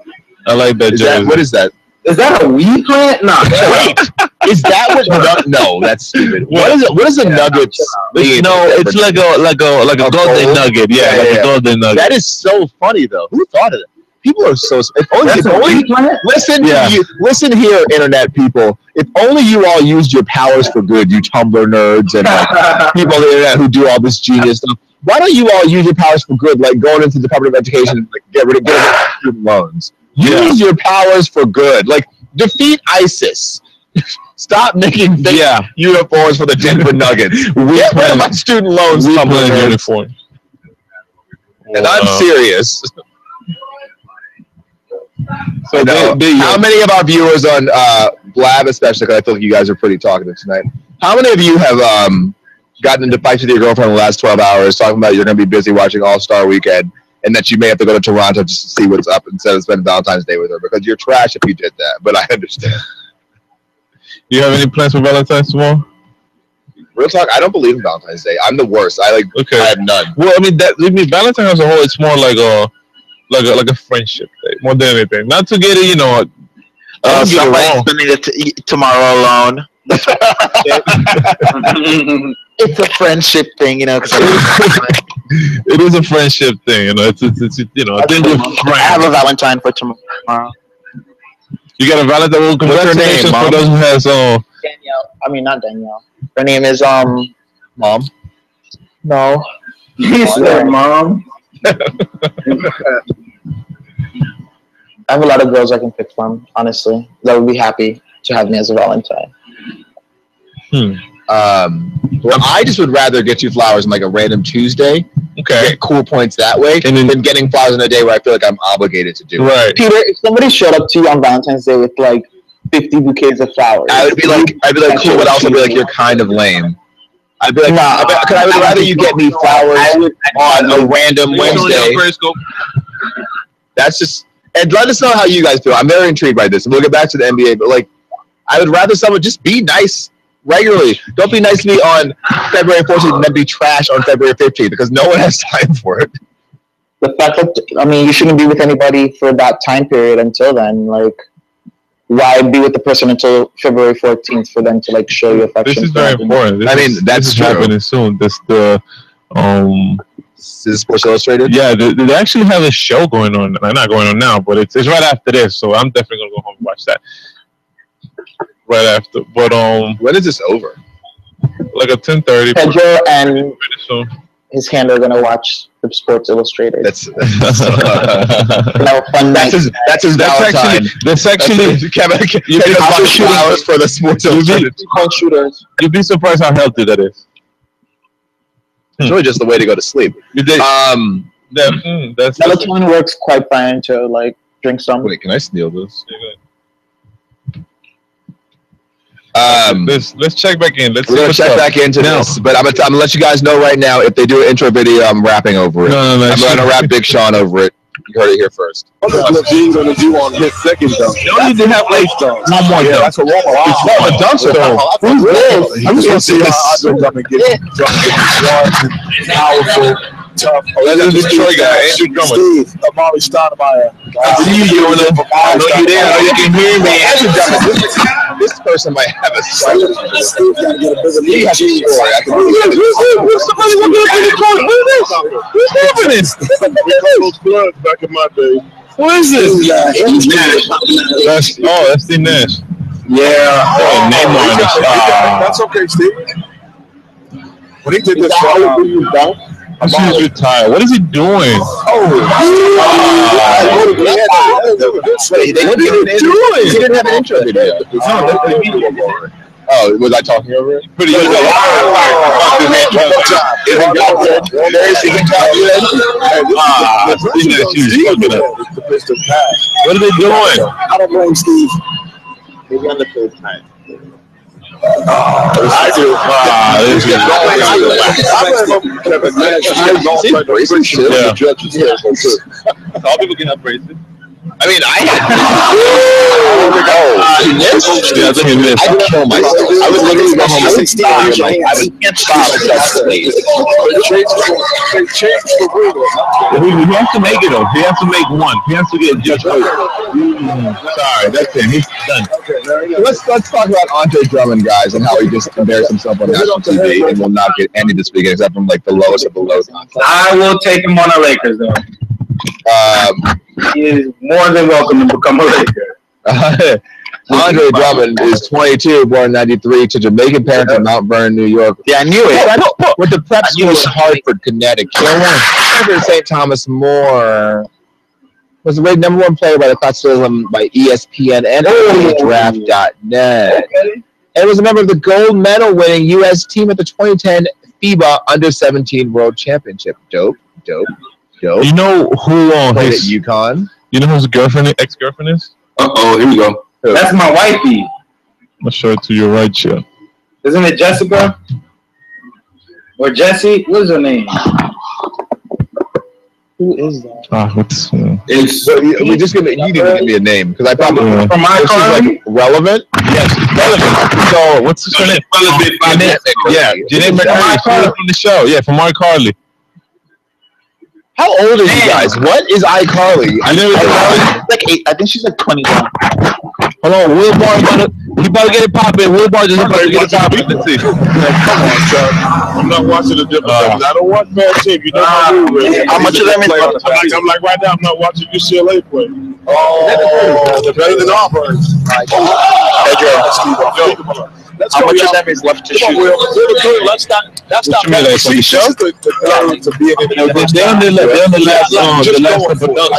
[SPEAKER 2] I like that jersey.
[SPEAKER 3] What is that?
[SPEAKER 5] Is that a weed plant? No.
[SPEAKER 3] Wait, is that what? No, that's stupid. What is it? What is the Nuggets?
[SPEAKER 2] It's like a golden nugget. Yeah, a golden nugget.
[SPEAKER 3] That is so funny though. Who thought of it? People are so. Listen here, internet people. If only you all used your powers for good, you Tumblr nerds and people on the internet who do all this genius stuff. Why don't you all use your powers for good, like going into the Department of Education and get rid of student loans? Use your powers for good, like defeat ISIS. Stop making fake uniforms for the Denver Nuggets. Get rid of my student loans.
[SPEAKER 2] Uniform.
[SPEAKER 3] And I'm serious. So how many of our viewers on Blab, especially, because I feel like you guys are pretty talkative tonight, how many of you have gotten into fights with your girlfriend in the last 12 hours talking about you're going to be busy watching All-Star Weekend and that you may have to go to Toronto just to see what's up instead of spending Valentine's Day with her? Because you're trash if you did that, but I understand.
[SPEAKER 2] You have any plans for Valentine's tomorrow?
[SPEAKER 3] Real talk, I don't believe in Valentine's Day. I'm the worst. I have none.
[SPEAKER 2] Well, I mean, Valentine's as a whole, it's more like a friendship day more than anything. Not to get it,
[SPEAKER 4] Somebody's spending it tomorrow alone. It's a friendship thing, because
[SPEAKER 2] it is a friendship thing, It's I
[SPEAKER 4] have a Valentine for tomorrow.
[SPEAKER 2] You got a Valentine? Well, congratulations for those who has
[SPEAKER 4] Danielle. I mean, not Danielle. Her name is
[SPEAKER 3] Mom.
[SPEAKER 4] No.
[SPEAKER 5] He said Mom.
[SPEAKER 4] I have a lot of girls I can pick from, honestly, that would be happy to have me as a Valentine.
[SPEAKER 3] Well, I just would rather get you flowers on like a random Tuesday.
[SPEAKER 2] Okay.
[SPEAKER 3] Get cool points that way, and then getting flowers on a day where I feel like I'm obligated to do it.
[SPEAKER 2] Right.
[SPEAKER 4] Peter, if somebody showed up to you on Valentine's Day with like 50 bouquets of flowers,
[SPEAKER 3] I'd be like, cool, but also be like, you're kind of lame. I'd be like, I would rather you get me flowers on a random Wednesday. That's just, and let us know how you guys feel. I'm very intrigued by this, and we'll get back to the NBA. But like, I would rather someone just be nice regularly. Don't be nice to me on February 14th and then be trash on February 15th because no one has time for it.
[SPEAKER 4] The fact that you shouldn't be with anybody for that time period until then. Like, why be with the person until February 14th for them to like show you affection?
[SPEAKER 2] This is very important.
[SPEAKER 3] That's
[SPEAKER 2] happening soon. This
[SPEAKER 3] is Sports Illustrated.
[SPEAKER 2] Yeah, they actually have a show going on. Not going on now, but it's right after this. So I'm definitely gonna go home and watch that right after. But
[SPEAKER 3] when is this over?
[SPEAKER 2] Like at 10:30.
[SPEAKER 4] Pedro and his hand are gonna watch the Sports Illustrated.
[SPEAKER 3] That's his Valentine.
[SPEAKER 2] That's actually
[SPEAKER 3] Kevin flowers for the Sports Illustrated.
[SPEAKER 4] Shooters.
[SPEAKER 2] You'd be surprised how healthy that is.
[SPEAKER 3] It's really just the way to go to sleep.
[SPEAKER 4] Melatonin works quite fine to like drink some.
[SPEAKER 3] Wait, can I steal this?
[SPEAKER 2] Let's check back in.
[SPEAKER 3] We're gonna check back into this, but I'm gonna let you guys know right now. If they do an intro video, I'm rapping over it.
[SPEAKER 2] No.
[SPEAKER 3] I'm gonna rap Big Sean over it. You heard it here first.
[SPEAKER 1] What Gene's gonna do on his second dunk?
[SPEAKER 2] You don't need to have like one more dunk.
[SPEAKER 1] That's a one more.
[SPEAKER 2] A dunk though.
[SPEAKER 1] I'm just gonna see how Andre Drummond gets powerful, tough.
[SPEAKER 2] That's a Detroit guy, Andrew Drummond.
[SPEAKER 1] Steve, Amari Stoudemire.
[SPEAKER 2] I see you, Jonah. I know you there. I know you can hear me.
[SPEAKER 3] Andrew Drummond. This person might have a story. He has a story.
[SPEAKER 2] Somebody want to get a court. Who's having this?
[SPEAKER 1] Those bloods back in my day.
[SPEAKER 2] Who is this? That's Steve Nash.
[SPEAKER 1] Yeah.
[SPEAKER 2] Name on this.
[SPEAKER 1] That's okay, Steve. When he did this,
[SPEAKER 2] I'm sure he's retired. What is he doing?
[SPEAKER 3] He didn't have an intro video. Oh, was I talking over it? Pretty good.
[SPEAKER 2] What are they doing?
[SPEAKER 10] I don't blame Steve. Maybe on the third time.
[SPEAKER 1] I do.
[SPEAKER 2] All people can have braces.
[SPEAKER 3] I mean, I had. I'd kill myself. I would literally go home and say, I would stop
[SPEAKER 2] He has to make it though. He has to make one. He has to get just right. Sorry, that's him. He's done.
[SPEAKER 3] Let's talk about Andre Drummond, guys, and how he just embarrassed himself on national TV and will not get any this weekend except from like the lowest of the lows.
[SPEAKER 5] I will take him on the Lakers though. He is more than welcome to become a Laker.
[SPEAKER 3] Andre Drummond is 22, born in 93, to Jamaican parents in Mount Vernon, New York.
[SPEAKER 4] Yeah, I knew it.
[SPEAKER 3] With the prep school in Hartford, Connecticut. St. Thomas More was rated #1 player by the Classicism by ESPN and Draft.net. And was a member of the gold medal winning U.S. team at the 2010 FIBA Under-17 World Championship. Dope.
[SPEAKER 2] You know who
[SPEAKER 3] played at UConn?
[SPEAKER 2] You know whose ex-girlfriend is?
[SPEAKER 6] Uh-oh, here we go.
[SPEAKER 5] That's my wifey.
[SPEAKER 2] I'll show it to your right here.
[SPEAKER 5] Isn't it Jessica? Or Jessie? What is her name? Who is that?
[SPEAKER 2] What's
[SPEAKER 6] It's
[SPEAKER 3] We just you need to give me a name because I probably
[SPEAKER 5] From my car?
[SPEAKER 3] like relevant.
[SPEAKER 2] Yes, relevant. So what's her name? Yeah, Janae McCarthy. She was from the show. Yeah, from Mark Harley.
[SPEAKER 3] How old are you guys? What is iCarly?
[SPEAKER 2] I never
[SPEAKER 4] Like 8. I think she's like 21.
[SPEAKER 2] Hold on, Will Barr he about to get it popping. Will Barr just about to get it popping. Let's see.
[SPEAKER 1] Come on, Chuck. I'm not watching the different things. I don't watch Mad Team. You know my rule.
[SPEAKER 4] How much of them is
[SPEAKER 1] I'm like right now, I'm not watching UCLA play. Oh, the better than Auburn.
[SPEAKER 4] How much of them is left to shoot?
[SPEAKER 10] That's not
[SPEAKER 1] See, show to be in it.
[SPEAKER 2] They're on the last couple dunks.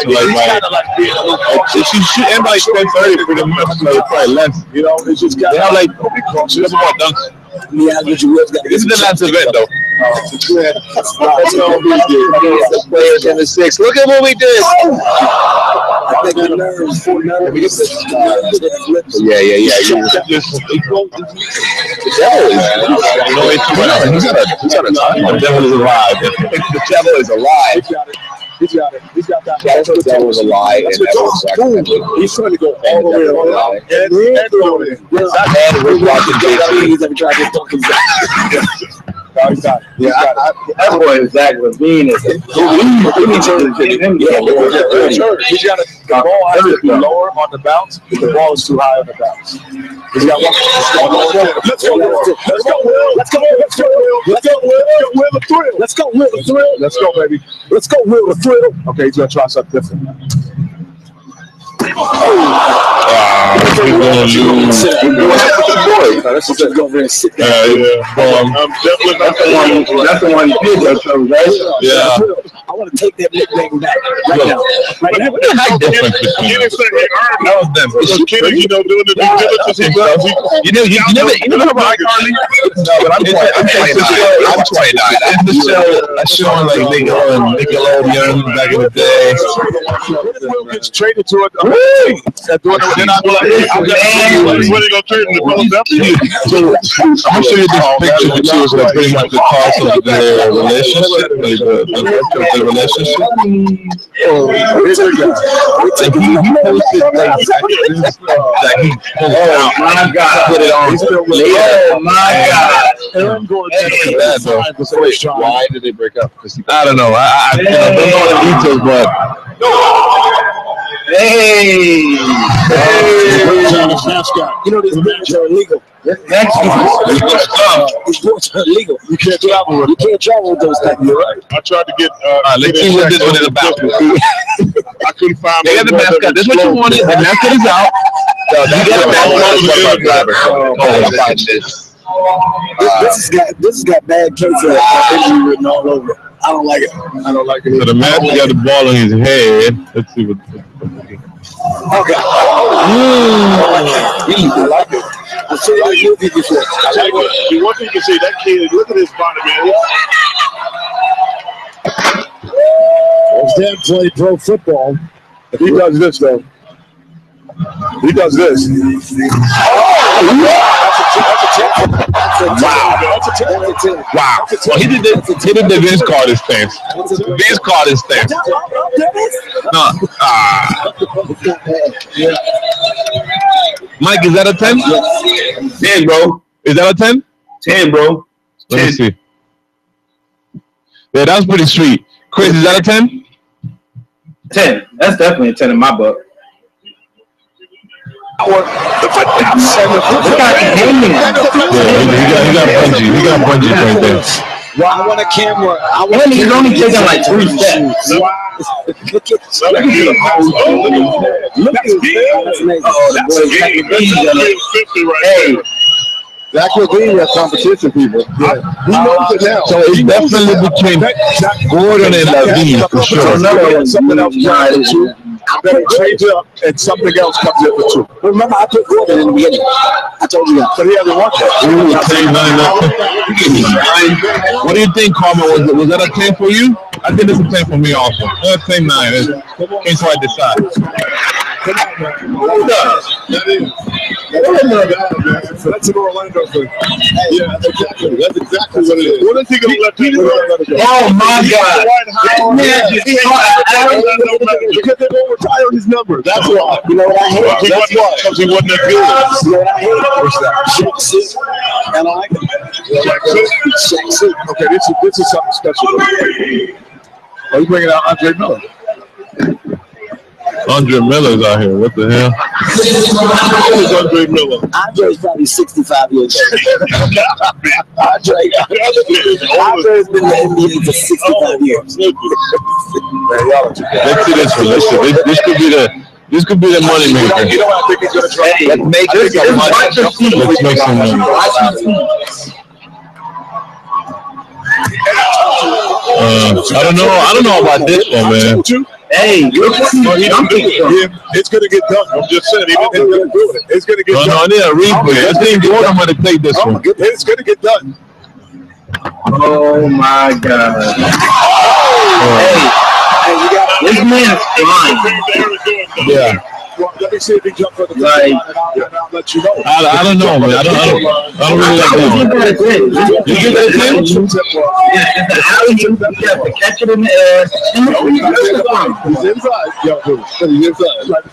[SPEAKER 2] She shoot everybody spend 30 pretty much. Probably less.
[SPEAKER 1] You know, it's just got.
[SPEAKER 2] They have like couple more dunks.
[SPEAKER 10] Yeah,
[SPEAKER 2] This is the last event though.
[SPEAKER 3] The players in the 6. Look at what we did. He's on a time.
[SPEAKER 2] The devil is alive.
[SPEAKER 3] The devil is alive.
[SPEAKER 1] He's got it.
[SPEAKER 3] The devil was a lie.
[SPEAKER 1] He's trying to go all the way around.
[SPEAKER 3] And we're watching
[SPEAKER 5] That boy is Zach Levine.
[SPEAKER 1] He's got the ball has to be lower on the bounce. The ball is too high on the bounce. He's got one. Let's go, Will. Let's go, baby. Let's go, Will, the thrill. Okay, he's gonna try something different.
[SPEAKER 2] We're gonna lose.
[SPEAKER 10] Let's just go over and sit down.
[SPEAKER 1] I'm definitely not
[SPEAKER 5] That's the one you did that show, right?
[SPEAKER 2] Yeah.
[SPEAKER 10] I want to take that nickname back right now. Right now.
[SPEAKER 2] What's the height difference between them? That was them.
[SPEAKER 7] Kenny, doing the due diligence he does.
[SPEAKER 2] You never have a high Carly? No, but I'm 29. I'm 29. It's the show on like Nickelodeon back in the day.
[SPEAKER 7] Will gets traded to it. They're not like, I'm going to trade him to Philadelphia.
[SPEAKER 2] I'm sure you this picture which was like pretty much the cause of their relationship, like the relationship. Like he posted like that he pulled out.
[SPEAKER 5] My God.
[SPEAKER 2] Put it on.
[SPEAKER 5] Oh my God.
[SPEAKER 7] Aaron Gordon.
[SPEAKER 3] Why did they break up?
[SPEAKER 2] I don't know. I don't know the details, but
[SPEAKER 5] hey.
[SPEAKER 10] You know, these sports are illegal.
[SPEAKER 5] Next one.
[SPEAKER 10] These sports are illegal.
[SPEAKER 7] You can't travel with
[SPEAKER 10] You can't travel with those things.
[SPEAKER 7] You're right. I tried to get.
[SPEAKER 2] let's see what this one is about.
[SPEAKER 7] I couldn't find.
[SPEAKER 2] They got the mascot. This is what you wanted. The mascot is out.
[SPEAKER 3] You got the mascot.
[SPEAKER 10] This has got bad case of injury written all over it. I don't like it. I don't like it.
[SPEAKER 2] So the mascot got the ball on his head. Let's see what.
[SPEAKER 10] Okay.
[SPEAKER 7] I like it.
[SPEAKER 10] I've seen that movie before.
[SPEAKER 7] I like it. The one thing you can say, that kid, look at his body, man.
[SPEAKER 1] His dad played pro football. He does this, though. He does this.
[SPEAKER 2] Wow. Well, he did the Vince Carter stance. Vince Carter stance. No. Mike, is that a 10?
[SPEAKER 6] 10, bro.
[SPEAKER 2] Is that a 10?
[SPEAKER 6] 10, bro.
[SPEAKER 2] Let me see. Yeah, that was pretty sweet. Chris, is that a 10?
[SPEAKER 5] 10. That's definitely a 10 in my book.
[SPEAKER 2] He got bungee. He got bungee right there.
[SPEAKER 10] Well, I want a camera.
[SPEAKER 5] He's only taking like 3 steps.
[SPEAKER 10] Look at
[SPEAKER 7] Hey.
[SPEAKER 1] That could be a competition, people. Yeah. He knows it now.
[SPEAKER 2] So it's definitely between Gordon and Levine for sure.
[SPEAKER 1] Something else comes in, then it changes up, and something else comes in for 2.
[SPEAKER 10] Remember, I put Gordon in the beginning. I told you that.
[SPEAKER 1] But he hasn't won that.
[SPEAKER 2] What do you think, Carmen? Was that a 10 for you? I think it's a 10 for me also. That's 10-9. Can't quite decide.
[SPEAKER 1] That's an Orlando thing. Yeah, exactly. That's exactly what it is. What is he going to let people go?
[SPEAKER 5] Oh my God!
[SPEAKER 1] Because they're going to retire his number. That's why.
[SPEAKER 10] You know what I hate?
[SPEAKER 1] That's why. Because he wasn't that good.
[SPEAKER 10] You know what I hate? What's that? Shaq Suit. I don't like it. Shaq Suit.
[SPEAKER 1] Okay, this is something special. Oh, you bringing out Andre Miller?
[SPEAKER 2] Andre Miller's out here. What the hell?
[SPEAKER 1] Who's Andre Miller?
[SPEAKER 10] Andre's probably 65 years old. Andre's been in the NBA for 65 years.
[SPEAKER 2] Let's see this one. This could be the money maker.
[SPEAKER 1] You know what I think he's going to try?
[SPEAKER 2] Let's make this some money. Let's make some money. I don't know about this one, man.
[SPEAKER 5] Hey,
[SPEAKER 1] it's going to get done. I'm just saying, it's going to get done.
[SPEAKER 2] No, yeah, replay. I think Gordon going to take this one.
[SPEAKER 1] It's going to get done.
[SPEAKER 5] Oh my God! Hey, you got this man's flying.
[SPEAKER 2] Yeah.
[SPEAKER 1] Well, let me see if he jumps for the
[SPEAKER 5] like,
[SPEAKER 1] and I'll let you know.
[SPEAKER 2] I don't know, man. I don't really like that one. You get that thing?
[SPEAKER 5] Yeah, the alley, you have to catch it in the air.
[SPEAKER 1] He's inside. Yo, dude, he's inside. Like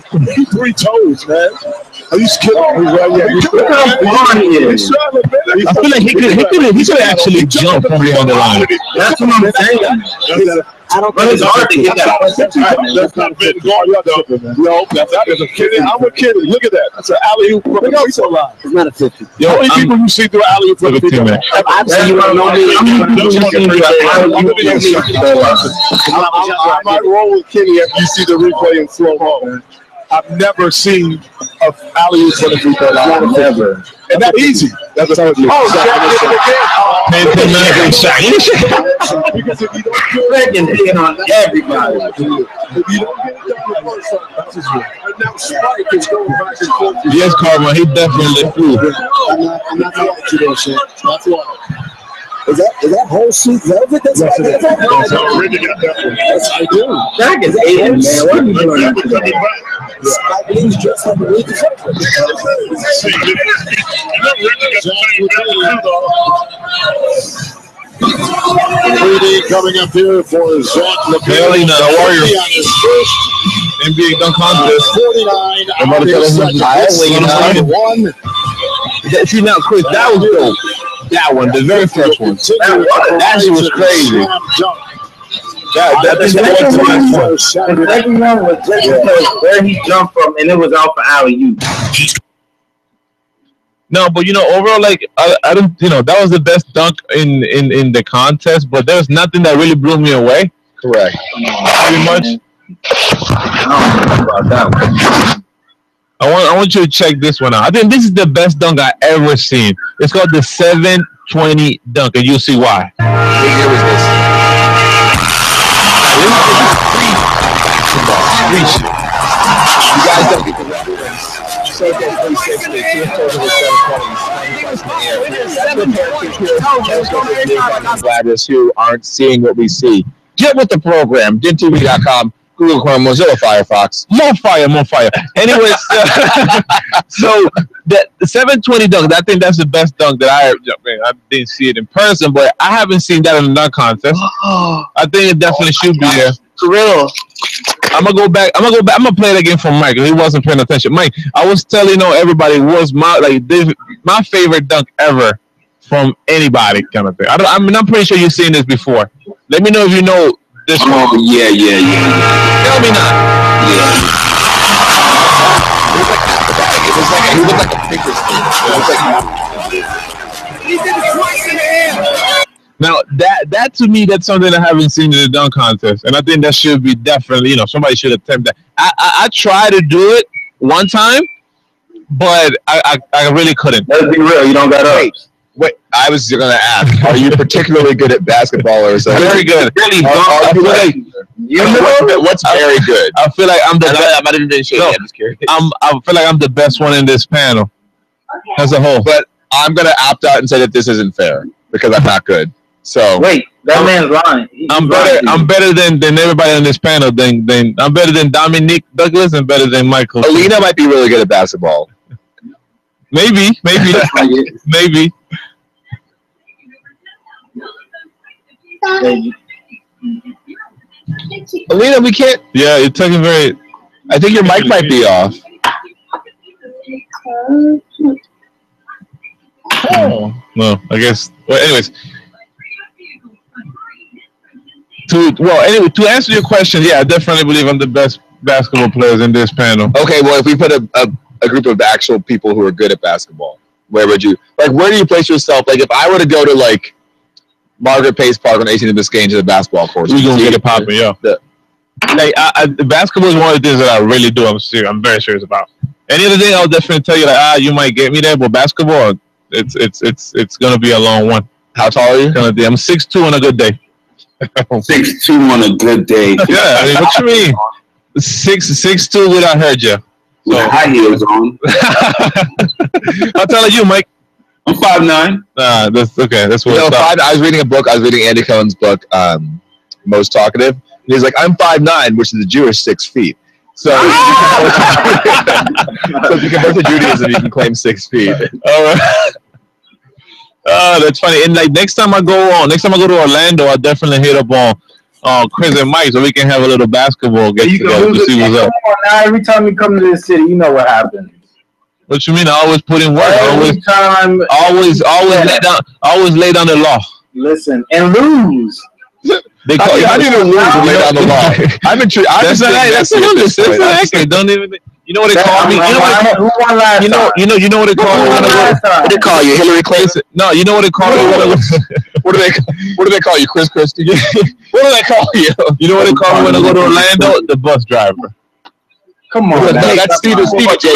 [SPEAKER 1] 3 toes, man. Are you kidding me?
[SPEAKER 5] Look how far he is.
[SPEAKER 2] I feel like he could actually jump from behind the line.
[SPEAKER 5] That's what I'm saying.
[SPEAKER 10] I don't
[SPEAKER 5] think it's hard to get that.
[SPEAKER 1] That's not been guard. No, that's not a kidding. I'm a kid. Look at that. That's an alley-oop from the free throw line.
[SPEAKER 10] It's not a 50.
[SPEAKER 2] Yo,
[SPEAKER 1] how many people you see through alley-oop from the free throw line?
[SPEAKER 10] I've seen you on
[SPEAKER 1] I might roll with Kenny if you see the replay in slow-mo. I've never seen an alley-oop from the free throw line.
[SPEAKER 5] Never.
[SPEAKER 1] And that's easy. That's what I was doing. Oh, Shaq did it again. Because if you don't get it on everybody. If you don't get it done the first time, that's his way. And now Spike is going back and forth.
[SPEAKER 2] Yes, Carmen, he definitely flew.
[SPEAKER 10] I'm not going to do that shit. That's why. Is that whole suit velvet? That's
[SPEAKER 1] yes, it is. I really got that one.
[SPEAKER 10] Yes, I do.
[SPEAKER 5] That is man. What are you doing?
[SPEAKER 10] Spike Lee's dressed like a League of Legends.
[SPEAKER 1] Leading coming up here for Zach
[SPEAKER 2] LeBelly, the Warriors. NBA dunk contest.
[SPEAKER 1] 49.
[SPEAKER 2] See now, Chris, that was dope. That one, the very first one. That shit was crazy.
[SPEAKER 5] The second one was just because where he jumped from, and it was out for alley-oop.
[SPEAKER 2] No, but overall, like I don't, that was the best dunk in the contest. But there was nothing that really blew me away.
[SPEAKER 3] Correct.
[SPEAKER 2] Pretty much.
[SPEAKER 5] I don't know about that one.
[SPEAKER 2] I want you to check this one out. I think this is the best dunk I ever seen. It's called the 720 dunk, and you'll see why.
[SPEAKER 3] What year was this? You guys don't get the reference. Circle 360, 2 collaborators who aren't seeing what we see. Get with the program. DinTV.com. Google Chrome, Mozilla Firefox.
[SPEAKER 2] More fire. Anyways, so the 720 dunk, I think that's the best dunk that I didn't see it in person, but I haven't seen that in a dunk contest. I think it definitely should be there.
[SPEAKER 4] For real.
[SPEAKER 2] I'm gonna play it again for Mike. He wasn't paying attention. Mike, I was telling everybody was my favorite dunk ever from anybody kind of thing. I'm pretty sure you've seen this before. Let me know if you know this one.
[SPEAKER 6] Oh, yeah.
[SPEAKER 2] Tell me not.
[SPEAKER 6] Yeah.
[SPEAKER 3] It was like a figure skater.
[SPEAKER 2] Now that to me, that's something I haven't seen in the dunk contest, and I think that should be definitely, somebody should attempt that. I tried to do it one time, but I really couldn't.
[SPEAKER 5] Let's be real, you don't got up.
[SPEAKER 3] Wait, I was going to ask, are you particularly good at basketball or something?
[SPEAKER 2] Very good. Really,
[SPEAKER 3] what's very good?
[SPEAKER 2] I feel like I'm the best.
[SPEAKER 3] I didn't shake it. I'm just curious.
[SPEAKER 2] I feel like I'm the best one in this panel as a whole.
[SPEAKER 3] But I'm going to opt out and say that this isn't fair because I'm not good. So
[SPEAKER 5] wait, that man's lying.
[SPEAKER 2] I'm better than everybody on this panel. I'm better than Dominique Douglas and better than Michael.
[SPEAKER 3] Alina might be really good at basketball.
[SPEAKER 2] Maybe.
[SPEAKER 3] Alina, we can't.
[SPEAKER 2] Yeah, you're talking very.
[SPEAKER 3] I think your mic might be off.
[SPEAKER 2] Oh no, I guess. Well, anyways. To answer your question, yeah, I definitely believe I'm the best basketball players in this panel.
[SPEAKER 3] Okay, well, if we put a group of actual people who are good at basketball, where would you where do you place yourself? Like, if I were to go to Margaret Pace Park on 18th Biscayne to the basketball course,
[SPEAKER 2] we're gonna get it popping, yeah. Basketball is one of the things that I really do. I'm very serious about. Any other thing, I'll definitely tell you you might get me there, but basketball, it's gonna be a long one.
[SPEAKER 3] How tall are you?
[SPEAKER 2] I'm 6'2" on a good day.
[SPEAKER 6] 6'2" on a good day.
[SPEAKER 2] Yeah, what you mean? 6'2" without hurt you.
[SPEAKER 6] With high heels on.
[SPEAKER 2] I'll tell you, Mike.
[SPEAKER 6] I'm 5'9".
[SPEAKER 2] That's okay. That's what
[SPEAKER 3] I was reading a book. I was reading Andy Cohen's book, Most Talkative. And he's like, I'm 5'9", which is the Jewish 6 feet. So, so if you convert to Judaism, you can claim 6 feet.
[SPEAKER 2] All right. That's funny. And next time I go to Orlando, I'll definitely hit up on Chris and Mike so we can have a little basketball get together to see what's up.
[SPEAKER 5] Now, every time you come to this city, you know what happens.
[SPEAKER 2] What you mean? I always put in work. Always lay down the law.
[SPEAKER 5] Listen and lose.
[SPEAKER 3] They call you. I didn't even lose and lay down the law.
[SPEAKER 2] That's accurate. Don't even. You know what they call me?
[SPEAKER 5] Who won last time?
[SPEAKER 2] You know what they call me?
[SPEAKER 3] What do they call you? Hillary Clinton?
[SPEAKER 2] No, you know what they call me?
[SPEAKER 3] What do they call you? Chris Christie? What do they call you?
[SPEAKER 2] You know what they call me when I go to Orlando? The bus driver.
[SPEAKER 5] Come on,
[SPEAKER 3] that's Stevie J.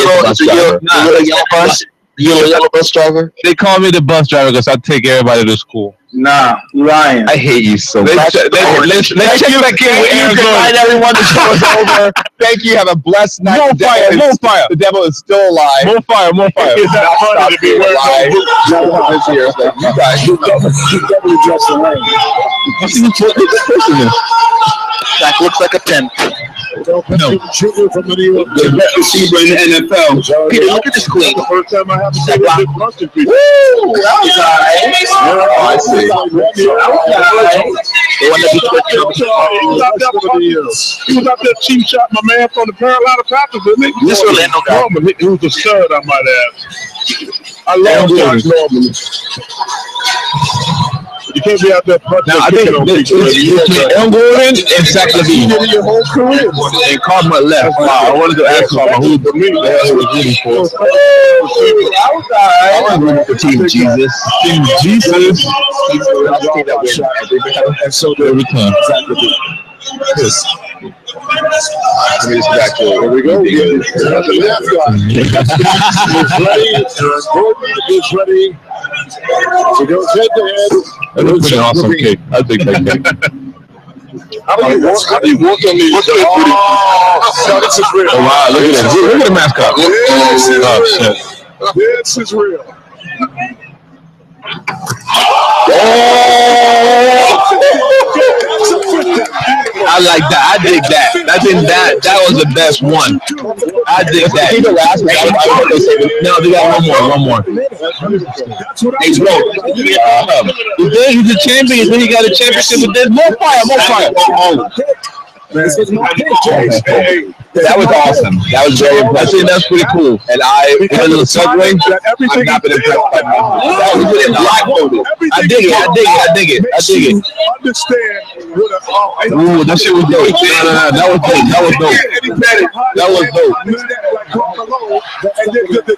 [SPEAKER 3] The
[SPEAKER 4] You a yellow bus driver?
[SPEAKER 2] They call me the bus driver because I take everybody to school.
[SPEAKER 5] Nah, you lying.
[SPEAKER 3] I hate you so much.
[SPEAKER 2] Let's check back in with Aaron
[SPEAKER 3] Good night,
[SPEAKER 2] Gordon.
[SPEAKER 3] everyone. The show is over. Thank you. Have a blessed night.
[SPEAKER 2] More fire, more fire.
[SPEAKER 3] The devil is still alive.
[SPEAKER 2] More fire, more fire.
[SPEAKER 3] It's not funny to be alive. This year. You guys,
[SPEAKER 10] You definitely dressed the lane.
[SPEAKER 2] You see this person is?
[SPEAKER 4] That looks like a 10.
[SPEAKER 2] No.
[SPEAKER 1] From the New York.
[SPEAKER 6] The best receiver in the NFL.
[SPEAKER 4] Peter, look at this queen.
[SPEAKER 1] The first time I have to say this mustard people.
[SPEAKER 4] Woo! That was alright.
[SPEAKER 3] oh, I see.
[SPEAKER 4] The one that be twitching up.
[SPEAKER 1] He was out there cheap shot my man from the Carolina Panthers, didn't he?
[SPEAKER 4] This Orlando guy.
[SPEAKER 1] Norman, he was a stud, I might add. I love Josh Norman. You can't be out there punching.
[SPEAKER 2] Now, I think it's Aaron Gordon and Zach LaVine.
[SPEAKER 1] Your whole career.
[SPEAKER 2] And Carmen left. Wow, I wanted to ask Carmen who the hell he was rooting for.
[SPEAKER 3] I was rooting for Team Jesus.
[SPEAKER 2] Team Jesus.
[SPEAKER 3] And so every time. Yes. Let me just back to it.
[SPEAKER 1] Here we go. Is ready. So go head to head.
[SPEAKER 2] That looks like an awesome cake. I think that cake.
[SPEAKER 1] How do you walk on these? Oh, this is real.
[SPEAKER 2] Oh, wow, look at that. Look at the mascot. Oh, shit.
[SPEAKER 1] This is real.
[SPEAKER 2] I like that. I dig that. I think that was the best one. I dig that. No, they got one more. Hey, bro. He's the champion. Then he got a championship with this. More fire.
[SPEAKER 3] That was awesome. That was very impressive.
[SPEAKER 2] That's pretty cool.
[SPEAKER 3] And because of the segue, I've not been impressed by that. That was really blindfolded.
[SPEAKER 2] I dig it.
[SPEAKER 1] Understand what a
[SPEAKER 2] Ooh, that shit was dope. No, that was dope.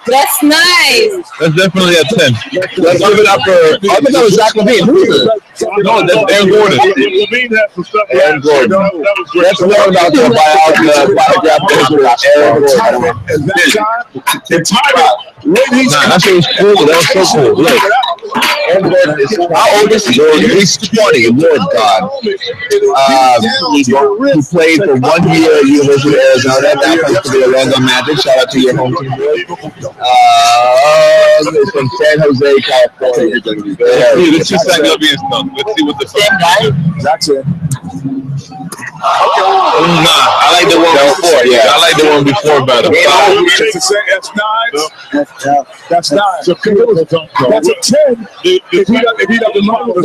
[SPEAKER 12] That's nice.
[SPEAKER 2] That's definitely a 10.
[SPEAKER 3] Let's give it up for. I think that was Zach LaVine. Who is it?
[SPEAKER 2] No, that's Aaron Gordon.
[SPEAKER 1] Levine had some stuff.
[SPEAKER 3] Aaron Gordon.
[SPEAKER 1] That was great.
[SPEAKER 3] Let's learn about the biography about Aaron Gordon.
[SPEAKER 2] That shit was cool. That was so cool. Look.
[SPEAKER 3] Aaron Gordon is how old is he? He's 20. Lord God. He played for 1 year at University of Arizona. Now comes to the Orlando Magic. Shout out to your home team. It's from San Jose, California.
[SPEAKER 2] Let's just Zach LaVine stuff. Let's see what the same guy.
[SPEAKER 3] That's it.
[SPEAKER 2] Nah, I like the one before. Yeah, I like the one before better.
[SPEAKER 1] That's 9. So that's a 10. If he doesn't know the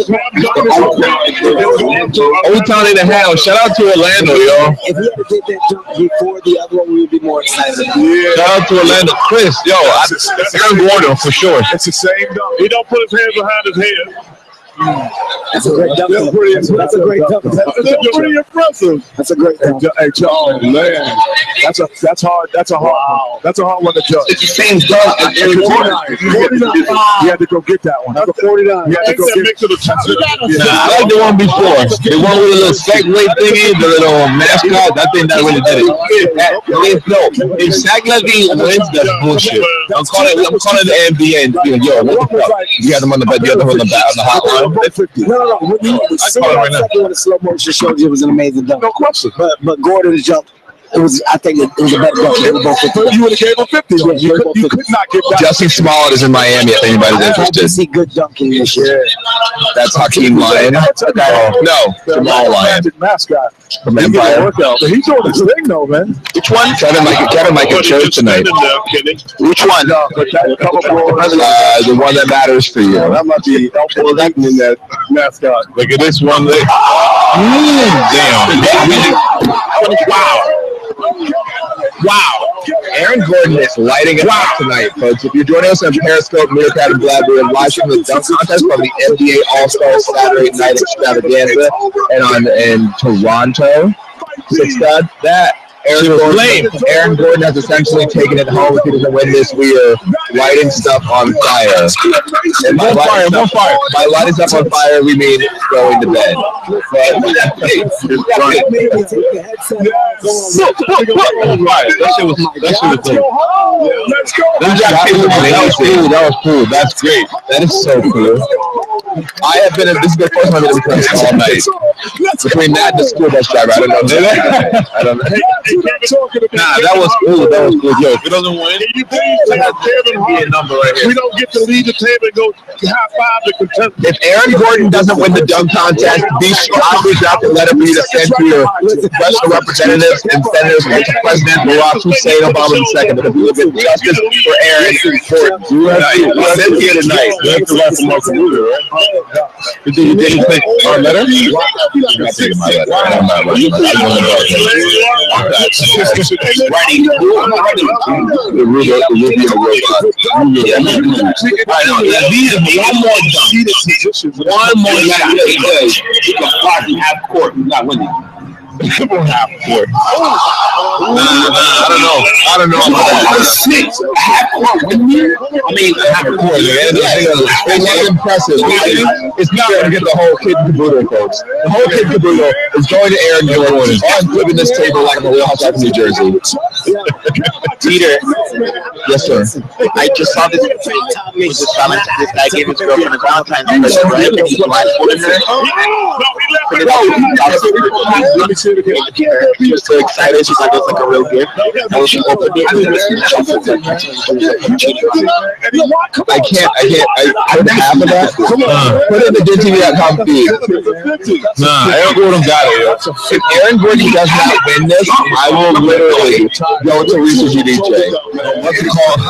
[SPEAKER 2] O-Town in the house. Shout out to Orlando, yo.
[SPEAKER 10] If we had to get that jump before the other one, we would be more excited.
[SPEAKER 1] Yeah.
[SPEAKER 2] Shout out to Orlando. Chris, yo, Aaron Gordon for sure.
[SPEAKER 1] It's the same dunk. He don't put his hands behind his head.
[SPEAKER 10] That's a great dunk. That's a great dunk.
[SPEAKER 1] That's pretty impressive.
[SPEAKER 10] That's a great dunk.
[SPEAKER 1] Hey, Charles, man, that's hard. That's a hard. That's a hard one to judge.
[SPEAKER 6] It's the same dunk as Aaron Gordon.
[SPEAKER 1] 49. You had to go get that one. That's a 49. You had to go get it.
[SPEAKER 2] I like the one before. The one with the little segway thingy, the little mascot. I think that really did it. If Zach LaVine wins, that's bullshit. I'm calling the NBA and being, yo, what the fuck? You had them on the bed, you had them on the hotline.
[SPEAKER 10] No. When you see that second one in slow motion, showed you it was an amazing dunk.
[SPEAKER 1] No question.
[SPEAKER 10] But Gordon's jump, I think it was a better dunk. They were both 50.
[SPEAKER 1] You would have gave him 50. You could not give that.
[SPEAKER 3] Justin Smollett is in Miami if anybody's
[SPEAKER 10] I
[SPEAKER 3] interested.
[SPEAKER 10] see good dunking this year.
[SPEAKER 3] That's Hakeem Lyon. No, Jamal Lyon.
[SPEAKER 1] Mascot.
[SPEAKER 3] From Empire.
[SPEAKER 1] He's doing his thing though, man.
[SPEAKER 3] Which one? Kevin might get church tonight. Which one? The one that matters for you.
[SPEAKER 1] That might be in that mascot.
[SPEAKER 2] Look at this one. Damn. Wow.
[SPEAKER 3] Aaron Gordon is lighting it up tonight, folks. If you're joining us on Periscope, Meerkat, and Blab, we're live streaming the dunk contest from the NBA All-Stars Saturday Night Extravaganza and in Toronto. So that Aaron Gordon has essentially taken it home. If he doesn't win this, we are lighting stuff on fire. And by lighting stuff on fire, we mean going to bed. That was cool. That's great. That is so cool. This is the first time I've been impressed all night. Between that and the school bus driver, I don't know.
[SPEAKER 2] Nah, that was cool. That was cool. Yo, if it doesn't win,
[SPEAKER 7] we don't get to leave the table and go high five the contestant.
[SPEAKER 3] If Aaron Gordon doesn't win the dunk contest, be sure I'll reach out to letter B to send to your congressional representatives and senators and to President Barack Hussein Obama II because we will get justice for Aaron Gordon.
[SPEAKER 2] Here tonight. You have to write for Mark Ruler, right? Did you take our letter? I'm taking my letter. I'm not writing. The Rubio robot.
[SPEAKER 6] One more shot. You can party half court. You're not winning.
[SPEAKER 2] Come on, half court.
[SPEAKER 3] I don't know about that.
[SPEAKER 6] Half court. I mean, half court.
[SPEAKER 3] It's impressive. It's not going to get the whole kid caboodle, folks. The whole kid caboodle is going to Aaron Gordon on flipping this table like a real housewife in New Jersey.
[SPEAKER 4] Peter.
[SPEAKER 3] Yes, sir.
[SPEAKER 4] I just saw this challenge. This guy gave his girlfriend a Valentine's present, right? And he blindfolded her.
[SPEAKER 3] Let me see it again.
[SPEAKER 4] She was so excited. She's like, it's like a real gift. And she opened it.
[SPEAKER 3] I heard half of that. Come on. Put it in the DTV.com feed.
[SPEAKER 2] Nah, Aaron Gordon got it.
[SPEAKER 3] If Aaron Gordon does not win this, I will literally go to Research DJ. What's it called?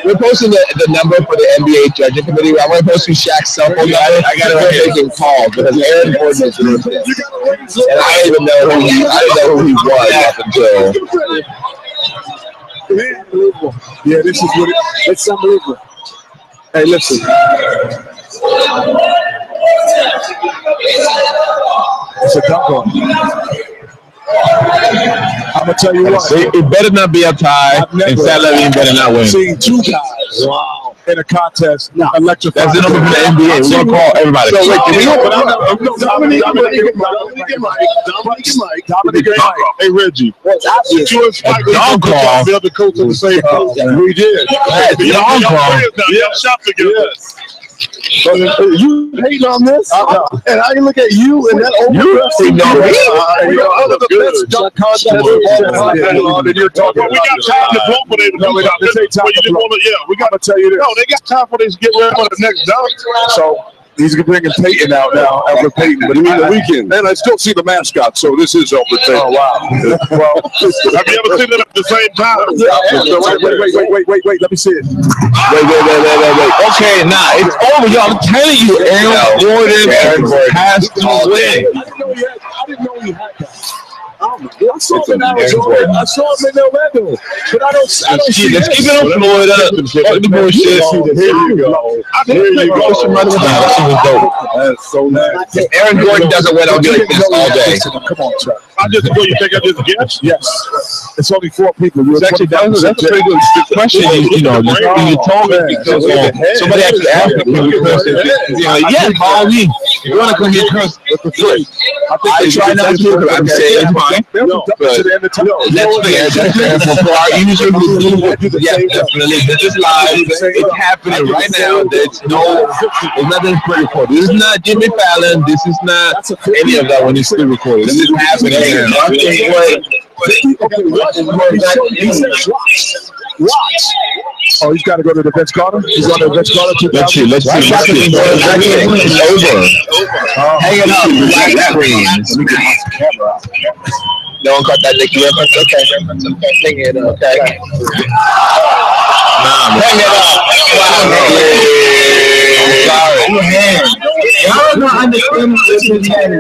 [SPEAKER 3] We're posting the number for the NBA judging committee. I'm going to post you Shaq's cell phone. I got it making calls because Aaron Gordon is doing this. And I didn't know who he was up until.
[SPEAKER 7] Unbelievable. Yeah, this is what it's unbelievable. Hey, listen. It's a dunk on. I'm gonna tell you what.
[SPEAKER 2] It better not be a tie, and Saladin better not win.
[SPEAKER 7] I've seen two guys. Wow. In a contest, electrified.
[SPEAKER 2] That's the number from the NBA. We're gonna call everybody.
[SPEAKER 7] So wait, Dominic and Mike. Hey Reggie, you and Spike
[SPEAKER 2] dunk call.
[SPEAKER 7] The other coach of the same house. We did.
[SPEAKER 2] Dunk call.
[SPEAKER 7] Yeah, shop together. So you hating on this? And I can look at you and that old
[SPEAKER 3] You know me?
[SPEAKER 7] You're talking. We got time to blow for them. No, we got time to blow. Yeah, we got to tell you this. No, they got time for this to get ready for the next dunk. So he's bringing Peyton out now, Albert Peyton, but he's the weekend. And I still see the mascot, so this is Albert Peyton. Oh, wow. Well, have you ever seen them at the same time? Wait, let me see it.
[SPEAKER 2] Wait. Okay, nah, it's over, y'all. I'm telling you, Aaron Gordon has to win.
[SPEAKER 7] I didn't know he had that. I saw him in Arizona. I saw him in Orlando, but I don't see.
[SPEAKER 2] Let's keep it on Florida. Fuck the bullshit.
[SPEAKER 7] Here you go. Here you go. That's so nice.
[SPEAKER 3] If Aaron Gordon doesn't win, I'll be like this all day.
[SPEAKER 7] Come on, Chuck. You think I just guessed? Yes. It's only 4 people.
[SPEAKER 2] That's a pretty good question. You know, you told me because somebody actually asked me. Yeah, call me. You want to come here first?
[SPEAKER 3] I try not to. I'm saying it's fine.
[SPEAKER 2] No, that's fair. For our usual, yeah, definitely. This is live. It's happening right now. There's nothing pre-recorded. This is not Jimmy Fallon. This is not any of that when it's still recorded. This is happening.
[SPEAKER 7] Watch. Oh, he's got to go to the bench corner. He's on the bench corner.
[SPEAKER 2] Let's see. It's over.
[SPEAKER 3] Hang it up. No one caught that Nicky reference. Okay. Hang it up. Okay. Hang it up. Sorry.
[SPEAKER 5] Y'all don't understand what this is doing.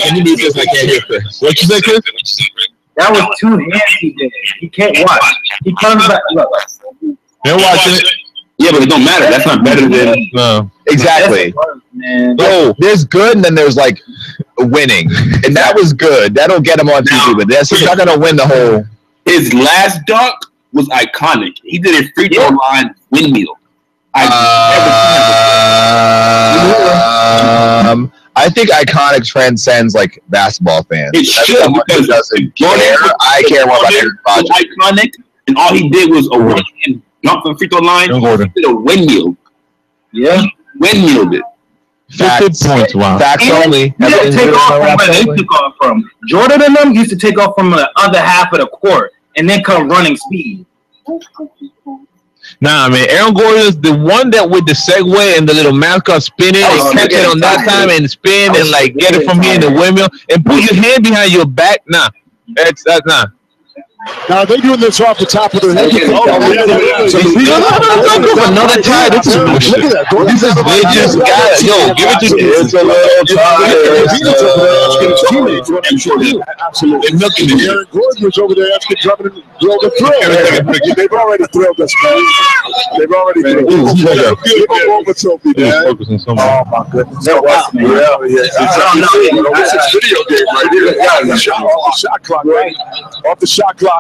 [SPEAKER 2] Can you mute this? I can't hear this. What you say, Chris?
[SPEAKER 5] That was 2 hands he did. He can't watch. He comes back. Look.
[SPEAKER 2] They're watching it.
[SPEAKER 6] Yeah, but it don't matter. That's not better than.
[SPEAKER 2] No.
[SPEAKER 3] Exactly.
[SPEAKER 5] man.
[SPEAKER 3] Yo, there's good and then there's like winning, and that was good. That'll get him on TV, but he's not gonna win the whole.
[SPEAKER 6] His last dunk was iconic. He did a free throw line windmill.
[SPEAKER 3] I think iconic transcends like basketball fans.
[SPEAKER 6] It should because
[SPEAKER 3] doesn't care. I care more about Aaron Rodgers.
[SPEAKER 6] Iconic, and all he did was a one-hand dunk from free throw line. He did a windmill.
[SPEAKER 5] Yeah,
[SPEAKER 6] windmilled it.
[SPEAKER 2] 50 points. Wow.
[SPEAKER 3] Facts only.
[SPEAKER 5] He didn't take off from where they took off from. Jordan and them used to take off from the other half of the court and then come running speed.
[SPEAKER 2] Nah, man, Aaron Gordon is the one that with the segue and the little mascot spinning and catch it on that time and spin and like get it from here in the windmill and put your hand behind your back. Nah, that's not.
[SPEAKER 7] Now they doing this off the top of their head.
[SPEAKER 2] Another try. This is bullshit.
[SPEAKER 7] Look at that.
[SPEAKER 2] They just got it. Yo, give it to me.
[SPEAKER 3] It's a little try.
[SPEAKER 7] Absolutely. They're milking it. Aaron Gordon was over there asking Drummond to drill the thrill. They've already thrilled us, man. They've already thrilled us. Oh, my goodness. This is video game right here. Off the shot clock, right? Off the shot clock.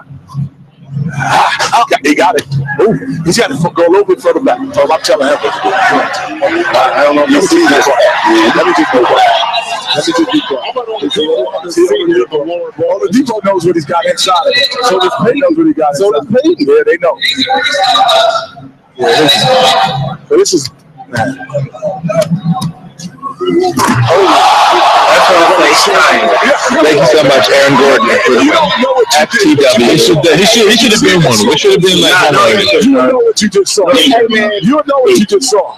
[SPEAKER 7] He got it. Ooh, he's got to go a little bit further back. Oh, I'm telling him. I don't know if you see this. Let me just go back. Let me just be quiet. Oladipo knows what he's got inside of him. So does Payton knows what he got inside of him. Yeah, they know. Yeah, this is man.
[SPEAKER 3] Thank you so much, Aaron Gordon. FTW.
[SPEAKER 2] He should have been one. We should have been like.
[SPEAKER 7] You know what you just saw. You know what you just saw.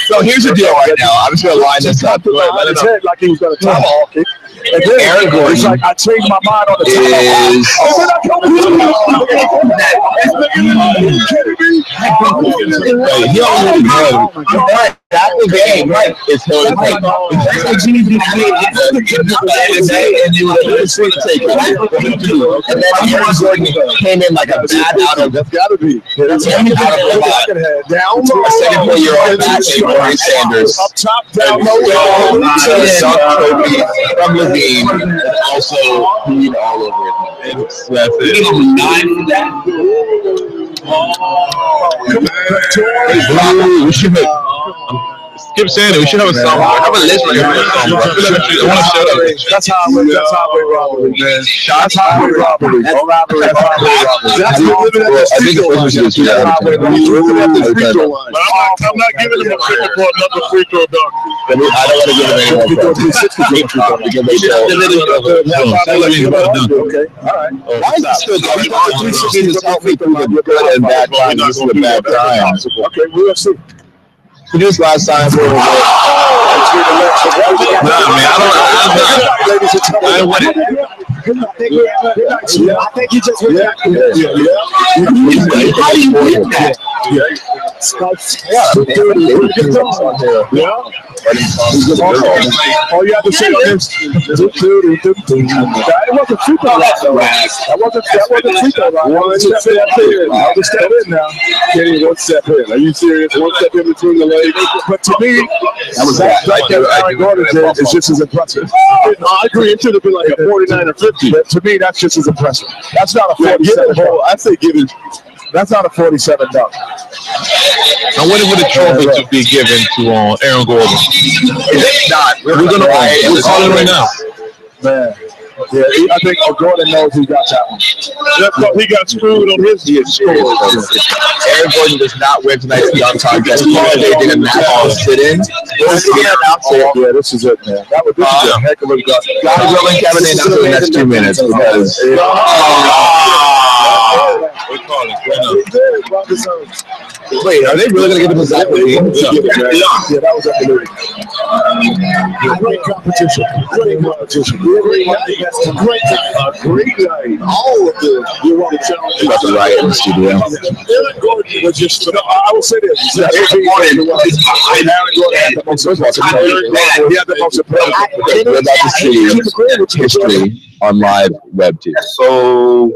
[SPEAKER 3] So here's the deal right now. I'm just gonna line this up.
[SPEAKER 7] His head like he was gonna tomahawk it. And then
[SPEAKER 3] Aaron Gordon
[SPEAKER 7] it's like I changed my mind on the
[SPEAKER 3] That's the game, right? It's held like that's what Jesus did. And then Aaron Gordon came in like a bad out of.
[SPEAKER 7] That's gotta be. That's
[SPEAKER 3] out of down low. A second 4-year-old Barry Sanders.
[SPEAKER 7] Up top, down low.
[SPEAKER 3] From Levine, and also being all over it. That's it.
[SPEAKER 2] We should have. Skip saying it. We should have a song. I have a list right here. I want to shut up.
[SPEAKER 7] That's highway robbery, man. That's highway robbery. That's robbery. That's living at the street line. I'm not giving him a free throw for another free throw dunk.
[SPEAKER 3] I don't want to give him any more.
[SPEAKER 7] Okay, all right.
[SPEAKER 3] Why is this still going on? Just help me through the good and bad times. This is a bad time.
[SPEAKER 7] Okay, we'll see.
[SPEAKER 3] Produced last time.
[SPEAKER 2] Nah, man, I want it.
[SPEAKER 10] I think you just
[SPEAKER 7] How do you win that? All you have to say is that wasn't free throw. That wasn't free throw. One step in. I'll just step in now. Kenny, one step in. Are you serious? One step in between the legs. But to me, that was like Aaron Gordon did is just as impressive. I agree. It should have been like a 49 or 50. But to me, that's just as impressive. That's not a 47. I say give it. That's not a 47 dunk.
[SPEAKER 2] I wonder what the trophy to be given to Aaron Gordon.
[SPEAKER 7] If it's not,
[SPEAKER 2] we're gonna call it right now.
[SPEAKER 7] Man. Yeah, I think Gordon knows he got that one. He got screwed on his score.
[SPEAKER 3] Aaron Gordon does not win tonight's dunk contest. They did a all sit-in.
[SPEAKER 7] Yeah, this is it, man. This is a heck of a dunk.
[SPEAKER 3] God willing, Kevin, in the next 2 minutes because.
[SPEAKER 2] We're calling.
[SPEAKER 3] Wait, are they really going to give him a Zach Levine?
[SPEAKER 7] Yeah, that was unbelievable. Great competition. Great competition. Great night. All of them. You want to challenge.
[SPEAKER 3] About to riot in the studio.
[SPEAKER 7] Aaron Gordon was just. I will say this. Aaron Gordon had the most impressive. He had the most impressive.
[SPEAKER 3] We're about to see history on live web too.
[SPEAKER 6] So.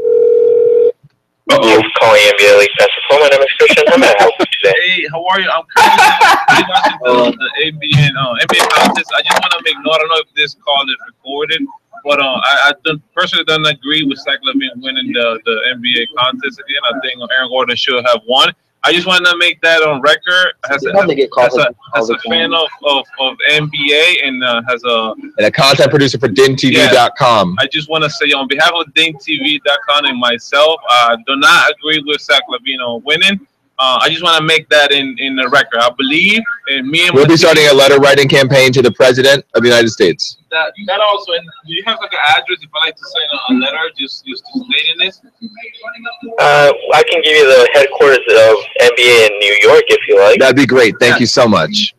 [SPEAKER 13] Calling NBA League Festival. telephone. My name is Christian. How may I help you today?
[SPEAKER 2] Hey, how are you? I'm currently watching the NBA contest. I just want to make note. I don't know if this call is recorded, but I personally don't agree with Zach LaVine winning the NBA contest again. I think Aaron Gordon should have won. I just wanted to make that on record as a fan of NBA and
[SPEAKER 3] a content producer for DinTV.com.
[SPEAKER 2] I just want to say on behalf of DinTV.com and myself, I do not agree with Zach LaVine on winning. I just want to make that in the record. I believe, and
[SPEAKER 3] we'll be starting a letter writing campaign to the President of the United States.
[SPEAKER 2] That also, and do you have like an address if I like to send a letter just stating this?
[SPEAKER 13] I can give you the headquarters of NBA in New York if you like.
[SPEAKER 3] That'd be great. Thank you so much.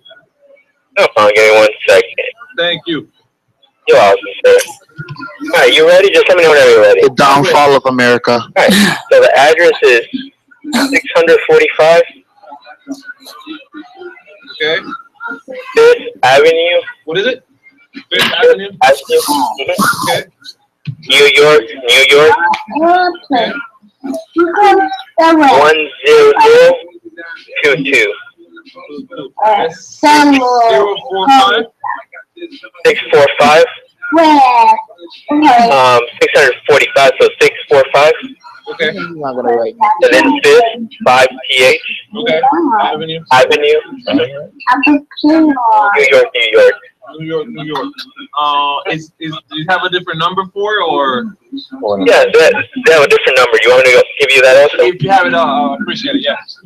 [SPEAKER 13] No problem. Give me 1 second.
[SPEAKER 2] Thank you.
[SPEAKER 13] You're awesome, sir. All right, you ready? Just let me know whenever you're ready.
[SPEAKER 4] The downfall of America.
[SPEAKER 13] All right. So the address is 645.
[SPEAKER 2] Okay.
[SPEAKER 13] Fifth Avenue.
[SPEAKER 2] What is it? Fifth Avenue.
[SPEAKER 13] Okay. New York.
[SPEAKER 2] Okay.
[SPEAKER 13] 10022.
[SPEAKER 2] 045.
[SPEAKER 13] 645. 645. So 645.
[SPEAKER 2] Okay.
[SPEAKER 13] And then fifth 5th.
[SPEAKER 2] Okay. Avenue. New York. New York. Do you have a different number for it, or?
[SPEAKER 13] Yeah, they have a different number. You want me to give you that also?
[SPEAKER 2] If you have it, I appreciate it. Yes.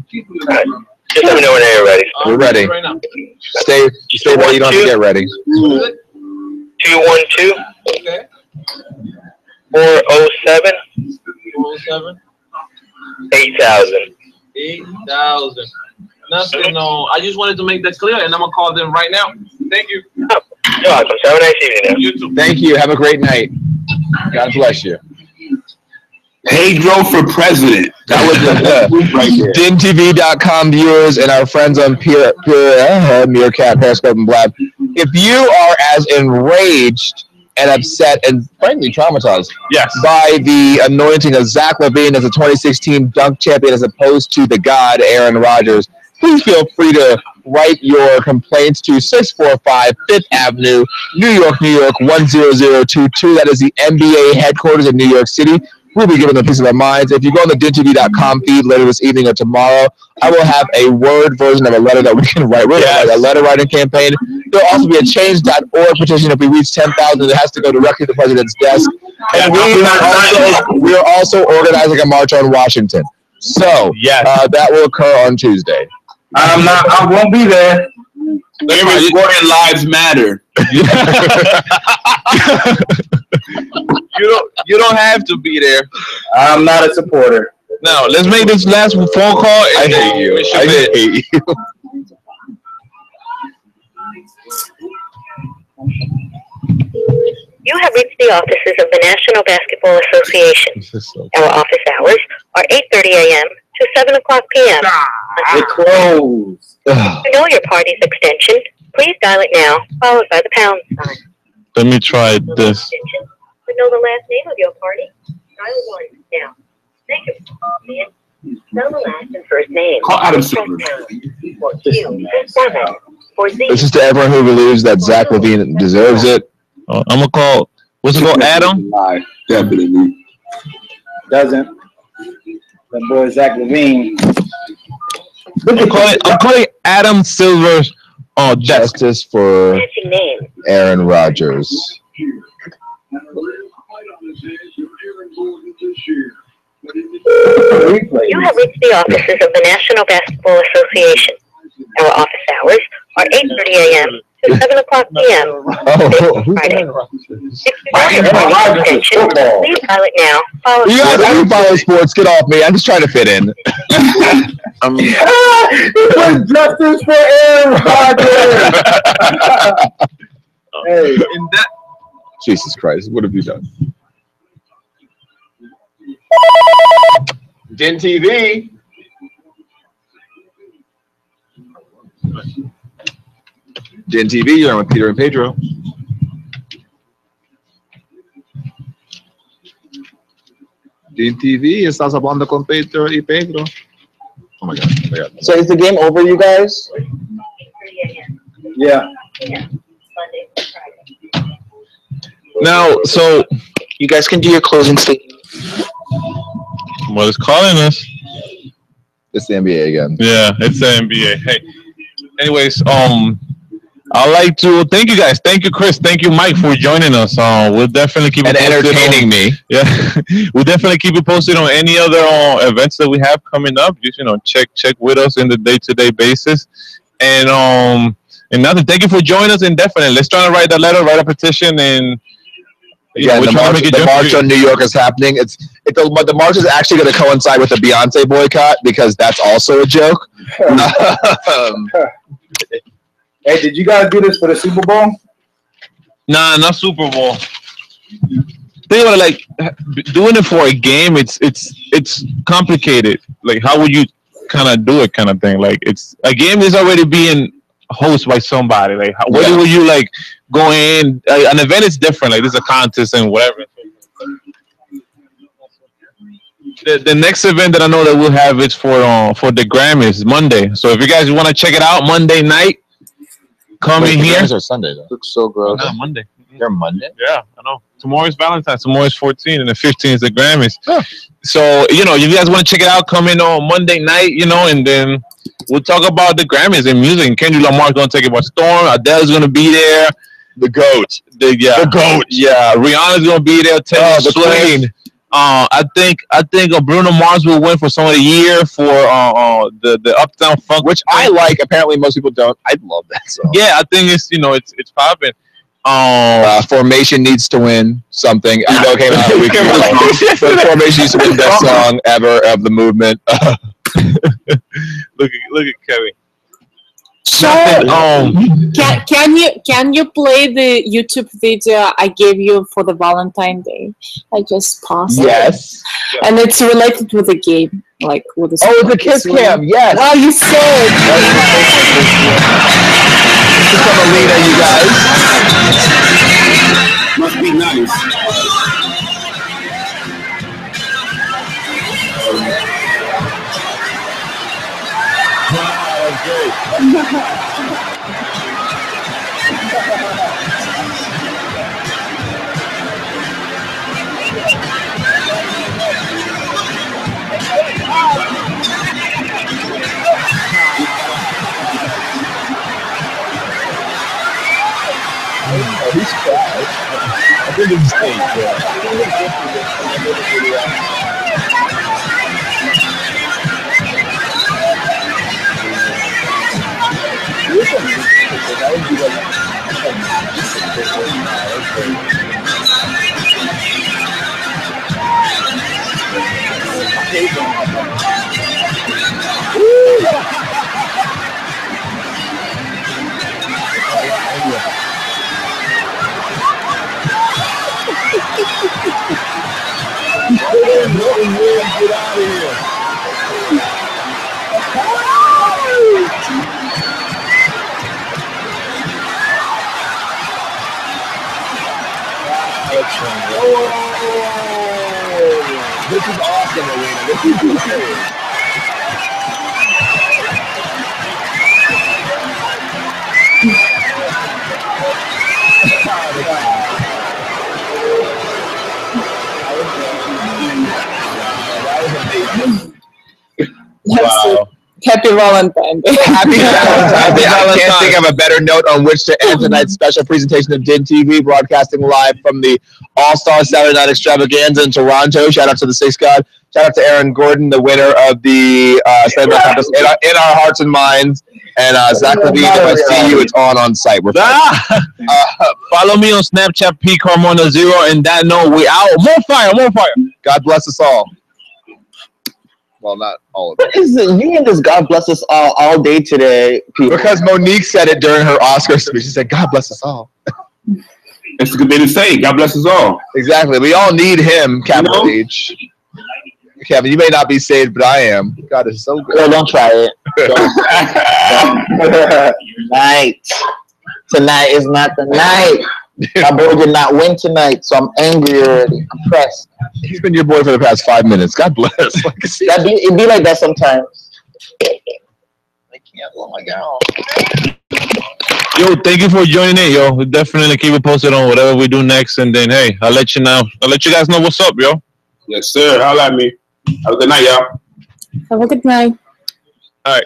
[SPEAKER 13] Right. Just let me know when you're ready.
[SPEAKER 3] We're ready.
[SPEAKER 2] Right now.
[SPEAKER 3] Stay ready. You don't have to get ready.
[SPEAKER 13] 212.
[SPEAKER 2] Okay.
[SPEAKER 13] 407.
[SPEAKER 2] 407.
[SPEAKER 13] 8000.
[SPEAKER 2] 8000. Nothing. No. I just wanted to make that clear, and I'm gonna call them right now. Thank you.
[SPEAKER 13] You're welcome. Have a nice evening.
[SPEAKER 2] You too.
[SPEAKER 3] Thank you. Have a great night. God bless you.
[SPEAKER 6] Pedro for president. That was the right there.
[SPEAKER 3] DinTV.com viewers and our friends on Meerkat, Periscope, and Blab. If you are as enraged and upset and frankly traumatized by the anointing of Zach LaVine as a 2016 dunk champion as opposed to the god Aaron Rodgers, please feel free to write your complaints to 645 5th Avenue, New York, 10022. That is the NBA headquarters in New York City. We'll be giving them a piece of our minds. If you go on the DinTV.com feed later this evening or tomorrow, I will have a word version of a letter that we can write. We're going to write a letter writing campaign. There'll also be a change.org petition. If we reach 10,000, it has to go directly to the president's desk. And we are also organizing a march on Washington. So that will occur on Tuesday.
[SPEAKER 5] I won't be there.
[SPEAKER 6] Aaron Gordon lives matter.
[SPEAKER 2] You don't have to be there.
[SPEAKER 5] I'm not a supporter.
[SPEAKER 2] Now let's make this last phone call.
[SPEAKER 3] I hate you. I hate you.
[SPEAKER 14] You have reached the offices of the National Basketball Association. Our office hours are 8:30 a.m. to 7 o'clock p.m.
[SPEAKER 5] We're closed.
[SPEAKER 14] To know your party's extension, please dial it now, followed by the pound sign.
[SPEAKER 2] Let me try this.
[SPEAKER 14] To know the last name of your party, dial 1 now. Thank you for calling in. Spell the last and first name.
[SPEAKER 6] Call Adam Silver.
[SPEAKER 3] This is to everyone who believes that Zach LaVine deserves it.
[SPEAKER 2] I'm gonna call. What's it called? Adam?
[SPEAKER 6] Definitely.
[SPEAKER 5] Doesn't. The boy Zach LaVine.
[SPEAKER 2] I'm calling Adam Silver's
[SPEAKER 3] justice for Aaron Rodgers.
[SPEAKER 14] You have reached the offices of the National Basketball Association. Our office hours are 8:30 a.m. to 7 o'clock p.m. Friday. Please dial it now.
[SPEAKER 3] You guys don't follow sports. Get off me. I'm just trying to fit in.
[SPEAKER 5] It was justice for Aaron Rodgers.
[SPEAKER 2] Hey, in that.
[SPEAKER 3] Jesus Christ! What have you done? Din TV. Din TV, you're on with Peter and Pedro. Din TV, estás hablando con Pedro y Pedro. Oh my god.
[SPEAKER 4] So is the game over, you guys?
[SPEAKER 5] Yeah.
[SPEAKER 2] Now, so
[SPEAKER 4] you guys can do your closing statement.
[SPEAKER 2] What is calling us?
[SPEAKER 3] It's the NBA again.
[SPEAKER 2] Yeah, it's the NBA. Hey, anyways, I'd like to thank you guys. Thank you, Chris. Thank you, Mike, for joining us. We'll definitely keep
[SPEAKER 3] and entertaining me.
[SPEAKER 2] Yeah, we'll definitely keep you posted on any other events that we have coming up. Just check with us in the day-to-day basis. And nothing. Thank you for joining us. And definitely, let's try to write a letter, write a petition, and
[SPEAKER 3] the march on New York is happening. The march is actually going to coincide with the Beyonce boycott because that's also a joke.
[SPEAKER 5] Hey, did you guys do this for the Super Bowl?
[SPEAKER 2] Nah, not Super Bowl. Think about it, like doing it for a game. It's complicated. Like, how would you kind of do it, kind of thing? Like, it's a game is already being hosted by somebody. Like, where will you like go in? An event is different. Like, there's a contest and whatever. The next event that I know that we'll have is for the Grammys Monday. So if you guys want to check it out, Monday night, come in here.
[SPEAKER 3] Or Sunday though.
[SPEAKER 4] Looks so gross.
[SPEAKER 2] No, Monday.
[SPEAKER 3] They're Monday.
[SPEAKER 2] Yeah, I know. Tomorrow's Valentine's. Tomorrow's 14, and the 15th is the Grammys. Oh. So if you guys want to check it out, come in on Monday night. And then we'll talk about the Grammys and music. And Kendrick Lamar's gonna take it by storm. Adele's gonna be there.
[SPEAKER 3] The GOAT.
[SPEAKER 2] The GOAT. Yeah, Rihanna's gonna be there. Taylor Swift.
[SPEAKER 3] Queen.
[SPEAKER 2] I think Bruno Mars will win for Song of the Year for the Uptown Funk,
[SPEAKER 3] which I like. Apparently, most people don't. I love that song.
[SPEAKER 2] Yeah, I think it's popping.
[SPEAKER 3] Formation needs to win something. I know it came out a week ago, but Formation needs to win best song ever of the movement.
[SPEAKER 2] Look at Kevin.
[SPEAKER 12] So, can you play the YouTube video I gave you for the Valentine Day? I just paused.
[SPEAKER 3] Yes.
[SPEAKER 12] It. And it's related with the game, like with the.
[SPEAKER 3] Oh, the kiss cam. Yes.
[SPEAKER 12] Oh, you said.
[SPEAKER 3] This is from Alina, you guys.
[SPEAKER 6] Must be nice.
[SPEAKER 1] Wow, that's great. He's quiet. I think it's safe. Get out of here. This is awesome, Elena. This is great.
[SPEAKER 2] Wow.
[SPEAKER 12] Happy Valentine's Day.
[SPEAKER 3] Happy Valentine's Day. I can't think of a better note on which to end tonight's special presentation of DIN TV, broadcasting live from the AllStars Saturday Night Extravaganza in Toronto. Shout out to the Six God. Shout out to Aaron Gordon, the winner of the Slam Contest in our hearts and minds. And Zach Levine, if I see you, it's on site. We're
[SPEAKER 2] follow me on Snapchat, P Carmona 0. And that note, we out. More fire.
[SPEAKER 3] God bless us all. Well, not all of it.
[SPEAKER 4] What is it? You and this God bless us all day today, people.
[SPEAKER 3] Because Monique said it during her Oscar speech. She said, God bless us all.
[SPEAKER 6] It's a good thing to say. God bless us all.
[SPEAKER 3] Exactly. We all need him, capital H. Kevin, you may not be saved, but I am. God is so good.
[SPEAKER 4] No, don't try it. Tonight is not the night. My boy did not win tonight, so I'm angry already. I'm pressed.
[SPEAKER 3] He's been your boy for the past 5 minutes. God bless.
[SPEAKER 4] It'd be like that sometimes.
[SPEAKER 3] Oh my God.
[SPEAKER 2] Yo, thank you for joining in, yo. We'll definitely keep it posted on whatever we do next, and then hey, I'll let you guys know what's up, yo.
[SPEAKER 6] Yes, sir. Holla at me. Have a good night, y'all.
[SPEAKER 12] Have a good night.
[SPEAKER 2] All right.